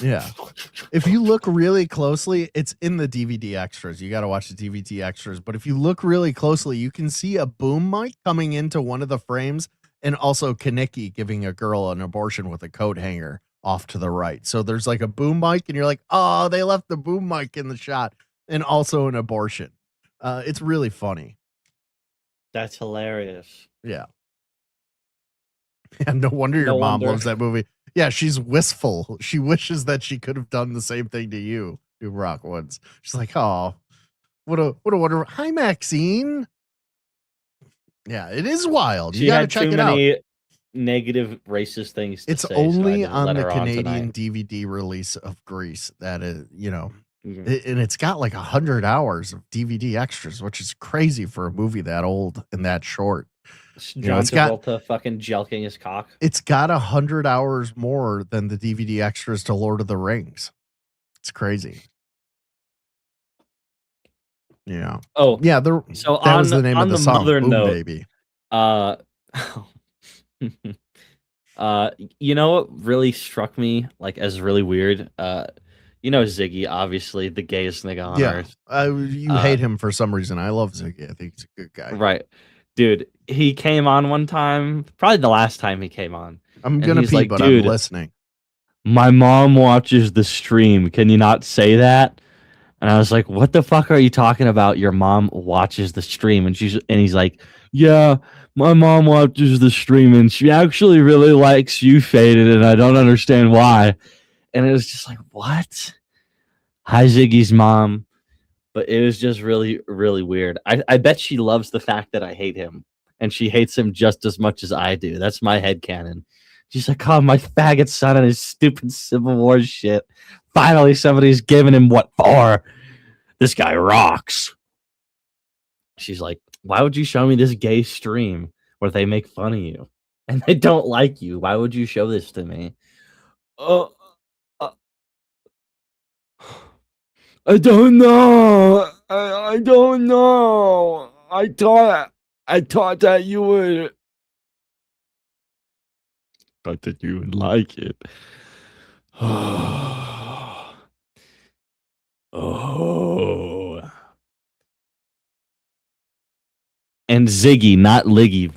Yeah. If you look really closely, it's in the DVD extras. You got to watch the DVD extras. But if you look really closely, you can see a boom mic coming into one of the frames and also Kanicki giving a girl an abortion with a coat hanger off to the right. So there's like a boom mic and you're like, oh, they left the boom mic in the shot and also an abortion. It's really funny. That's hilarious. Yeah. Yeah, no wonder your mom loves that movie. Yeah, she's wistful. She wishes that she could have done the same thing to you, Rockwoods. She's like, oh, what a wonderful. Hi, Maxine. Yeah, it is wild. You got to check it out. Negative racist things. It's only on the Canadian DVD release of Grease that is, and it's got like 100 hours of DVD extras, which is crazy for a movie that old and that short. John Travolta fucking jelking his cock. It's got 100 hours more than the DVD extras to Lord of the Rings. It's crazy. Yeah. Oh yeah. So that was the name of the song. Boom, note, baby. You know what really struck me like as really weird? Ziggy, obviously the gayest nigga on earth. You hate him for some reason. I love Ziggy. I think he's a good guy. Right. Dude, he came on one time, probably the last time he came on. I'm gonna pee, but I'm listening. My mom watches the stream. Can you not say that? And I was like, what the fuck are you talking about? Your mom watches the stream. And he's like, yeah, my mom watches the stream and she actually really likes you, Faded, and I don't understand why. And it was just like, what? Hi, Ziggy's mom. But it was just really, really weird. I bet she loves the fact that I hate him. And she hates him just as much as I do. That's my headcanon. She's like, oh, my faggot son and his stupid Civil War shit. Finally, somebody's giving him what for. This guy rocks. She's like, why would you show me this gay stream where they make fun of you? And they don't like you. Why would you show this to me? I don't know. I don't know. I thought that you would. Thought that you would like it. Oh. And Ziggy, not Liggy.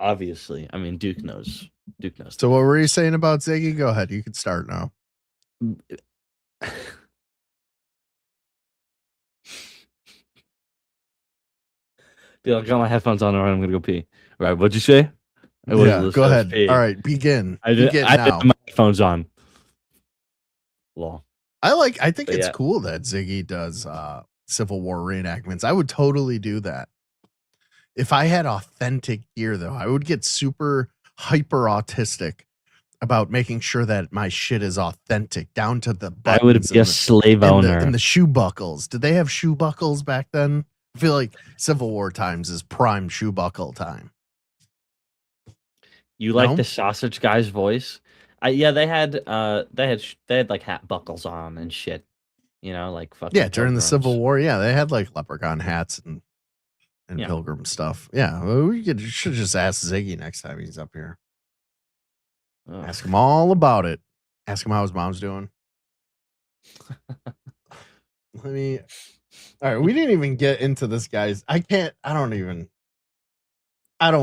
Obviously. I mean, Duke knows. Duke knows. So what were you saying about Ziggy? Go ahead. You can start now. Dude, I got my headphones on and I'm going to go pee. Right. What'd you say? Yeah, go ahead. All right, begin. Begin I now. have my headphones on. Lol. I think But it's yeah. cool that Ziggy does Civil War reenactments. I would totally do that. If I had authentic gear, though, I would get super hyper autistic about making sure that my shit is authentic down to the buttons. I would be a slave owner. And the shoe buckles. Did they have shoe buckles back then? I feel like Civil War times is prime shoe buckle time. You like No? the sausage guy's voice? Yeah, they had like hat buckles on and shit. You know, like fucking Yeah, during the pilgrims. Civil War, yeah, they had like leprechaun hats and Yeah. pilgrim stuff. Yeah, well, we should just ask Ziggy next time he's up here. Ugh. Ask him all about it. Ask him how his mom's doing. All right, we didn't even get into this guy's. I don't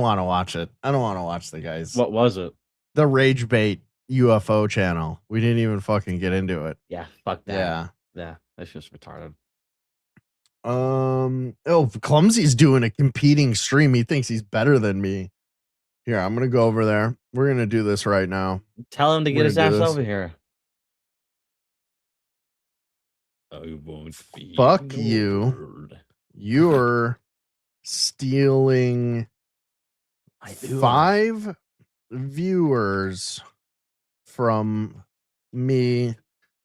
want to watch it. I don't want to watch the guys. What was it? The Rage Bait UFO channel. We didn't even fucking get into it. Yeah, fuck that. Yeah. Yeah, that's just retarded. Clumsy's doing a competing stream. He thinks he's better than me. Here, I'm gonna go over there. We're gonna do this right now. Tell him to get We're his gonna ass do this. over here. I won't be Fuck you. ignored. You're stealing 5 viewers from me,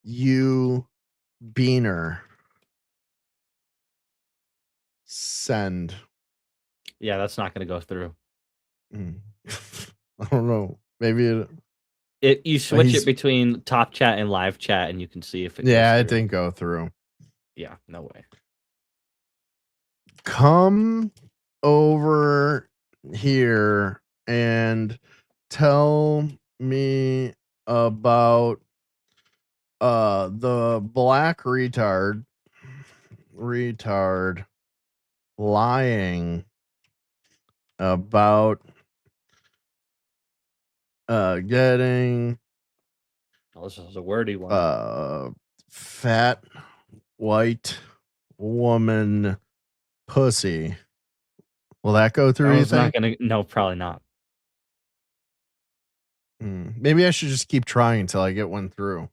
you, Beaner. Send. Yeah, that's not going to go through. I don't know. Maybe You switch he's- it between top chat and live chat, and you can see if it. yeah, goes it through. didn't go through. Yeah, no way. Come over here and tell me about the black retard lying about getting Oh, this is a wordy one. fat white woman pussy. Will that go through? You It's not think? gonna. No, probably not. Maybe I should just keep trying until I get one through.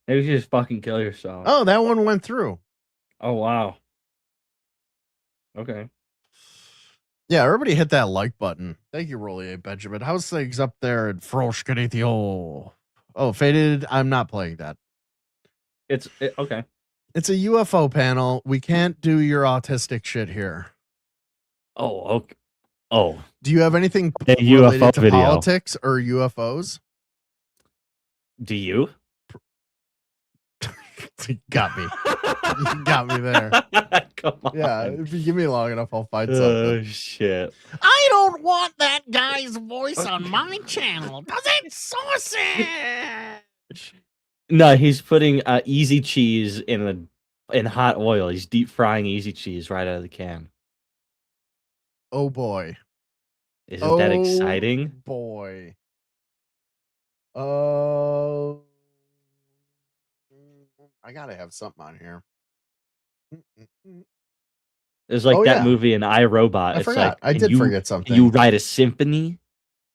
Maybe you just fucking kill yourself. Oh, that one went through. Oh wow. Okay. Yeah, everybody hit that like button. Thank you, Rolly A. Benjamin. How's things up there at Froshkanithio? Oh, Faded. I'm not playing that. Okay. It's a UFO panel. We can't do your autistic shit here. Oh, okay. Oh. Do you have anything A related UFO to video. politics or UFOs? Do you? You got me. You got me there. Come on. Yeah, if you give me long enough, I'll find something. Oh shit. I don't want that guy's voice on my channel. Does it sausage? No, he's putting easy cheese in hot oil. He's deep frying easy cheese right out of the can. Oh boy. Isn't that exciting? Boy. I gotta have something on here. It's like Oh, that yeah. movie in iRobot. I It's forgot. like, I can did you- forget something. Can you write a symphony?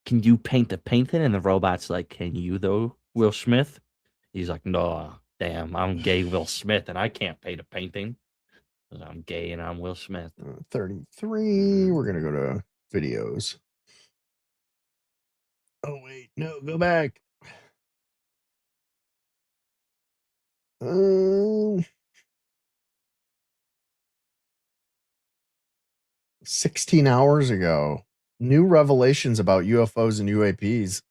Can you paint a painting? And the robot's like, can you though, Will Smith? He's like, no, damn, I'm gay Will Smith and I can't paint a painting. 'Cause I'm gay and I'm Will Smith. 33. We're gonna go to videos. Oh wait, no, go back. 16 hours ago. New revelations about UFOs and UAPs.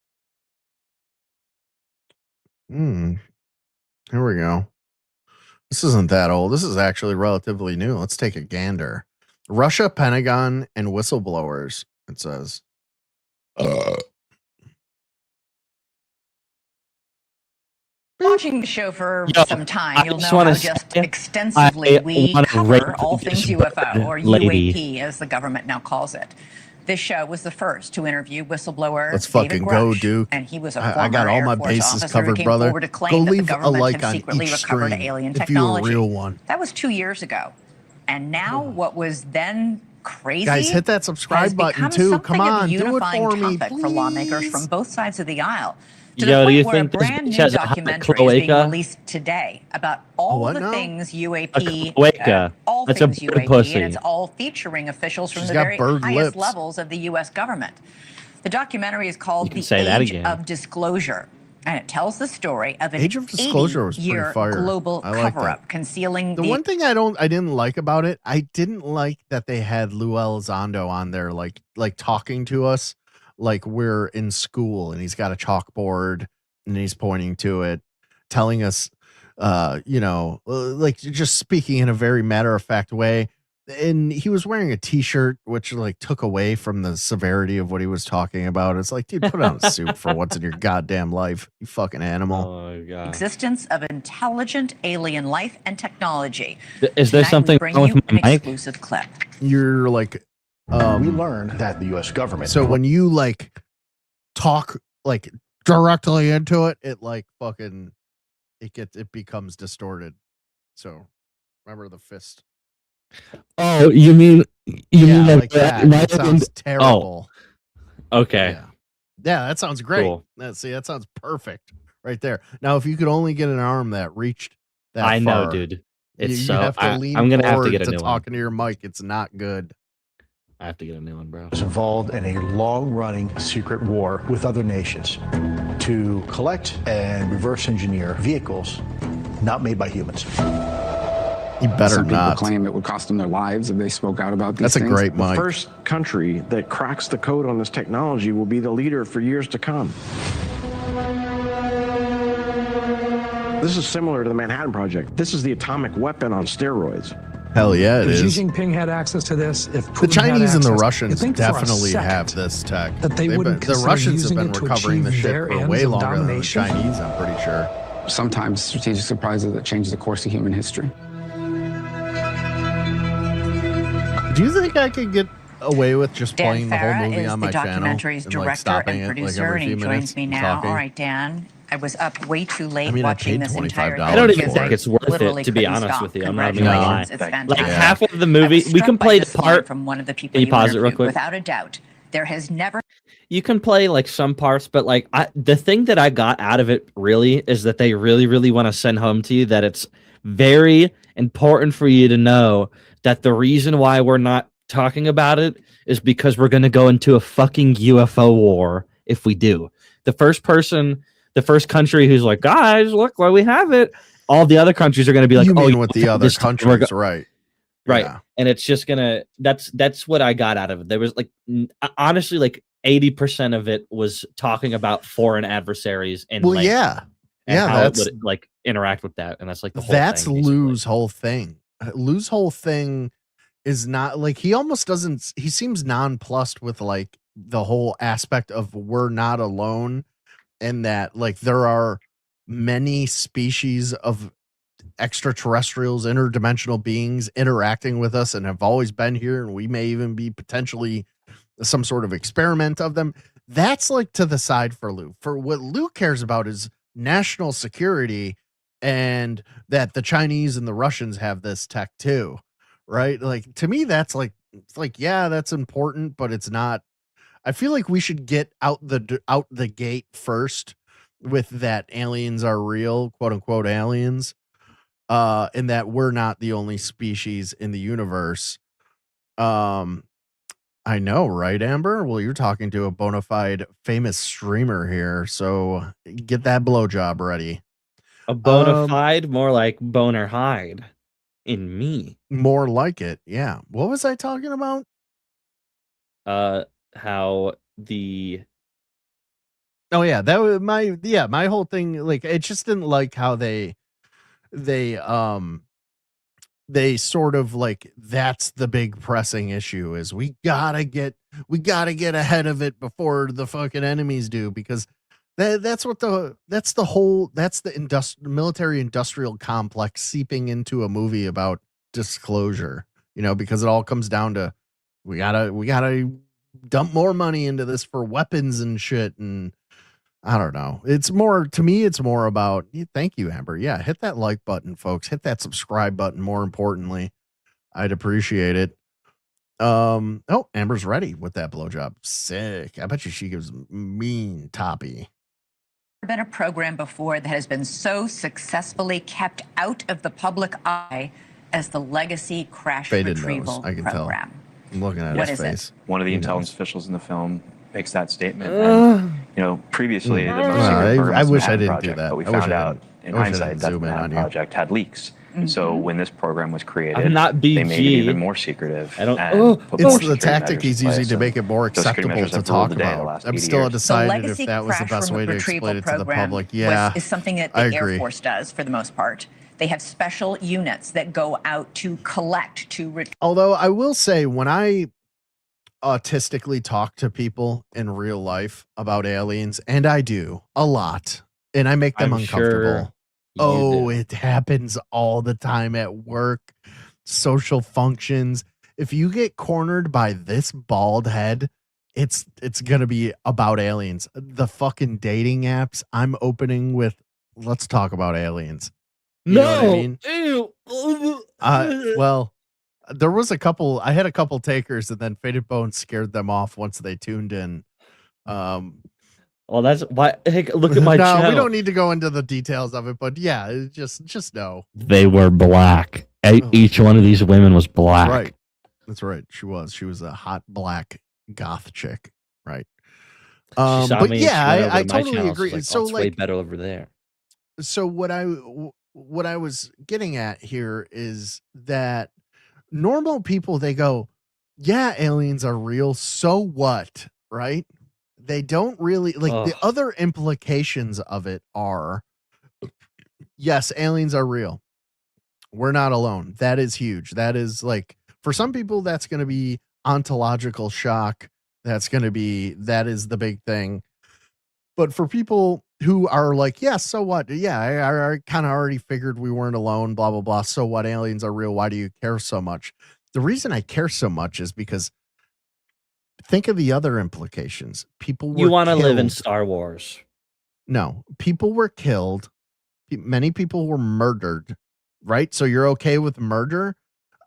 Here we go. This isn't that old. This is actually relatively new. Let's take a gander. Russia, Pentagon, and whistleblowers, it says. Why watching the show for some time, you'll just know wanna how say, just extensively I we wanna cover rape all this things UFO, or lady. UAP, as the government now calls it. This show was the first to interview whistleblower Let's David fucking Grush, go, Duke. and he was a I former got all Air my Force bases officer covered, who came brother. forward to claim Go that the leave a government like had on secretly each recovered stream alien if you a technology. real one. That was 2 years ago, and now what was then crazy Guys, hit that has subscribe button become too. something Come on, of a do it unifying for me, topic for lawmakers from both sides of the aisle. To Yo, the do you point where a think this brand bitch new has a hot documentary is being cloaca? released today about all what the now? things A UAP, cloaca. all That's a things bird UAP, pussy. and it's all featuring officials from She's the got very bird highest lips. levels of the U.S. government. The documentary is called can The say that Age again. of Disclosure, and it tells the story of an Age of Disclosure was pretty 80-year fire. global I like that. cover-up concealing The one thing I didn't like about it, I didn't like that they had Lou Elizondo on there, like talking to us like we're in school, and he's got a chalkboard and he's pointing to it, telling us, like just speaking in a very matter of fact way. And he was wearing a t-shirt, which like took away from the severity of what he was talking about. It's like, dude, put on a suit for once in your goddamn life, you fucking animal. Oh, God. existence of intelligent alien life and technology. Is there Tonight, we something bring wrong you with my an mic? exclusive clip. You're like, we learned that the U.S. government. so when you like talk like directly into it, it like fucking it becomes distorted. So remember the fist. Oh, you mean like that? It sounds terrible. Oh, okay. Yeah, that sounds great. Cool. See, that sounds perfect right there. Now, if you could only get an arm that reached that I know, far, dude. you It's so. have to lean I'm gonna have to forward get a to new one. talking to your mic. It's not good. I have to get a new one, bro. Was involved in a long-running secret war with other nations to collect and reverse engineer vehicles not made by humans. You better Some people not. claim it would cost them their lives if they spoke out about these That's a things. great The mic. first country that cracks the code on this technology will be the leader for years to come. This is similar to the Manhattan Project. This is the atomic weapon on steroids. Hell yeah, it If is. Xi Jinping had access to this, if The Putin had Chinese and the access, Russians you think for a definitely second have this tech. that they wouldn't the consider Russians have using been it to recovering the achieve shit their for ends way of longer than the domination? Chinese, I'm pretty sure. Sometimes strategic surprises that change the course of human history. Do you think I could get away with just Dan playing the whole Farah movie is on the my channel? documentary's And, like, director stopping and it, like, producer, every and he few joins minutes me and now. talking? All right, Dan. I was up way too late I mean, I watching paid this entire $25 I don't even for think it. it's worth Literally it, to be couldn't honest stop. with you. I'm not even gonna lie. Congratulations, it's Like fantastic. half of the I movie, was we can struck by play this the line part. from one of the people Can you you pause it real interviewed. quick? Without a doubt, there has never You can play like some parts, but like the thing that I got out of it really is that they really, really want to send home to you that it's very important for you to know that the reason why we're not talking about it is because we're going to go into a fucking UFO war if we do. The first country who's like, guys, look why we have it. All the other countries are going to be like, You oh, mean with the other this time we're countries, right? Right. Yeah. And it's just gonna that's what I got out of it. There was like honestly like 80% of it was talking about foreign adversaries and Well, like, yeah. and Yeah, how it that's would like interact with that. And that's like the whole that's thing, basically. Lou's whole thing. Lou's whole thing is not like he almost doesn't. He seems nonplussed with like the whole aspect of we're not alone, and that like there are many species of extraterrestrials, interdimensional beings interacting with us and have always been here, and we may even be potentially some sort of experiment of them. That's like to the side for Lou. For what Lou cares about is national security and that the Chinese and the Russians have this tech too, right? Like to me, that's like it's like yeah, that's important, but it's not. I feel like we should get out the gate first with that aliens are real, quote unquote aliens, and that we're not the only species in the universe. I know, right, Amber? Well, you're talking to a bona fide famous streamer here, so get that blowjob ready. A bona fide, more like boner hide in me. More like it, yeah. What was I talking about? How the Oh yeah, that was my whole thing. Like, it just didn't like how they sort of like that's the big pressing issue is we gotta get ahead of it before the fucking enemies do, because That's the military industrial complex seeping into a movie about disclosure, because it all comes down to we gotta dump more money into this for weapons and shit. And I don't know. It's more about, thank you, Amber. Yeah. Hit that like button, folks. Hit that subscribe button. More importantly, I'd appreciate it. Oh, Amber's ready with that blowjob. Sick. I bet you she gives mean toppy. Been a program before that has been so successfully kept out of the public eye as the legacy crash Faded retrieval knows. I can program. tell. I'm looking at What his is it? face. One of the He intelligence knows. officials in the film makes that statement. And, previously, the most secret program I was the wish I Manhattan didn't Project, do that. but we I wish found I out didn't- in I wish I hindsight didn't that the zoom in Manhattan on you. Project had leaks. So when this program was created, I'm not they made it BG. even more secretive. I don't- and oh, put more It's the security tactic measures he's in using place, to make it more and those security acceptable measures to have ruled talk the day the about. last I'm 80 still years. undecided if legacy that was the crash best way to retrieval explain it to the program public. Yeah, is something that the I Air agree. Force does for the most part. They have special units that go out to collect, Although I will say, when I autistically talk to people in real life about aliens, and I do a lot, and I make them I'm uncomfortable. sure Oh, do. it happens all the time at work, social functions. If you get cornered by this bald head, it's gonna be about aliens. The fucking dating apps I'm opening with, let's talk about aliens. You know what I mean? Ew. Well, there was I had a couple takers, and then Faded Bones scared them off once they tuned in. Well, that's why. Hey, look at my no, channel. we don't need to go into the details of it, but yeah, just know. They were black. Each one of these women was black. Right. That's right. She was a hot black goth chick. Right. She saw But me and yeah, she went over I to my totally channel. agree. She's like, So "Oh, it's way like, better over there." so what I was getting at here is that normal people, they go, yeah, aliens are real. So what? Right? They don't really like the other implications of it are, yes, aliens are real. We're not alone. That is huge. That is like, for some people, that's going to be ontological shock. That is the big thing. But for people who are like, yeah, so what? Yeah, I kind of already figured we weren't alone, blah, blah, blah. So what? Aliens are real. Why do you care so much? The reason I care so much is because think of the other implications. People were You want to live in killed. Star Wars? No, people were killed. Many people were murdered, right? So you're okay with murder?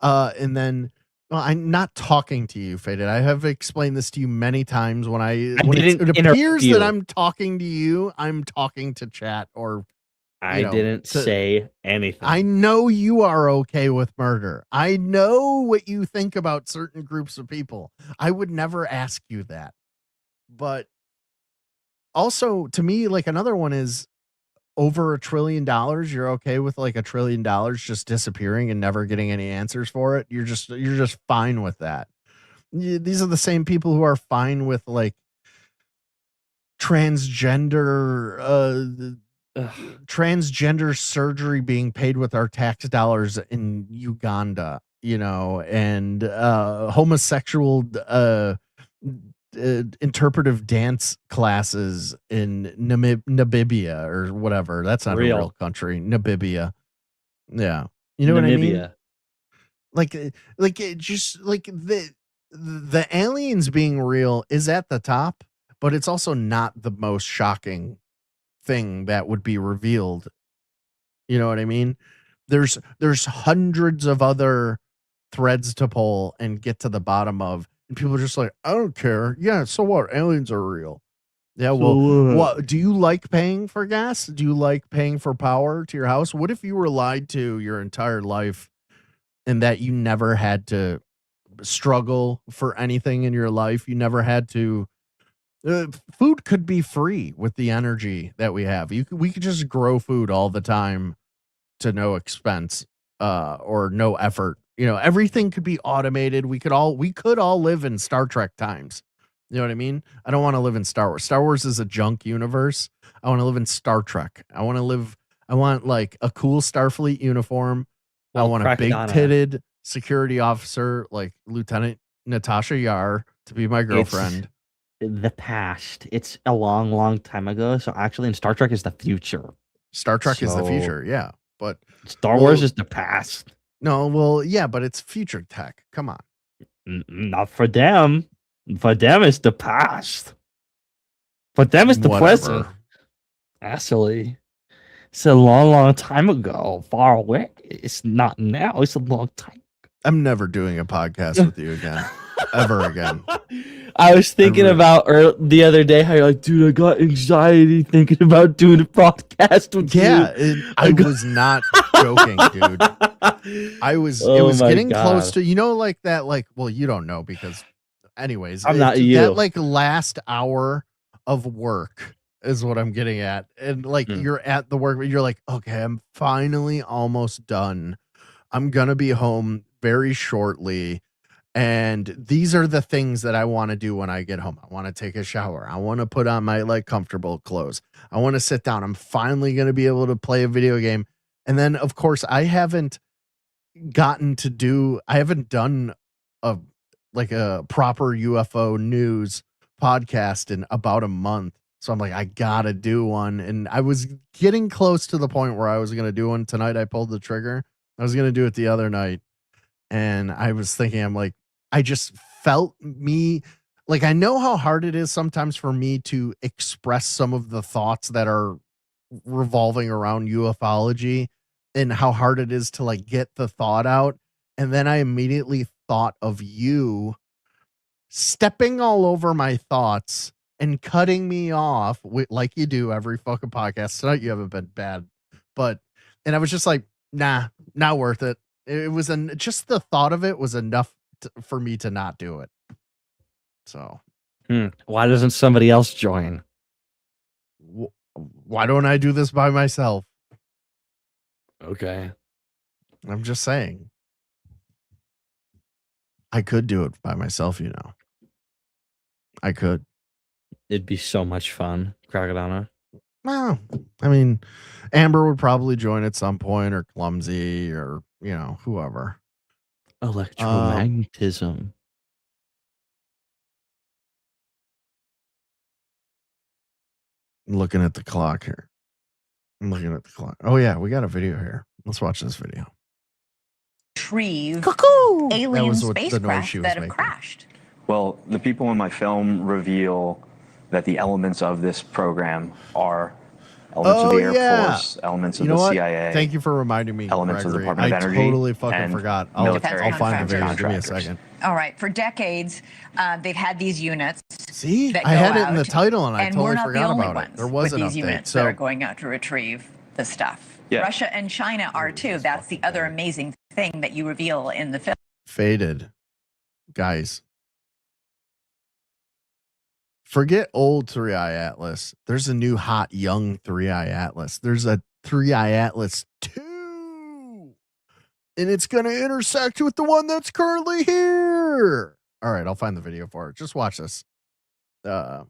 And then, well, I'm not talking to you, Faded. I have explained this to you many times. When it didn't interrupt appears you. that I'm talking to you, I'm talking to chat or. I didn't say anything. I know you are okay with murder. I know what you think about certain groups of people. I would never ask you that. But also, to me, like, another one is over $1 trillion. You're okay with like $1 trillion just disappearing and never getting any answers for it. You're just fine with that. These are the same people who are fine with like transgender surgery being paid with our tax dollars in Uganda, and homosexual interpretive dance classes in Namibia or whatever. That's not a real country. Namibia. Yeah. You know what I mean? Like it just like the aliens being real is at the top, but it's also not the most shocking thing that would be revealed. You know what I mean? There's hundreds of other threads to pull and get to the bottom of, and people are just like, I don't care. Yeah, so what? Aliens are real. Yeah, well, what do you like paying for gas? Do you like paying for power to your house? What if you were lied to your entire life and that you never had to struggle for anything in your life? You never had to food could be free with the energy that we have. We could just grow food all the time to no expense or no effort. Everything could be automated. We could all live in Star Trek times. You know what I mean? I don't want to live in Star Wars. Star Wars is a junk universe. I want to live in Star Trek. I want like a cool Starfleet uniform. I want a big titted security officer like Lieutenant Natasha Yar to be my girlfriend. the past. It's a long, long time ago. So actually, in Star Trek is the future. Star Trek is the So- future, yeah. But Star Wars is the past. No, well, yeah, but it's future tech. Come on. Not for them. For them, it's the past. For them, it's the present. Actually, it's a long, long time ago. Far away. It's not now. It's a long time. I'm never doing a podcast with you again. Ever again. I was thinking about the other day how you're like, dude, I got anxiety thinking about doing a podcast with you. I was not joking, dude. It was getting close to, like that, well, you don't know because anyways, I'm not you. That last hour of work is what I'm getting at. And you're at the work, but you're like, okay, I'm finally almost done. I'm going to be home very shortly. And these are the things that I want to do when I get home. I want to take a shower. I want to put on my comfortable clothes. I want to sit down. I'm finally going to be able to play a video game. And then of course I haven't done a proper UFO news podcast in about a month. So I'm like, I gotta do one. And I was getting close to the point where I was going to do one tonight. I pulled the trigger. I was going to do it the other night. And I was thinking, I'm like, I just felt I know how hard it is sometimes for me to express some of the thoughts that are revolving around ufology and how hard it is to get the thought out. And then I immediately thought of you stepping all over my thoughts and cutting me off like you do every fucking podcast. Tonight you haven't been bad, and I was just like, nah, not worth it. It was just the thought of it was enough for me to not do it. So why doesn't somebody else join? Why don't I do this by myself? Okay. I'm just saying. I could do it by myself, I could. It'd be so much fun, Crackadona. Well, I mean, Amber would probably join at some point, or Clumsy, or whoever. Electromagnetism. I'm looking at the clock here. Oh yeah, we got a video here. Let's watch this video. Retrieve That alien was what the noise spacecraft she was that have making. crashed. Well, the people in my film reveal that the elements of this program are elements of the Air Force, elements of the CIA. Thank you for reminding me, elements of the Gregory. Department of Energy. I totally fucking and forgot. military I'll find the video. defense Give me a contractors. second. All right, for decades, they've had these units. See, that I go had it in the out, title, and I we're totally not forgot the only about it. ones There was with an these update. units that are going out to retrieve the stuff. Yeah. Russia and China are too. That's the other amazing thing that you reveal in the film. Faded, guys. Forget old 3i Atlas. There's a new hot young 3i Atlas. There's a 3i Atlas 2, and it's going to intersect with the one that's currently here. All right, I'll find the video for it. Just watch this. Are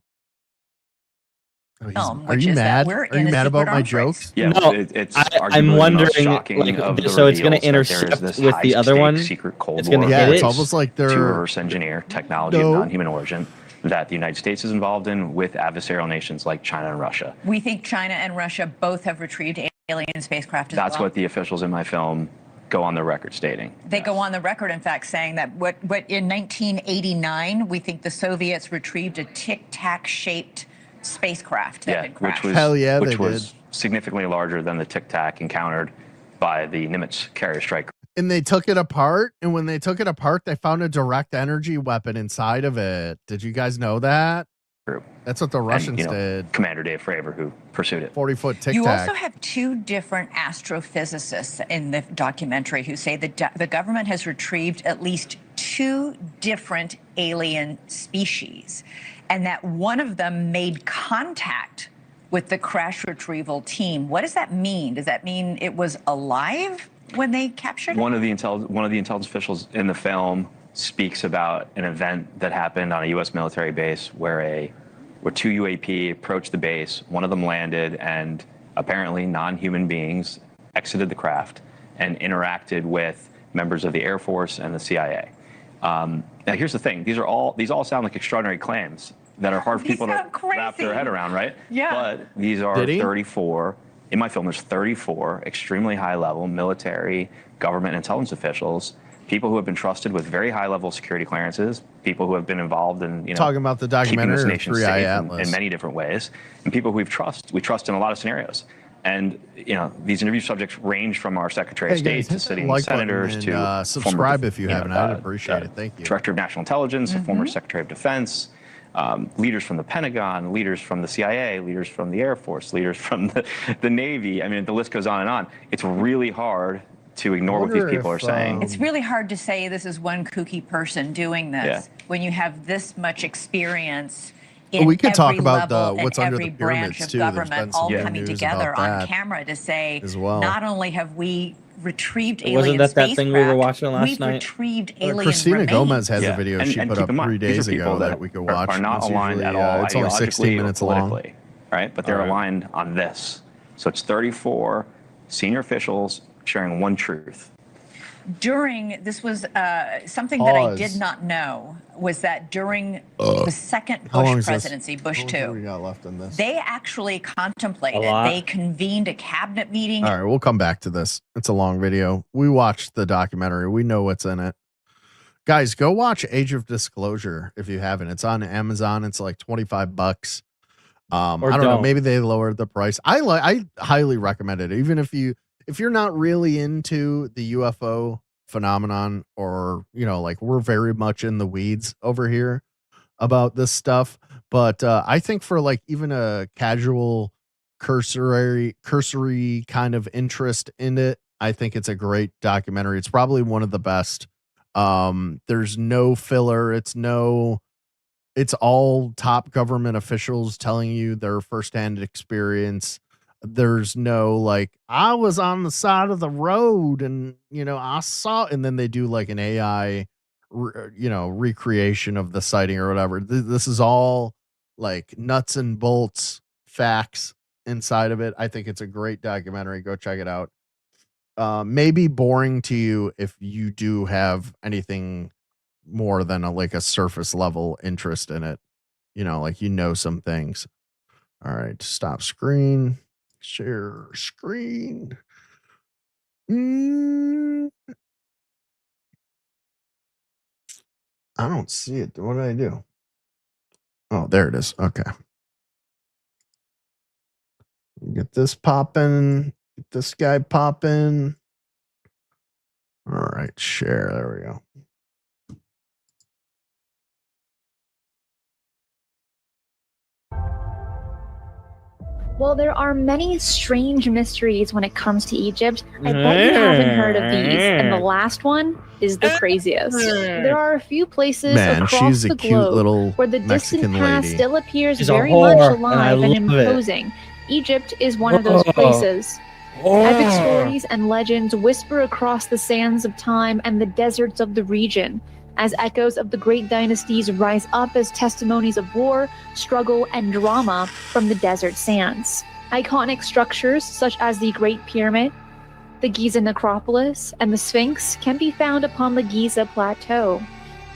you mad? Are you mad about my jokes? Yeah, No, it's I'm arguably the most wondering, shocking of the so it's going to reveals that there is intercept this with the other high-stakes one. secret Cold It's going to War hit it's it. almost like to they're reverse engineer technology No. of non-human origin that the United States is involved in with adversarial nations like China and Russia. We think China and Russia both have retrieved alien spacecraft as That's well. what the officials in my film go on the record stating. They go on the record, in fact, saying that what in 1989, we think the Soviets retrieved a tic-tac shaped spacecraft that had crashed. which was significantly larger than the Tic Tac encountered by the Nimitz carrier strike. and they took it apart, and when they took it apart, they found a direct energy weapon inside of it. Did you guys know that? True. That's what the Russians did. Commander Dave Fravor, who pursued it. 40-foot tic-tac. You also have two different astrophysicists in the documentary who say that the government has retrieved at least 2 different alien species, and that one of them made contact with the crash retrieval team. What does that mean? Does that mean it was alive when they captured it? One of the intelligence officials in the film speaks about an event that happened on a U.S. military base where 2 UAP approached the base. One of them landed, and apparently non-human beings exited the craft and interacted with members of the Air Force and the CIA. Now, here's the thing: these all sound like extraordinary claims. that are hard for people to sound wrap their crazy. head around, right? Yeah. But these are Did he? 34. In my film, there's 34 extremely high-level military, government, intelligence officials, people who have been trusted with very high-level security clearances, people who have been involved in, Talking about the keeping documentary this or nation 3i safe Atlas? in many different ways, and people who we trust in a lot of scenarios. And these interview subjects range from our Secretary of Hey, State guys, to hit that sitting like senators button to and, subscribe if you haven't. I'd appreciate it. Thank you. Director of National Intelligence, a former Secretary of Defense, leaders from the Pentagon, leaders from the CIA, leaders from the Air Force, leaders from the Navy. I mean, the list goes on and on. It's really hard to ignore what these people are saying. It's really hard to say this is one kooky person doing this when you have this much experience in We could talk every about level what's and under every the branch pyramids, of too. There's government been some all good coming news together about on that camera to say as well. not only have we retrieved Wasn't alien that that thing we were spacecraft, watching last we've night? retrieved alien Christina remains. Gomez has a video she put keep up in mind, 3 these are days people ago that we could watch. Are not It's aligned usually, at all it's only 16 ideologically or minutes long. politically, right? But they're All right. aligned on this. So it's 34 senior officials sharing one truth. This was something that I Pause. did not know was that during the second How long Bush is this? presidency, Bush How long we 2, got left in this? they actually contemplated, A lot. they convened a cabinet meeting. All right, we'll come back to this. It's a long video. We watched the documentary. We know what's in it. Guys, go watch Age of Disclosure if you haven't. It's on Amazon. It's like $25. I don't know. don't. Maybe they lowered the price. I highly recommend it. Even if you're not really into the UFO phenomenon, or like we're very much in the weeds over here about this stuff. But I think for like even a casual cursory kind of interest in it, I think it's a great documentary. It's probably one of the best. There's no filler. It's all top government officials telling you their firsthand experience. There's no like, I was on the side of the road and I saw, and then they do like an AI recreation of the sighting or whatever. This is all like nuts and bolts facts inside of it. I think it's a great documentary. Go check it out. Maybe boring to you if you do have anything more than a surface level interest in it, like some things. All right, stop screen, share screen. I don't see it. What did I do? Oh, there it is. Okay. Get this popping. Get this guy popping. All right, share. There we go. Well, there are many strange mysteries when it comes to Egypt. I bet you haven't heard of these, and the last one is the craziest. There are a few places across she's a the cute globe little where the Mexican distant past lady. still appears She's a very whore, much and I alive and love it. imposing. Egypt is one of those Oh. places. Oh. Epic stories and legends whisper across the sands of time and the deserts of the region, as echoes of the great dynasties rise up as testimonies of war, struggle, and drama from the desert sands. Iconic structures such as the Great Pyramid, the Giza Necropolis, and the Sphinx can be found upon the Giza Plateau,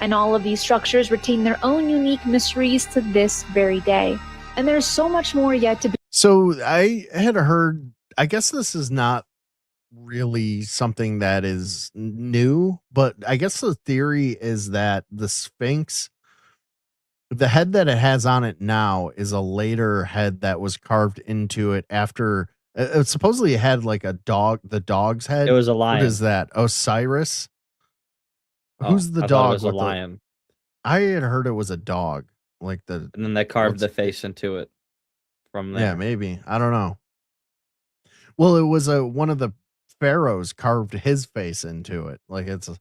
and all of these structures retain their own unique mysteries to this very day. And there's so much more yet to be. So I had heard, I guess this is not really something that is new, but I guess the theory is that the Sphinx, the head that it has on it now, is a later head that was carved into it after. It supposedly had like a dog, the dog's head. It was a lion. What is that? Osiris? Oh, Who's the I thought dog? it was a with the- lion. I had heard it was a dog. Like the. And then they carved the face into it from there. Yeah, maybe. I don't know. Well, it was one of the pharaohs carved his face into it. Like it's a,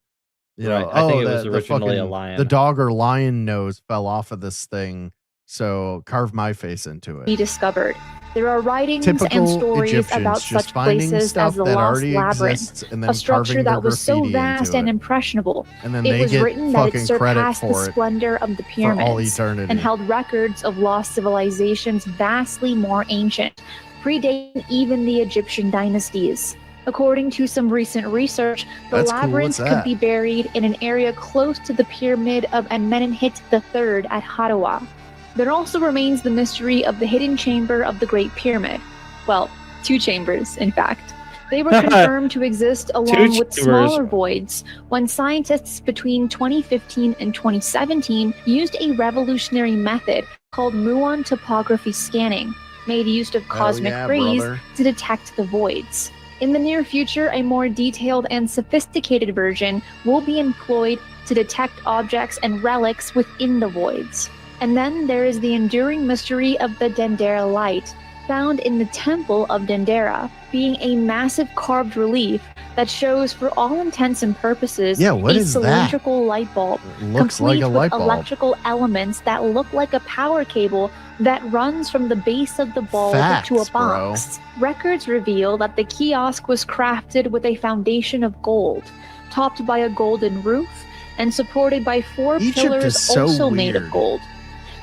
Right, I think it was originally a lion. The dog or lion nose fell off of this thing, so carve my face into it. Discovered. There are writings Typical and stories Egyptians, about just such finding places stuff as the that Lost already Labyrinth, exists and then a structure carving their that was so graffiti vast into and it. impressionable. And then It they was get written that it fucking credit surpassed the for it splendor of the for all pyramids eternity. and held records of lost civilizations vastly more ancient, predating even the Egyptian dynasties. According to some recent research, the That's cool. labyrinth What's could that? be buried in an area close to the pyramid of Amenemhet III at Hadawa. There also remains the mystery of the hidden chamber of the Great Pyramid. Well, 2 chambers, in fact. They were confirmed to exist along with smaller voids when scientists between 2015 and 2017 used a revolutionary method called muon topography scanning, made use of cosmic rays to detect the voids. In the near future, a more detailed and sophisticated version will be employed to detect objects and relics within the voids. And then there is the enduring mystery of the Dendera light, found in the Temple of Dendera, being a massive carved relief that shows, for all intents and purposes, a cylindrical light bulb, Looks complete like a with light bulb. electrical elements that look like a power cable that runs from the base of the bulb to a Facts, box. Records reveal that the kiosk was crafted with a foundation of gold, topped by a golden roof, and supported by 4 Egypt pillars is so also made of weird. gold.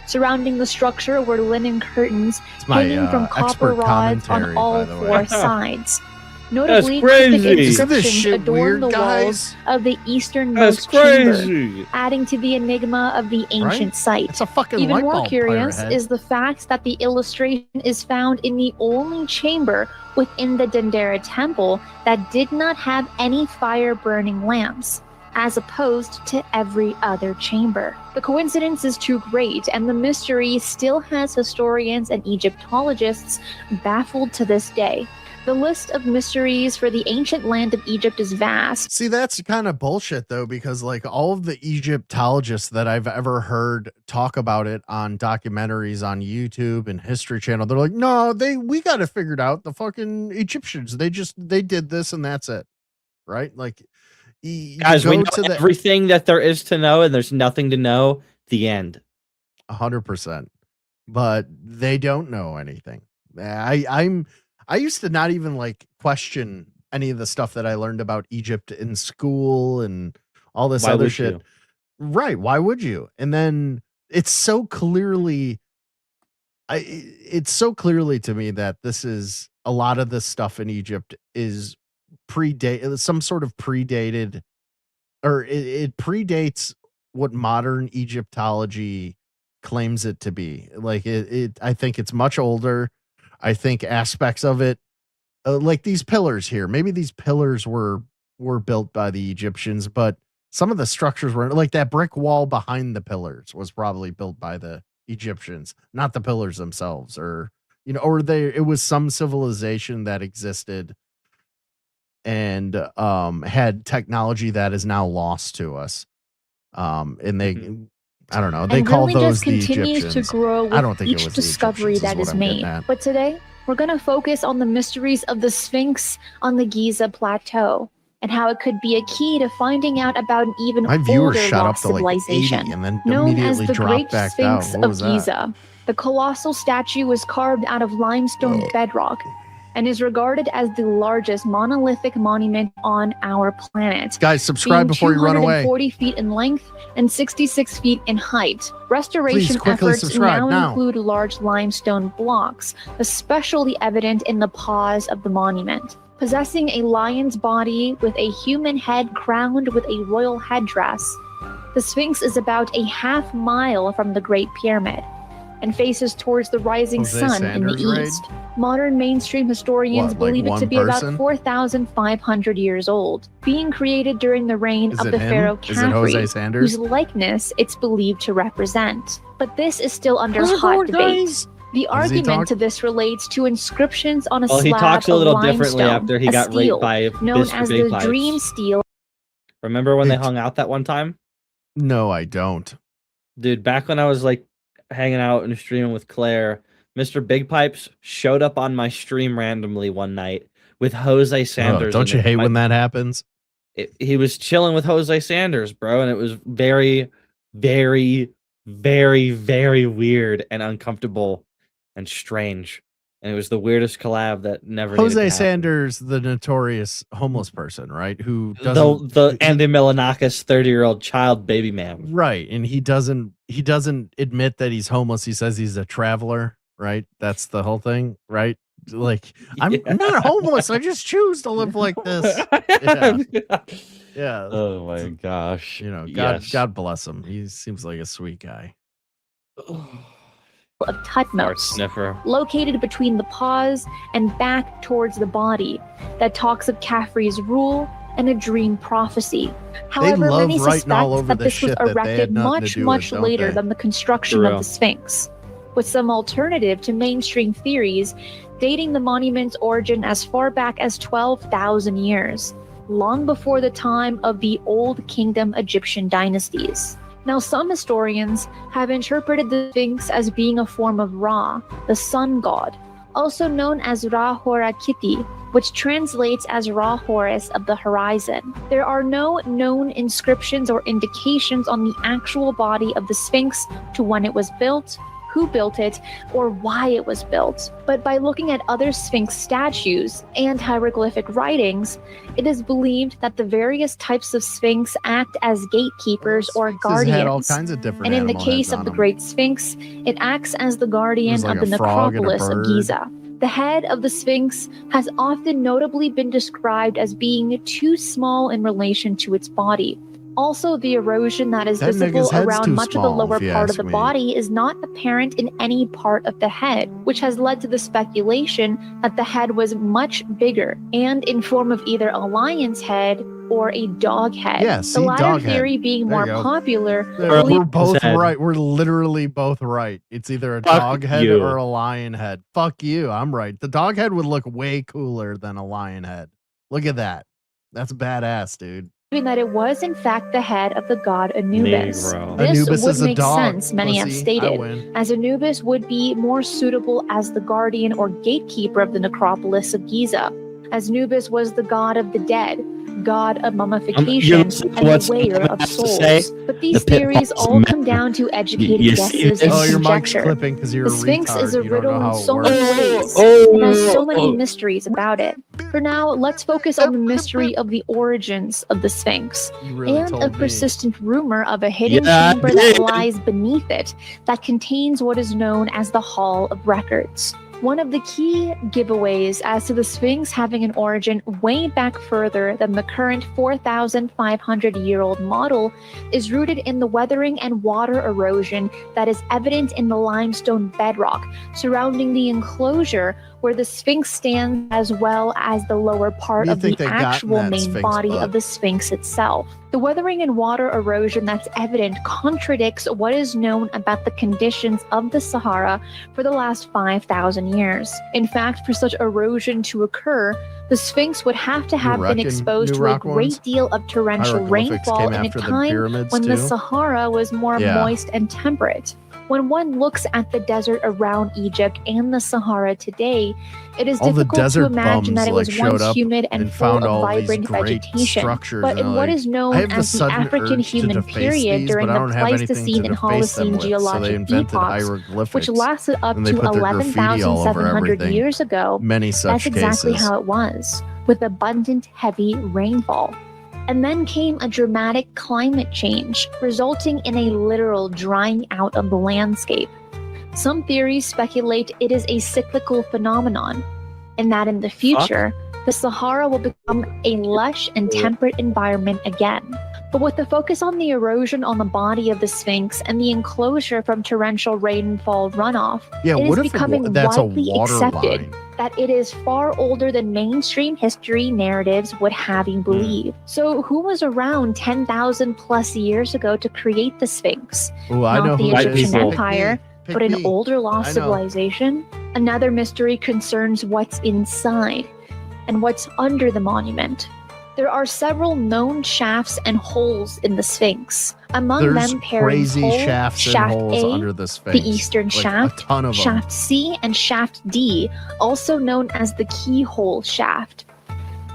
Surrounding the structure were linen curtains my, hanging from copper expert rods on commentary, all by the way. 4 sides. Notably, crazy. cryptic Isn't this inscriptions shit adorn weird, the guys? walls of the easternmost chamber, adding to the enigma of the ancient site. It's a fucking Even light more bulb, curious Pirate Head. is the fact that the illustration is found in the only chamber within the Dendera temple that did not have any fire-burning lamps, as opposed to every other chamber. The coincidence is too great, and the mystery still has historians and Egyptologists baffled to this day. The list of mysteries for the ancient land of Egypt is vast. See, that's kind of bullshit, though, because like all of the Egyptologists that I've ever heard talk about it on documentaries on YouTube and History Channel, they're like, no, we got it figured out. The fucking Egyptians, they did this and that's it, right? Like, Guys, we know everything that there is to know, and there's nothing to know. The end. 100%. But they don't know anything. I used to not even like question any of the stuff that I learned about Egypt in school and all this Why other would shit. you? Right. Why would you? And then it's so clearly to me that this is a lot of this stuff in Egypt is some sort of predated, or it predates what modern Egyptology claims it to be. Like I think it's much older. I think aspects of it, like these pillars here, maybe these pillars were built by the Egyptians, but some of the structures were like that brick wall behind the pillars was probably built by the Egyptians, not the pillars themselves, or it was some civilization that existed and had technology that is now lost to us. And they I don't know. They And call really those just the continues Egyptians. to grow with I don't think it each was the discovery Egyptians, that is is what I'm getting made. at. But today, we're going to focus on the mysteries of the Sphinx on the Giza Plateau and how it could be a key to finding out about an even My viewers older shot up lost to like 80 civilization, and then known as immediately the dropped Great back down. Sphinx What of was that? Giza. The colossal statue was carved out of limestone bedrock and is regarded as the largest monolithic monument on our planet. Guys, subscribe being before you run away. 240 feet in length and 66 feet in height. Restoration Please quickly efforts subscribe now. include large limestone blocks, especially evident in the paws of the monument. Possessing a lion's body with a human head crowned with a royal headdress, the Sphinx is about a half mile from the Great Pyramid and faces towards the rising Jose sun in the Sanders raid? east. Modern mainstream historians What, like believe it to one be person? about 4,500 years old, being created during the reign Is of it the him? pharaoh Is it Jose Khafre, Sanders? whose likeness it's believed to represent. But this is still under How's it hot going, debate. guys? The What does he argument talk? to this relates to inscriptions on a Well, he slab talks a of little limestone, differently after he a got raped steel, by known Mr. as Big the Pipes. Dream Steel. Remember when they hung out that one time? No, I don't. Dude, back when I was like hanging out and streaming with Claire, Mr. Big Pipes showed up on my stream randomly one night with Jose Sanders. Don't in you it. hate when that happens? He was chilling with Jose Sanders, bro, and it was very, very, very, very weird and uncomfortable and strange. And it was the weirdest collab that never needed to Jose happen. Sanders, the notorious homeless person, right? Who the doesn't Andy Milanakis 30-year-old child baby man. right, and he doesn't admit that he's homeless. He says he's a traveler, right? That's the whole thing, right? Like I'm not homeless. I just choose to live like this. Yeah. Yeah. Oh my gosh. God, Yes. God bless him. He seems like a sweet guy. of Tutmos, sniffer. located between the paws and back towards the body, that talks of Khafre's rule and a dream prophecy. However, love many writing suspect all over that the this was shit that they erected had nothing to much, do with, much don't later they? than the construction For of real. the Sphinx, with some alternative to mainstream theories dating the monument's origin as far back as 12,000 years, long before the time of the Old Kingdom Egyptian dynasties. Now, some historians have interpreted the Sphinx as being a form of Ra, the sun god, also known as Ra Horakhti, which translates as Ra Horus of the horizon. There are no known inscriptions or indications on the actual body of the Sphinx to when it was built, who built it, or why it was built. But by looking at other Sphinx statues and hieroglyphic writings, it is believed that the various types of Sphinx act as gatekeepers or Sphinxes had all guardians. kinds of different And in the animal case heads of on the them. Great Sphinx, it acts as the guardian There's like of the a frog and a necropolis of bird. Giza. The head of the Sphinx has often notably been described as being too small in relation to its body. Also, the erosion that is That visible nigga's head's around too much of the small, lower if you part of ask the me. body is not apparent in any part of the head, which has led to the speculation that the head was much bigger and in form of either a lion's head or a dog head. Yeah, the see, latter dog head. theory being There more you go. popular. There, believe- we're both head. right. We're literally both right. It's either a Fuck dog head you. or a lion head. Fuck you. I'm right. The dog head would look way cooler than a lion head. Look at that. That's badass, dude. that it was in fact the head of the god Anubis. Negro. This Anubis would is a make dog, sense, many have pussy. I stated, win. as Anubis would be more suitable as the guardian or gatekeeper of the necropolis of Giza, as Anubis was the god of the dead, god of mummification, listen to and what the weigher Simon of has to souls. say? But these The pit theories bulls all of come man. down to educated You see guesses and Oh, your mic's conjecture. clipping because you're The a Sphinx retard. is a You don't know riddle how in it so works. many ways, Oh, and has so many oh. mysteries about it. For now, let's focus on the mystery of the origins of the Sphinx, You really and told a me. persistent rumor of a hidden Yeah, I chamber did. that lies beneath it that contains what is known as the Hall of Records. One of the key giveaways as to the Sphinx having an origin way back further than the current 4,500-year-old model is rooted in the weathering and water erosion that is evident in the limestone bedrock surrounding the enclosure where the Sphinx stands, as well as the lower part do you of the think they got in actual that main Sphinx body book? of the Sphinx itself. The weathering and water erosion that's evident contradicts what is known about the conditions of the Sahara for the last 5,000 years. In fact, for such erosion to occur, the Sphinx would have to have been reckon exposed New to a Rock great ones? deal of torrential Hieroglyphics rainfall came in a after the time pyramids, when the too? Sahara was more Yeah. moist and temperate. When one looks at the desert around Egypt and the Sahara today, it is All the difficult to desert imagine bums that it was like showed once up humid and and full found of all these vibrant great vegetation. structures, But and in they're what like, is "I known have the as the sudden African urge to human deface period these, during but I the don't have anything Pleistocene to and deface them Holocene with," so they geologic invented epochs, hieroglyphics, which lasted up and they to put their graffiti all over 11,700 everything. years ago. Many such That's exactly cases. how it was, with abundant, heavy rainfall. And then came a dramatic climate change, resulting in a literal drying out of the landscape. Some theories speculate it is a cyclical phenomenon, and that in the future, the Sahara will become a lush and temperate environment again. But with the focus on the erosion on the body of the Sphinx and the enclosure from torrential rainfall runoff, Yeah, it what is if becoming that's a widely water accepted line? that it is far older than mainstream history narratives would have you believe. So who was around 10,000 plus years ago to create the Sphinx? Ooh, I Not know the who it Egyptian is. Empire, Pick but an me. older lost I know. civilization? Another mystery concerns what's inside and what's under the monument. There are several known shafts and holes in the Sphinx. Among There's them pairing crazy hole, shafts and shaft holes A, under the Sphinx. the eastern Like, shaft, a ton of them. shaft C, and shaft D, also known as the keyhole shaft.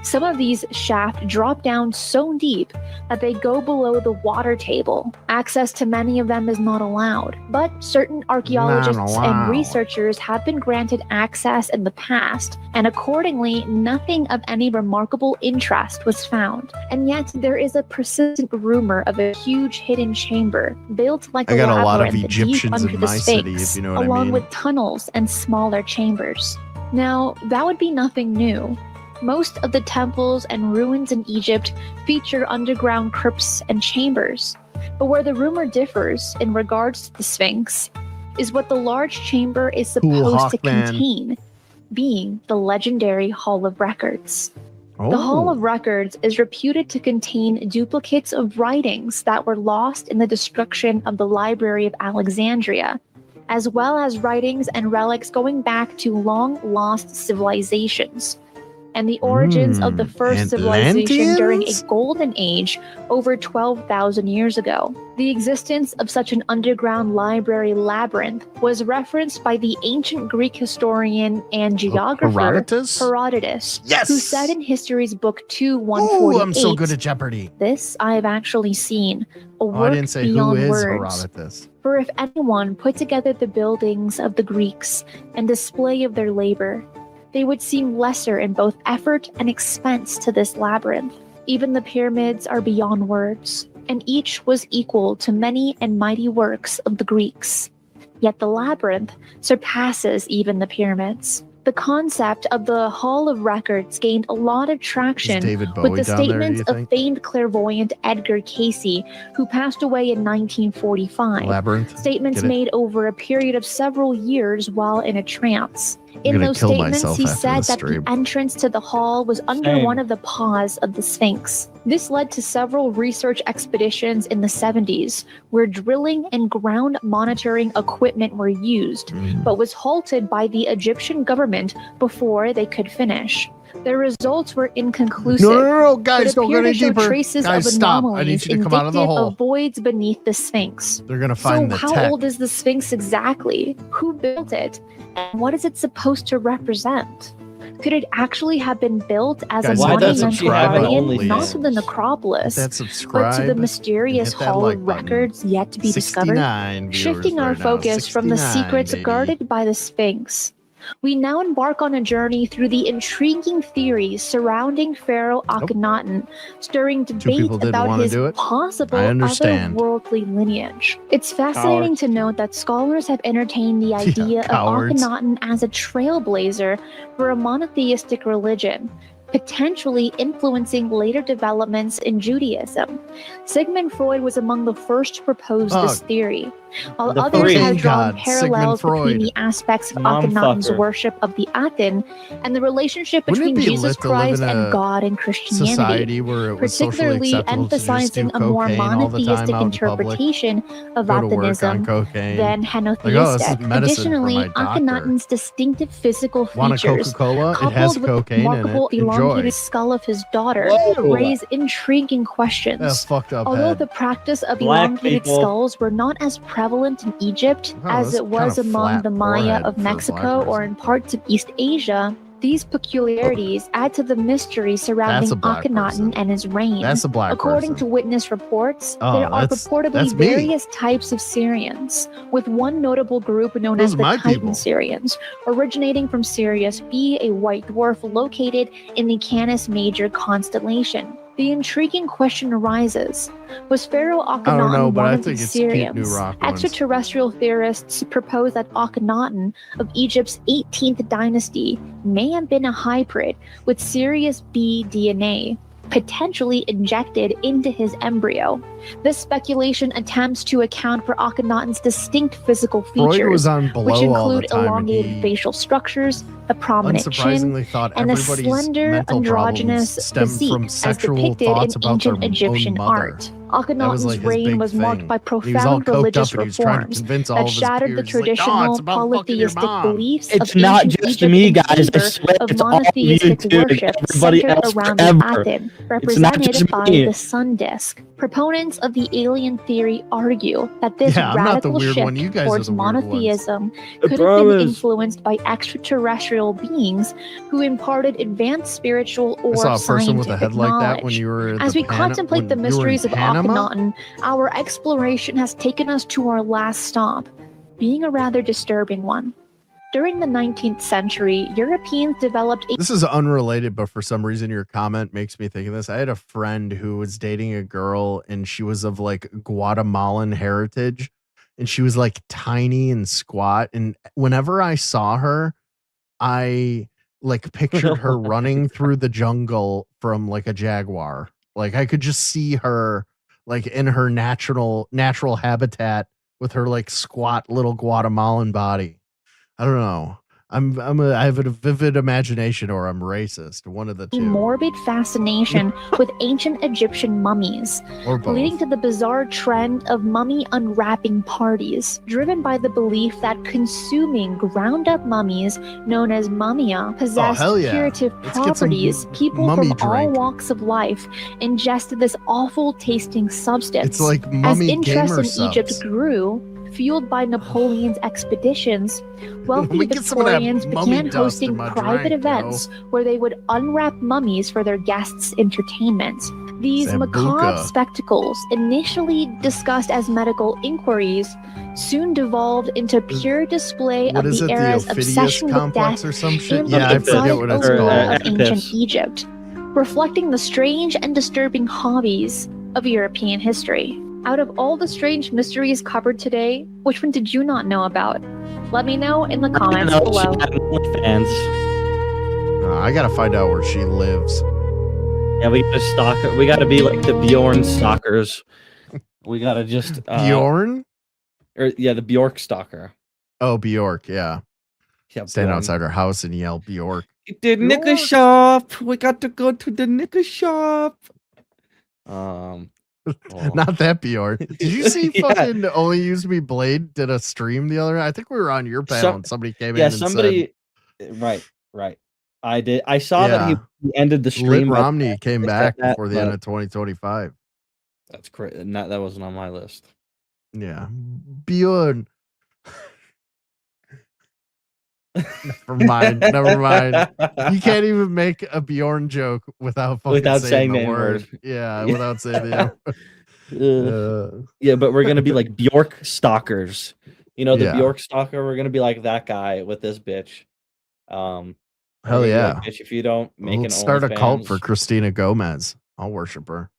Some of these shafts drop down so deep that they go below the water table. Access to many of them is not allowed, but certain archaeologists allowed. and researchers have been granted access in the past, and accordingly, nothing of any remarkable interest was found. And yet, there is a persistent rumor of a huge hidden chamber built like I got a lot of labyrinth Egyptians deep under in the my Sphinx, city, if you know what I along mean. with tunnels and smaller chambers. Now, that would be nothing new. Most of the temples and ruins in Egypt feature underground crypts and chambers. But where the rumor differs in regards to the Sphinx is what the large chamber is Cool supposed to Hawkman. contain, being the legendary Hall of Records. The Hall Oh. of Records is reputed to contain duplicates of writings that were lost in the destruction of the Library of Alexandria, as well as writings and relics going back to long-lost civilizations, and the origins of the first civilization during a Atlanteans? golden age over 12,000 years ago. The existence of such an underground library labyrinth was referenced by the ancient Greek historian and geographer Herodotus? Yes! who said in History's Book 2, Ooh, 148, I'm so good at Jeopardy. "This I have actually seen, a Oh, work I didn't say who beyond is words. Herodotus. For if anyone put together the buildings of the Greeks and display of their labor, they would seem lesser in both effort and expense to this labyrinth. Even the pyramids are beyond words, and each was equal to many and mighty works of the Greeks. Yet the labyrinth surpasses even the pyramids." The concept of the Hall of Records gained a lot of traction David with Bowie the down there, do statements you of think? famed clairvoyant Edgar Cayce, who passed away in 1945. Labyrinth? Statements Get it? made over a period of several years while in a trance. In gonna those kill statements, myself he after said this that stream. the entrance to the hall was under Same. one of the paws of the Sphinx. This led to several research expeditions in the 70s, where drilling and ground monitoring equipment were used, but was halted by the Egyptian government before they could finish. Their results were inconclusive. No, guys, but don't go appear to any show deeper. traces Guys, of stop. I anomalies need you to come out of the indicative hole. of voids beneath the Sphinx. They're gonna find So the how tech. old is the Sphinx exactly? Who built it? And what is it supposed to represent? Could it actually have been built as Guys, a hit that monumental subscribe button, guardian, not please. to the necropolis, Hit that but to subscribe the mysterious and hit that Hall like of button. Records yet to be discovered? 69 viewers Shifting our right now. focus from the 69, secrets baby. guarded by the Sphinx, we now embark on a journey through the intriguing theories surrounding Pharaoh Akhenaten, stirring debate people didn't about wanna his do it. possible I understand. otherworldly lineage. It's fascinating to note that scholars have entertained the idea of cowards. Akhenaten as a trailblazer for a monotheistic religion, potentially influencing later developments in Judaism. Sigmund Freud was among the first to propose this Oh. theory, while The others have Freud drawn god, parallels Sigmund between Freud. the aspects of Mom Akhenaten's fucker. worship of the Aten and the relationship Wouldn't it between be Jesus lit to live Christ in and a God and Christianity, society where it was socially particularly acceptable to just do emphasizing a more cocaine all the time monotheistic out in public, interpretation of go to work on Athenism cocaine. than Like, oh, this is henotheistic. medicine for Additionally, my doctor. Akhenaten's distinctive physical Want a features, Coca-Cola? It has coupled with cocaine in remarkable it. Enjoy. elongated skull of his daughter, Whoa. raise intriguing questions. That's fucked up Although head. the practice of Black elongated people. skulls were not as prevalent in Egypt Oh, as that's it was kinda among flat the Maya forehead of for a Mexico black or in parts of East Asia, these peculiarities add to the mystery surrounding That's a black Akhenaten and his reign. That's a black According person. to witness reports, Oh, there are that's purportedly me. various types of Syrians, with one notable group known Those as are the my Titan people. Syrians, originating from Sirius B, a white dwarf located in the Canis Major constellation. The intriguing question arises: was Pharaoh I don't know, Akhenaten but one I of think these it's cute new Syrians? rock ones. Extraterrestrial theorists propose that Akhenaten of Egypt's 18th dynasty may have been a hybrid with Sirius B DNA, potentially injected into his embryo. This speculation attempts to account for Akhenaten's distinct physical Freud features, was on Below which all the include time, and elongated he facial structures, a prominent chin, unsurprisingly thought and a everybody's slender, mental androgynous problems stem physique, from as sexual depicted thoughts in about their ancient own Egyptian mother. art. That was, Akhenaten's like, his reign big was marked thing. by And he was all profound coked up religious and he was trying to reforms convince all that of his shattered the peers. He's like, "Oh, it's traditional about fucking your polytheistic mom." beliefs It's of not ancient just Egypt me, in guys. I favor swear of it's all of you monotheistic too. worship Everybody centered else around the forever. Aten, It's not just represented by me. the sun disk. Proponents of the alien theory argue that this Yeah, I'm not the radical weird shift one. You guys are towards the weird ones. monotheism I could have been promise. influenced by extraterrestrial beings who imparted advanced spiritual or I saw a person with a scientific head like that when knowledge. you were As the we contemplate the when you were in mysteries of Panama? Akhenaten, our exploration has taken us to our last stop, being a rather disturbing one. During the 19th century, Europeans developed a This is unrelated, but for some reason your comment makes me think of this. I had a friend who was dating a girl and she was of like Guatemalan heritage and she was like tiny and squat. And whenever I saw her, I like pictured her running through the jungle from like a jaguar. Like I could just see her like in her natural habitat with her like squat little Guatemalan body. I don't know. I have a vivid imagination, or I'm racist. One of the A two. morbid fascination with ancient Egyptian mummies, Or both. leading to the bizarre trend of mummy unwrapping parties, driven by the belief that consuming ground-up mummies, known as mummia, possessed hell yeah. curative Let's get some properties. People mummy from all drink. walks of life ingested this awful-tasting substance. It's like As mummy interest gamer in Egypt subs. grew, fueled by Napoleon's expeditions, wealthy me get some of that Victorians mummy began dust hosting in my private drink, events where they would unwrap mummies for their guests' entertainment. These macabre Sambuca. spectacles, initially discussed as medical inquiries, soon devolved into pure display What of is the it, the era's Ophidius obsession with complex death or some shit? and Yeah, the I forget exotic what it's allure called. of ancient Oedipus. Egypt, reflecting the strange and disturbing hobbies of European history. Out of all the strange mysteries covered today, which one did you not know about? Let me know in the comments No, below. she had OnlyFans. I gotta find out where she lives. Yeah, we gotta stalk her. We gotta be like the Bjorn stalkers. We gotta just Bjorn? Or yeah, the Bjork stalker. Oh, Bjork, yeah. Yeah, Stand Bjorn. outside her house and yell Bjork. The knicker shop. We got to go to the knicker shop. Not that Bjorn. Did you see Yeah. fucking Only Use Me Blade did a stream the other night? I think we were on your panel and somebody came in and somebody. said, Right. I did. I saw that he ended the Lit stream. by- Romney came they said back that, before the end but of 2025. That's crazy. That wasn't on my list. Yeah. Bjorn. Never mind. Never mind. You can't even make a Bjorn joke without fucking saying the word. Yeah, without saying the word. Yeah, but we're gonna be like Bjork stalkers. You know, the Yeah. Bjork stalker. We're gonna be like that guy with this bitch. Hell we're gonna be yeah. like, bitch, if you don't make Let's an start a cult OnlyFans- for Christina Gomez. I'll worship her.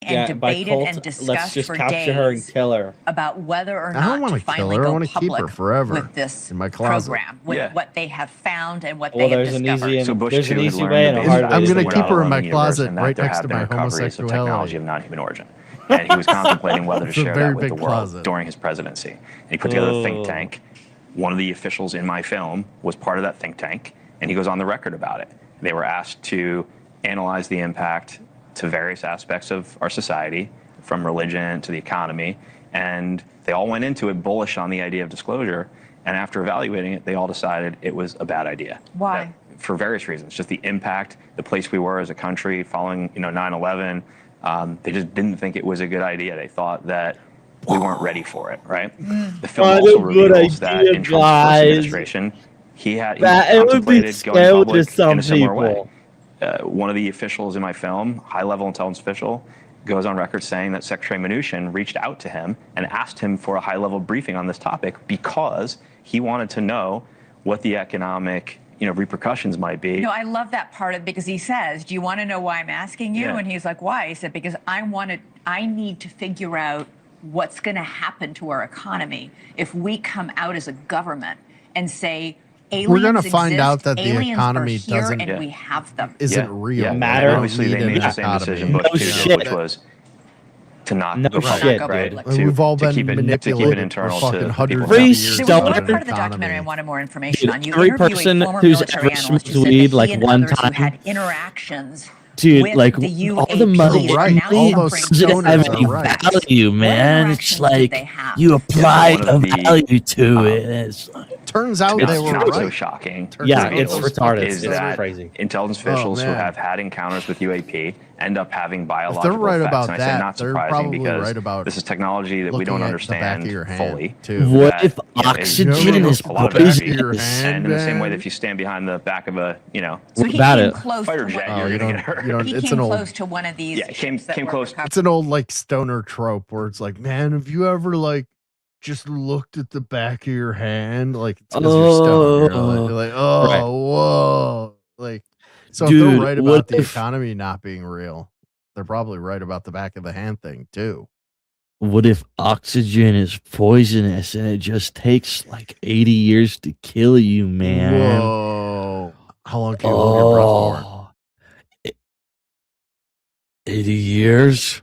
And by debated cult, and let's discussed just for capture her and days kill her. about whether or I not don't want to to kill finally her. I go want to keep her public forever with this in my closet. program, with what they have found and what Well, they have there's an discovered. easy and So Bush there's an too had easy learned way the and a basic hard I'm values gonna that we're keep not her in alone my the universe closet and that right there next have to been my recoveries of homosexuality. technology of non-human origin. And he was contemplating whether to It's a share very that with big the world closet. during his presidency. And he put together a think tank. One of the officials in my film was part of that think tank, and he goes on the record about it. They were asked to analyze the impact to various aspects of our society, from religion to the economy, and they all went into it bullish on the idea of disclosure. And after evaluating it, they all decided it was a bad idea. Why? For various reasons, just the impact, the place we were as a country following, 9/11. They just didn't think it was a good idea. They thought that we weren't ready for it, right? The film Not also a good reveals that idea, in Trump's first guys. administration, he That it would be contemplated going scary to public some in a similar way. people. One of the officials in my film, high-level intelligence official, goes on record saying that Secretary Mnuchin reached out to him and asked him for a high-level briefing on this topic because he wanted to know what the economic, repercussions might be. No, I love that part of it because he says, "Do you want to know why I'm asking you?" Yeah. And he's like, "Why?" He said, "Because I need to figure out what's going to happen to our economy if we come out as a government and say aliens We're gonna find exist, out that the aliens economy are here doesn't- and we have them." Isn't real. And Matter. obviously, they made the same decision, Bush too did, which was to not go public, right? Like, we've all to been keep it manipulated internal for to fucking the hundreds people of who years. There was one about part of the economy. documentary I wanted more information on. You Every interview person a former who's military ever analyst smoked who said that weed, he like, and one others who time- had interactions Dude, with like the all the money, UAPs and now all suffering those doesn't stoners have are any right. value, man. It's interactions did like they have? you apply one a of the, value to it. And it's Turns out not, they were not so right. shocking. Yeah, reveals it's retarded. Is It's that crazy. intelligence Oh, officials who man. have had encounters with UAP end up having If biological they're right effects? about And I say that, not they're surprising probably because right about this is technology that we looking don't at the back understand of your hand, fully. too. What that, if is oxygen is a lot of poisonous? energy. hand, And in the same way man? that if you stand behind the back of a, So he about came it? close fighter to jet, one, you're you gonna don't- get hurt. you don't- he it's came an old- close to one of these. Yeah, came ships that were close. recovered. It's an old like stoner trope where it's like, man, have you ever like just looked at the back of your hand? Like it's 'cause you're stoned. You're like, oh, Right. whoa. Like, so if Dude, they're right what about the if- economy not being real, they're probably right about the back of the hand thing too. What if oxygen is poisonous and it just takes like 80 years to kill you, man? Whoa. How long can you hold your breath for? 80 years?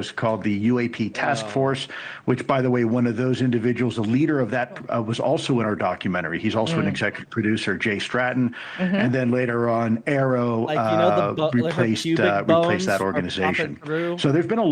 was called the UAP Task Force, which, by the way, one of those individuals, the leader of that, was also in our documentary. He's also an executive producer, Jay Stratton. And then later on, Arrow replaced that organization. So there's been a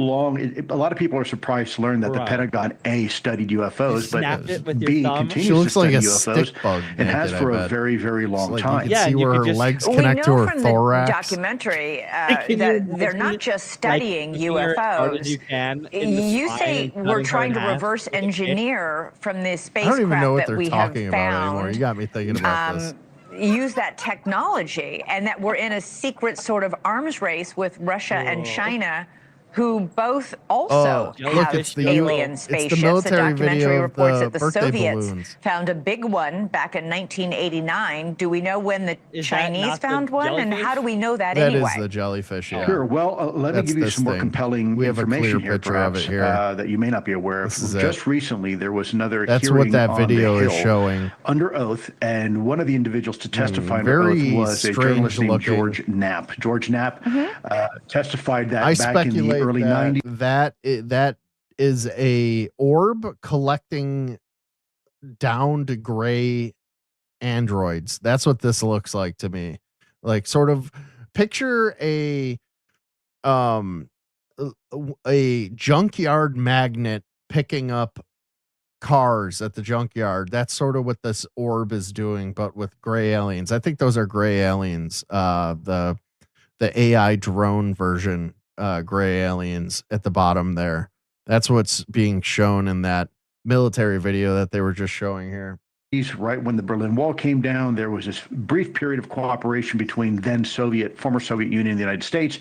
lot of people are surprised to learn that the Pentagon A studied UFOs, snapped it but with your B thumb? continues She looks to like study a UFOs stick bug and has naked, for I a bet. very, very long Like time. you can see where her legs connect to her from thorax. the documentary Can you that they're imagine, not just studying taking her as hard as UFOs. you can in the You spine say and we're cutting her trying in to half reverse with a fish? engineer from this I don't even know spacecraft what that they're we have talking about anymore. found. You got me thinking about this. Use that technology, and that we're in a secret sort of arms race with Russia and China, who both also look, have it's the alien it's spaceships. the military documentary video of reports the that the birthday Soviets balloons. found a big one back in 1989. Do we know when the Is that Chinese not the found one, and jellyfish? how do we know that, That anyway? is the jellyfish, yeah. Sure. Well, let me That's give you this some more thing. compelling We have a information clear here, picture of perhaps, it here. that you may not be aware of. This is Just it. recently, there was another That's hearing what that on video the is Hill showing. under oath, and one of the individuals to testify under very oath was a strange journalist named looking. George Knapp. George Knapp testified that I back in the speculate early that 90s. that is a orb collecting down to gray androids. That's what this looks like to me. Like sort of picture a junkyard magnet picking up cars at the junkyard. That's sort of what this orb is doing, but with gray aliens. I think those are gray aliens. The AI drone version, gray aliens at the bottom there. That's what's being shown in that military video that they were just showing here. Right when the Berlin Wall came down, there was this brief period of cooperation between then former Soviet Union and the United States,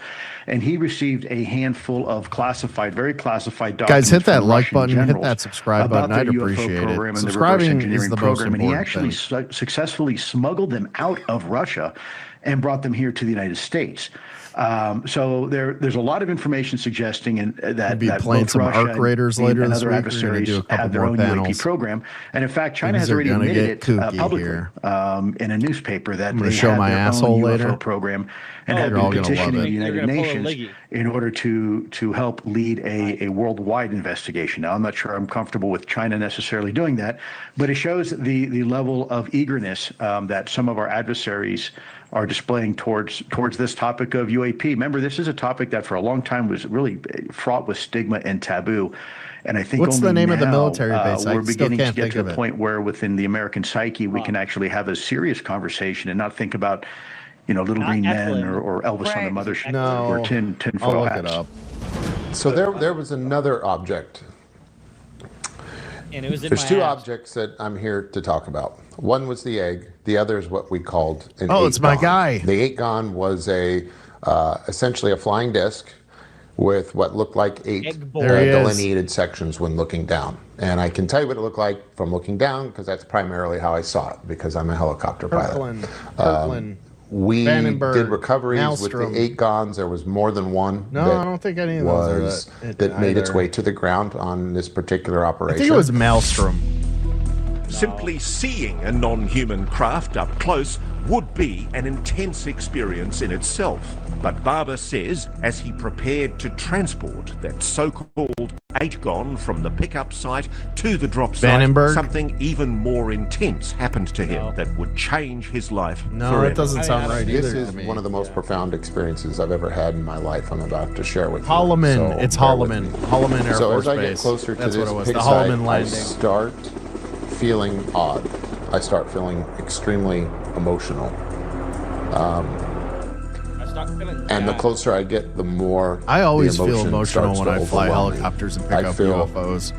and he received a handful of very classified documents. Guys, hit that from like Russian button, hit generals that subscribe about button. I'd their UFO appreciate program it. and the reverse Subscribing engineering is the program, most and he important actually thing. successfully smuggled them out of Russia and brought them here to the United States. So there's a lot of information suggesting that We'll be playing both some Russia Arc Raiders and later other this week. We're gonna adversaries do a couple have their more own panels. UAP program, and in fact, China Things has are already gonna admitted get it kooky publicly here. in a newspaper that I'm gonna they show have my their asshole own later. UFO program and Oh, have you're all been gonna love petitioning it. the United You're gonna pull a Nations Liggy. in order to help lead a worldwide investigation. Now, I'm not sure I'm comfortable with China necessarily doing that, but it shows the level of eagerness that some of our adversaries are displaying towards this topic of UAP. Remember, this is a topic that for a long time was really fraught with stigma and taboo. And I think What's only the name now, of the military base? I we're still beginning to can't get think to of the it. point where within the American psyche, we can actually have a serious conversation and not think about, little Not green men Eklund. or Elvis on the Right. mothership No, or tinfoil I'll look hats. it up. So there was another object. And it was in There's my two ass. objects that I'm here to talk about. One was the egg. The other is what we called an Oh, it's my eight-gon. guy. The eight-gon was essentially a flying disc with what looked like eight Egg boy. There he is. delineated sections when looking down. And I can tell you what it looked like from looking down because that's primarily how I saw it because I'm a helicopter pilot. Kirkland. We Vandenberg, did recoveries with Maelstrom. the eight gons. There was more than one. No, that I don't think any of those was are that made its either. way to the ground on this particular I operation. think it was Maelstrom. Simply seeing a non-human craft up close would be an intense experience in itself. But Barber says as he prepared to transport that so-called 8-gon from the pickup site to the drop site, Vandenberg? something even more intense happened to him that would change his life No, forever. it doesn't sound right This either is to me. one of the most profound experiences I've ever had in my life. I'm about to share with Holloman. you. So It's bear with Holloman. me. Holloman Air so Force as I Base. get closer to That's this what it was. pig The site, Holloman I landing. start feeling odd. I start feeling extremely emotional. I start feeling And the bad. closer I get, the more I always the feel emotion emotional starts when to I fly overwhelm me. helicopters and pick I up feel UFOs.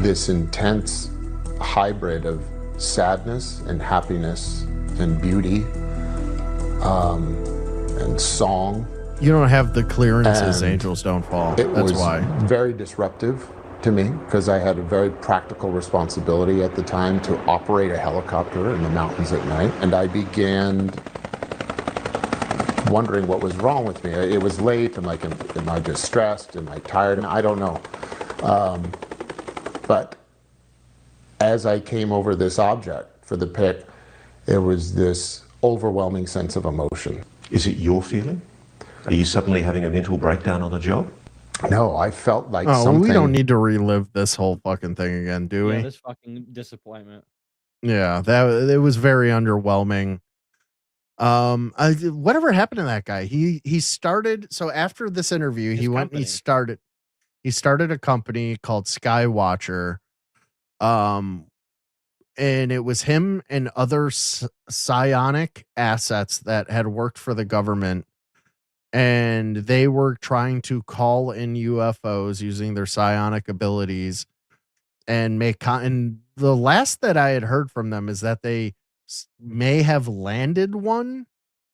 this intense hybrid of sadness and happiness and beauty and song. You don't have the clearances, And angels don't fall. It That's was why. very disruptive to me because I had a very practical responsibility at the time to operate a helicopter in the mountains at night. And I began wondering what was wrong with me. It was late. I'm like, am I just stressed? Am I tired? And I don't know. But as I came over this object for the pick, there was this overwhelming sense of emotion. Is it your feeling? Are you suddenly having a mental breakdown on the job? No, I felt like Oh, something. we don't need to relive this whole fucking thing again, do we? Yeah, this fucking disappointment. Yeah, it was very underwhelming. Whatever happened to that guy? He started. So after this interview, he went and he started. He started a company called Skywatcher. And it was him and other psionic assets that had worked for the government, and they were trying to call in UFOs using their psionic abilities and and the last that I had heard from them is that they may have landed one.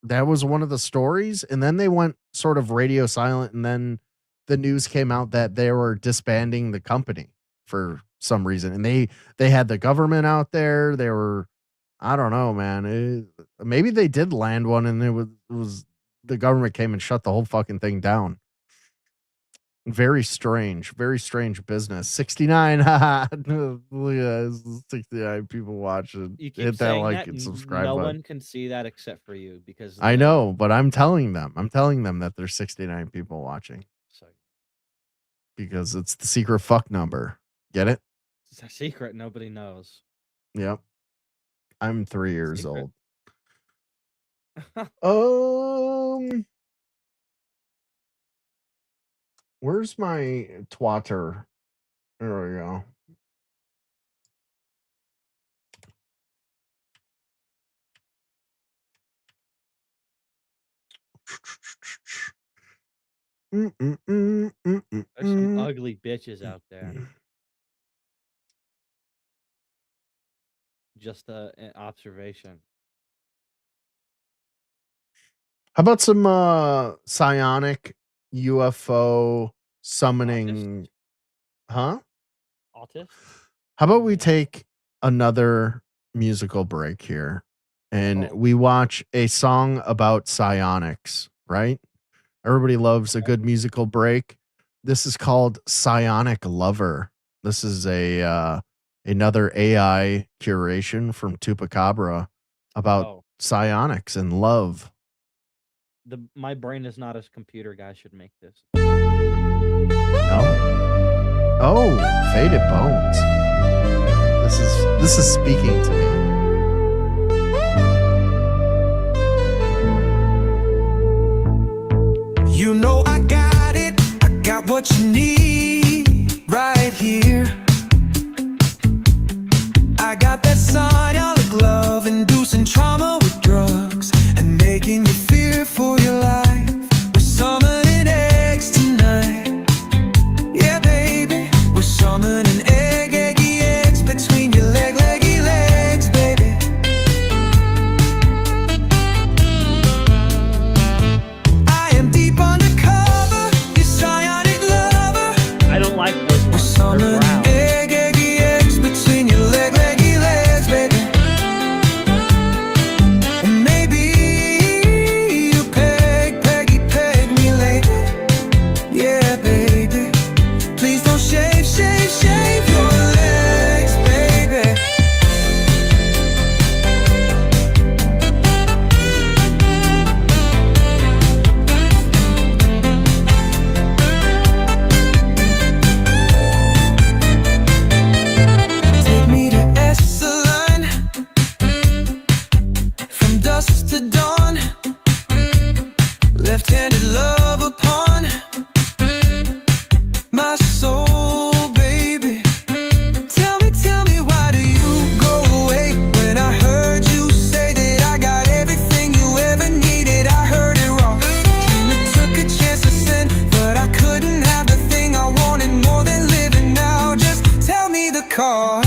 That was one of the stories, and then they went sort of radio silent, and then the news came out that they were disbanding the company for some reason, and they had the government out there. They were, I don't know, man. Maybe they did land one, and it was the government came and shut the whole fucking thing down. Very strange business. 69. Look at that, 69 people watching. You keep Hit that saying like that, and subscribe no button. one can see that except for you because I know, but I'm telling them that there's 69 people watching Sorry. because it's the secret fuck number. Get it? It's a secret nobody knows. Yep. I'm 3 years Secret. old. Where's my twatter? There we go. There's some ugly bitches out there. Just an observation. How about some psionic UFO summoning? Huh? Autist? How about we take another musical break here and we watch a song about psionics, right? Everybody loves a good musical break. This is called Psionic Lover. This is a another AI curation from Tupacabra about psionics and love. My brain is not a computer guy should make this. No. Oh, Faded Bones. This is speaking to me. You know I got it. I got what you need right here. I got that psionic love, inducing trauma with drugs and making you fear for your life. We're summoning eggs tonight. Yeah, baby, we're summoning eggy eggs between your leggy legs, baby. I am deep undercover, your psionic lover. I don't like those ones. We're summoning eggy eggs between your leggy legs, baby. And maybe you peg me later. Yeah, baby. Please don't shave your legs, baby. Take me to Esalen, from dusk to dawn. Left-handed love upon my soul, baby. Tell me, why do you go away when I heard you say that I got everything you ever needed? I heard it wrong. Shouldn't have took a chance to sin, but I couldn't have the thing I wanted more than living now. Just tell me the cause.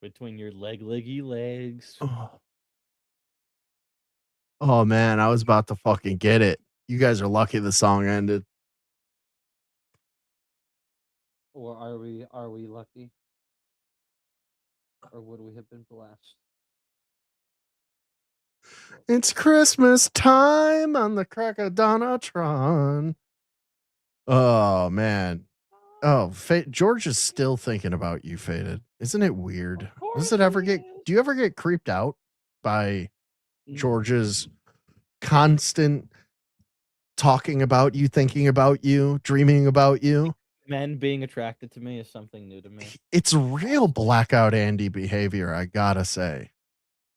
Between your leggy legs. Oh man, I was about to fucking get it. You guys are lucky the song ended. Or are we lucky? Or would we have been blessed? It's Christmas time on the Crackadona Tron. Oh man. Oh, George is still thinking about you, Faded. Isn't it weird? Do you ever get creeped out by George's constant talking about you, thinking about you, dreaming about you. Men being attracted to me is something new to me. It's real Blackout Andy behavior, I gotta say.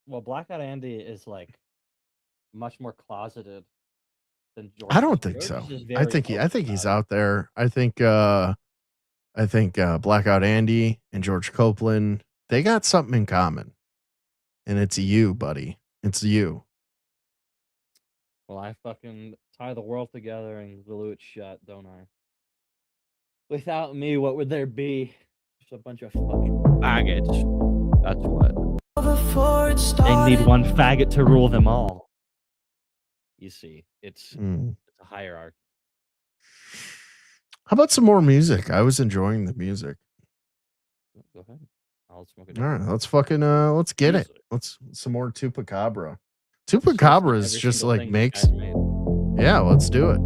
Well, Blackout Andy is like much more closeted than George. I don't think so. I think he's out there. I think Blackout Andy and George Copeland, they got something in common. And it's you, buddy. It's you. Well, I fucking tie the world together and glue it shut, don't I? Without me, what would there be? Just a bunch of fucking faggots. That's what. They need one faggot to rule them all. You see, it's a hierarchy. How about some more music? I was enjoying the music. Go ahead. I'll smoke it. All right, let's fucking let's get it. Let's some more Tupacabra. Tupacabra is just like makes. Yeah, let's do it.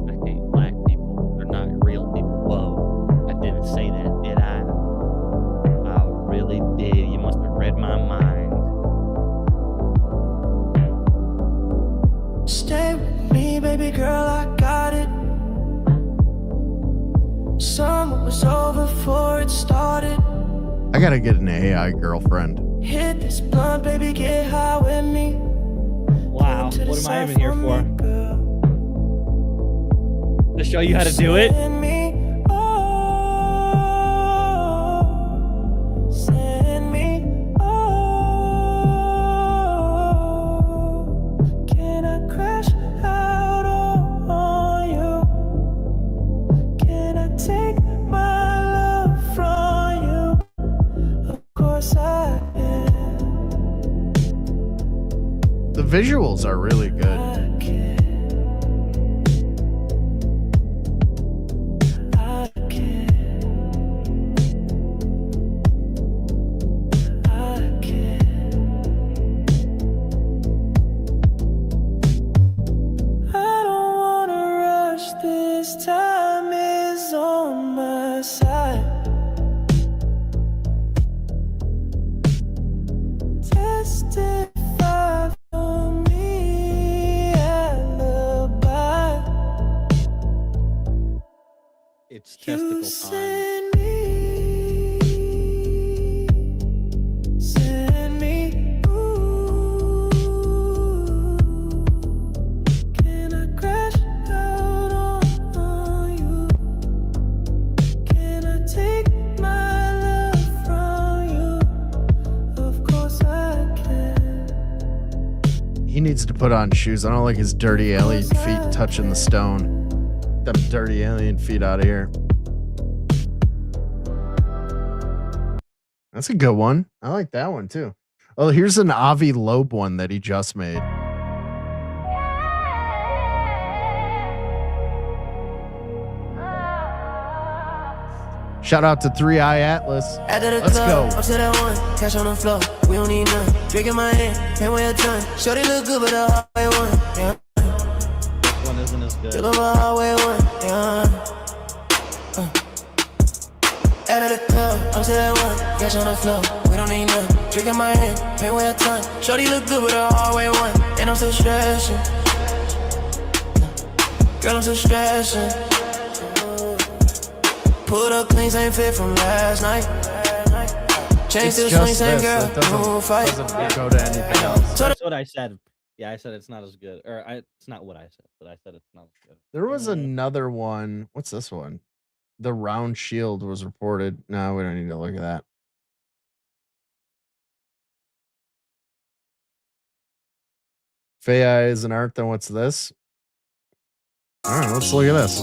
I hate black people. They're not real people. Whoa, I didn't say that, did I? I really did. You must have read my mind. Stay with me, baby girl, I got it. Summer was over before it started. I gotta get an AI girlfriend. Hit this blunt, baby, get high with me. Wow, what am I even here for? To show you how to do it? Send me. Can I crash out on you? Can I take my love from you? Of course I can. The visuals are really good. Time is on my side. Testify for me, alibi. It's testicle time. Send me, ooh. Can I crash out on you? Can I take my love from you? Of course I can. He needs to put on shoes. I don't like his dirty alien feet touching the stone. Them dirty alien feet out of here. That's a good one. I like that one too. Oh, here's an Avi Loeb one that he just made. Shout out to 3i Atlas. After the Let's club, go. up to that one, cash on the floor. We don't need none. Drink in my hand, pay way a ton. Shorty look good, but the hallway one. Yeah. One isn't as good. Look over hallway one. Yeah. After the club, up to that one, cash on the floor. We don't need none. Drink in my hand, pay way a ton. Shorty look good, but the hallway one. And I'm still stressing. Girl, I'm still stressing. Put up clean, same fit from last night. Change It's still just swing, same this. girl, It doesn't- no fight. doesn't go to anything else. That's what I said. Yeah, I said it's not as good. It's not what I said, but I said it's not as good. There was another one. What's this one? The round shield was reported. No, we don't need to look at that. If AI is an art, then what's this? All right, let's look at this.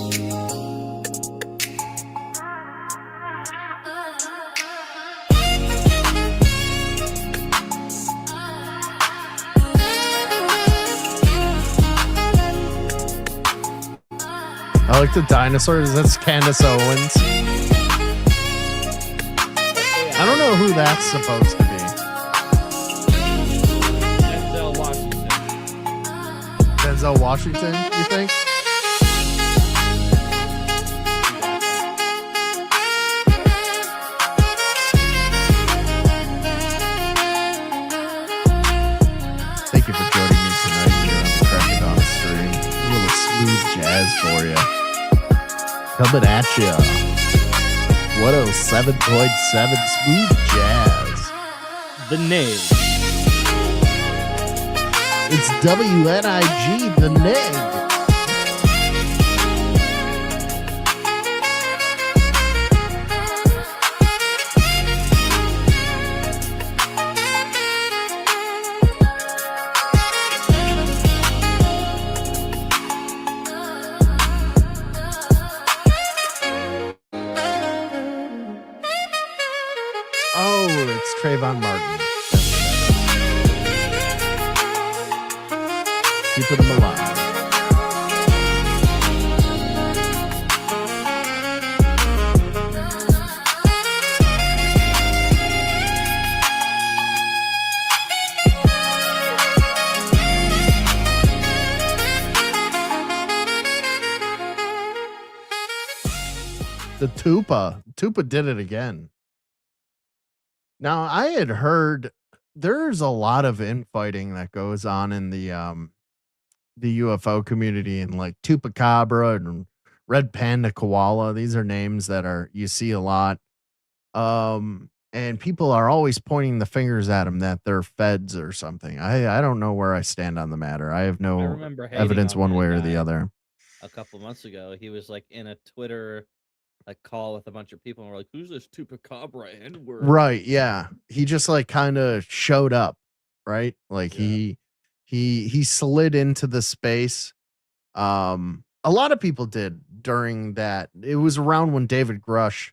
I like the dinosaurs. That's Candace Owens. I don't know who that's supposed to be. Denzel Washington. Denzel Washington, you think? jazz for you. Coming at you. 107.7 smooth jazz. The name. It's WNIG, the neg. Oh, it's Trayvon Martin. Keeping him alive. The Tupa did it again. Now, I had heard there's a lot of infighting that goes on in the UFO community, and like Chupacabra and Red Panda Koala. These are names that you see a lot. And people are always pointing the fingers at them that they're feds or something. I don't know where I stand on the matter. I have no remember hating evidence on one that way or guy the other. A couple months ago, he was like in a Twitter call with a bunch of people, and we're like, "Who's this Chupacabra N-word?" Right, yeah. He just like kind of showed up, right? Like he slid into the space. A lot of people did during that. It was around when David Grush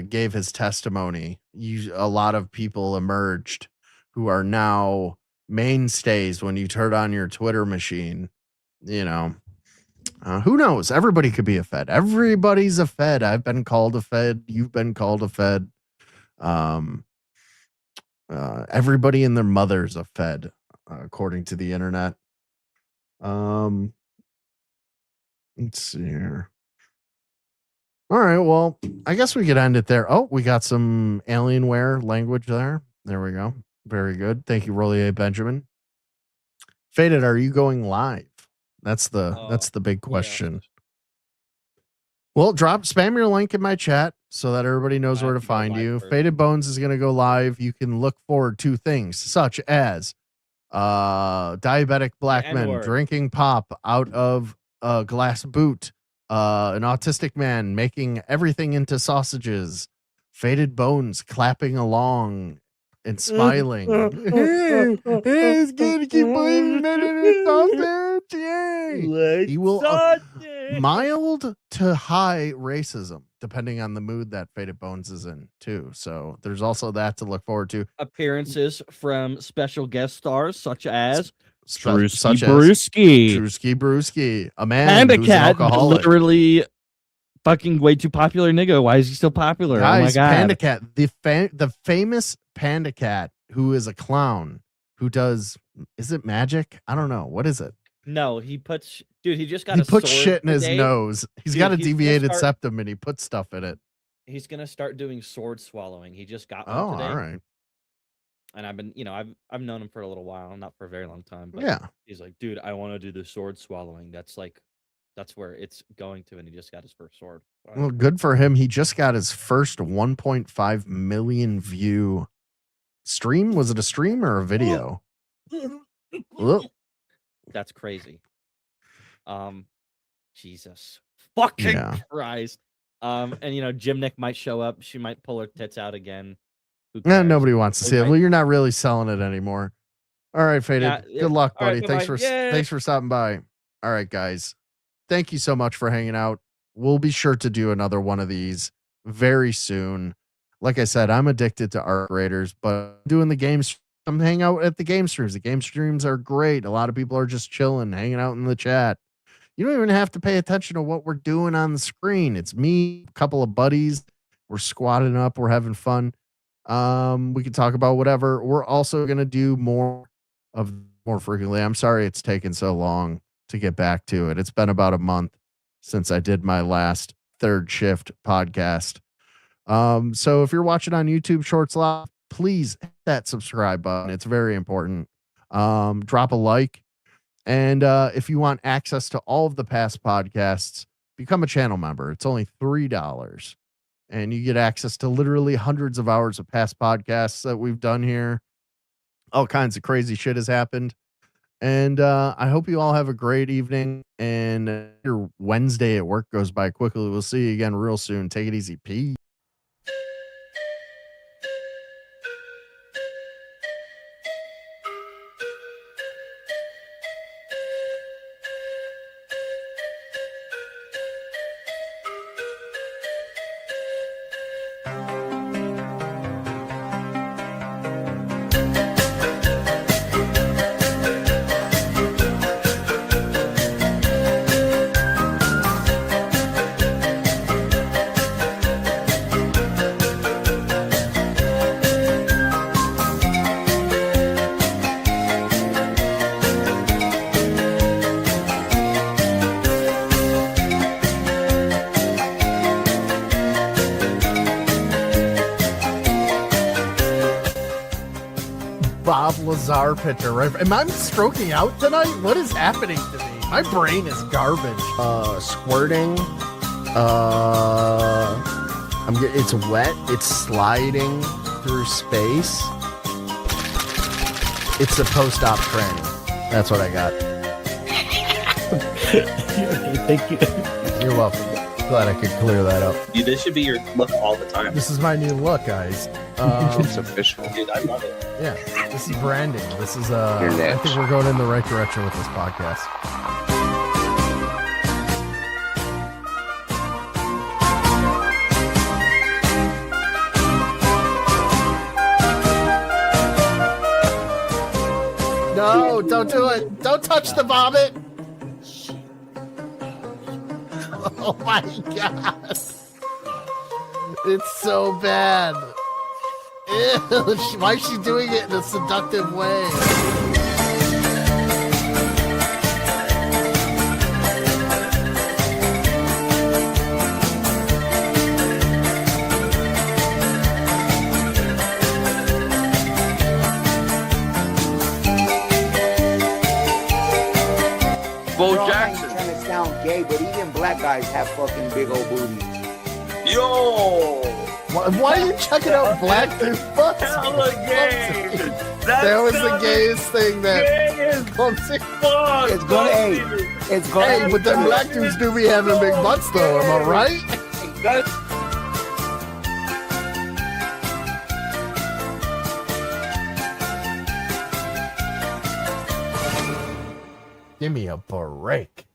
gave his testimony. A lot of people emerged who are now mainstays when you turn on your Twitter machine. You know, who knows? Everybody could be a Fed. Everybody's a Fed. I've been called a Fed. You've been called a Fed. Everybody and their mother's a Fed, according to the internet. Let's see here. All right, well, I guess we could end it there. Oh, we got some Alienware language there. There we go. Very good. Thank you, Rollier Benjamin. Faded, are you going live? That's the big question. Well, spam your link in my chat so that everybody knows where to find you. Faded Bones is going to go live. You can look forward to things such as diabetic black men drinking pop out of a glass boot, an autistic man making everything into sausages, Faded Bones clapping along and smiling. It's gonna keep putting it in a sausage. Yay! He will mild to high racism, depending on the mood that Faded Bones is in, too. So there's also that to look forward to. Appearances from special guest stars such as Drewski Brewski, a man who's an alcoholic. Literally fucking way too popular nigga. Why is he still popular? Guys, oh my god. Panda Cat, the famous Panda Cat who is a clown who does, is it magic? I don't know. What is it? No, he puts he just got he a puts sword shit in his today. nose. He's got a deviated septum and he puts stuff in it. He's gonna start doing sword swallowing. He just got one Oh, today. all right. And I've been, I've known him for a little while, not for a very long time, but yeah, he's like, dude, I want to do the sword swallowing. That's where it's going to, and he just got his first sword. Well, good for him. He just got his first 1.5 million view stream. Was it a stream or a video? That's crazy. Jesus fucking Christ. And Jim Nick might show up. She might pull her tits out again. Nobody wants to see it. Well, you're not really selling it anymore. All right, Faded. Yeah. Good luck, All buddy. right, Thanks for stopping by. All right, guys. Thank you so much for hanging out. We'll be sure to do another one of these very soon. Like I said, I'm addicted to art creators, but doing the games, I'm hanging out at the game streams. The game streams are great. A lot of people are just chilling, hanging out in the chat. You don't even have to pay attention to what we're doing on the screen. It's me, a couple of buddies. We're squatting up. We're having fun. We can talk about whatever. We're also going to do more frequently. I'm sorry it's taken so long to get back to it. It's been about a month since I did my last third shift podcast. So if you're watching on YouTube Shorts Live, please hit that subscribe button. It's very important. Drop a like. And if you want access to all of the past podcasts, become a channel member. It's only $3. And you get access to literally hundreds of hours of past podcasts that we've done here. All kinds of crazy shit has happened. And I hope you all have a great evening. And your Wednesday at work goes by quickly. We'll see you again real soon. Take it easy. Peace. Bob Lazar picture, right? Am I stroking out tonight? What is happening to me? My brain is garbage. Squirting. It's wet. It's sliding through space. It's a post-op training. That's what I got. Thank you. You're welcome. Glad I could clear that up. Dude, this should be your look all the time. This is my new look, guys. It's official. Dude, I love it. Yeah, this is branding. This is I think we're going in the right direction with this podcast. No, don't do it. Don't touch the vomit. Oh my god. It's so bad. Ew, why is she doing it in a seductive way? Bo Jackson. Trying to sound gay, but even black guys have fucking big old booties. Yo! Why are you checking out black dude butts? Hella gay! That was the gayest thing that. It's gonna, Hey, but them black dudes do be having big butts, though. Am I right? Give me a break.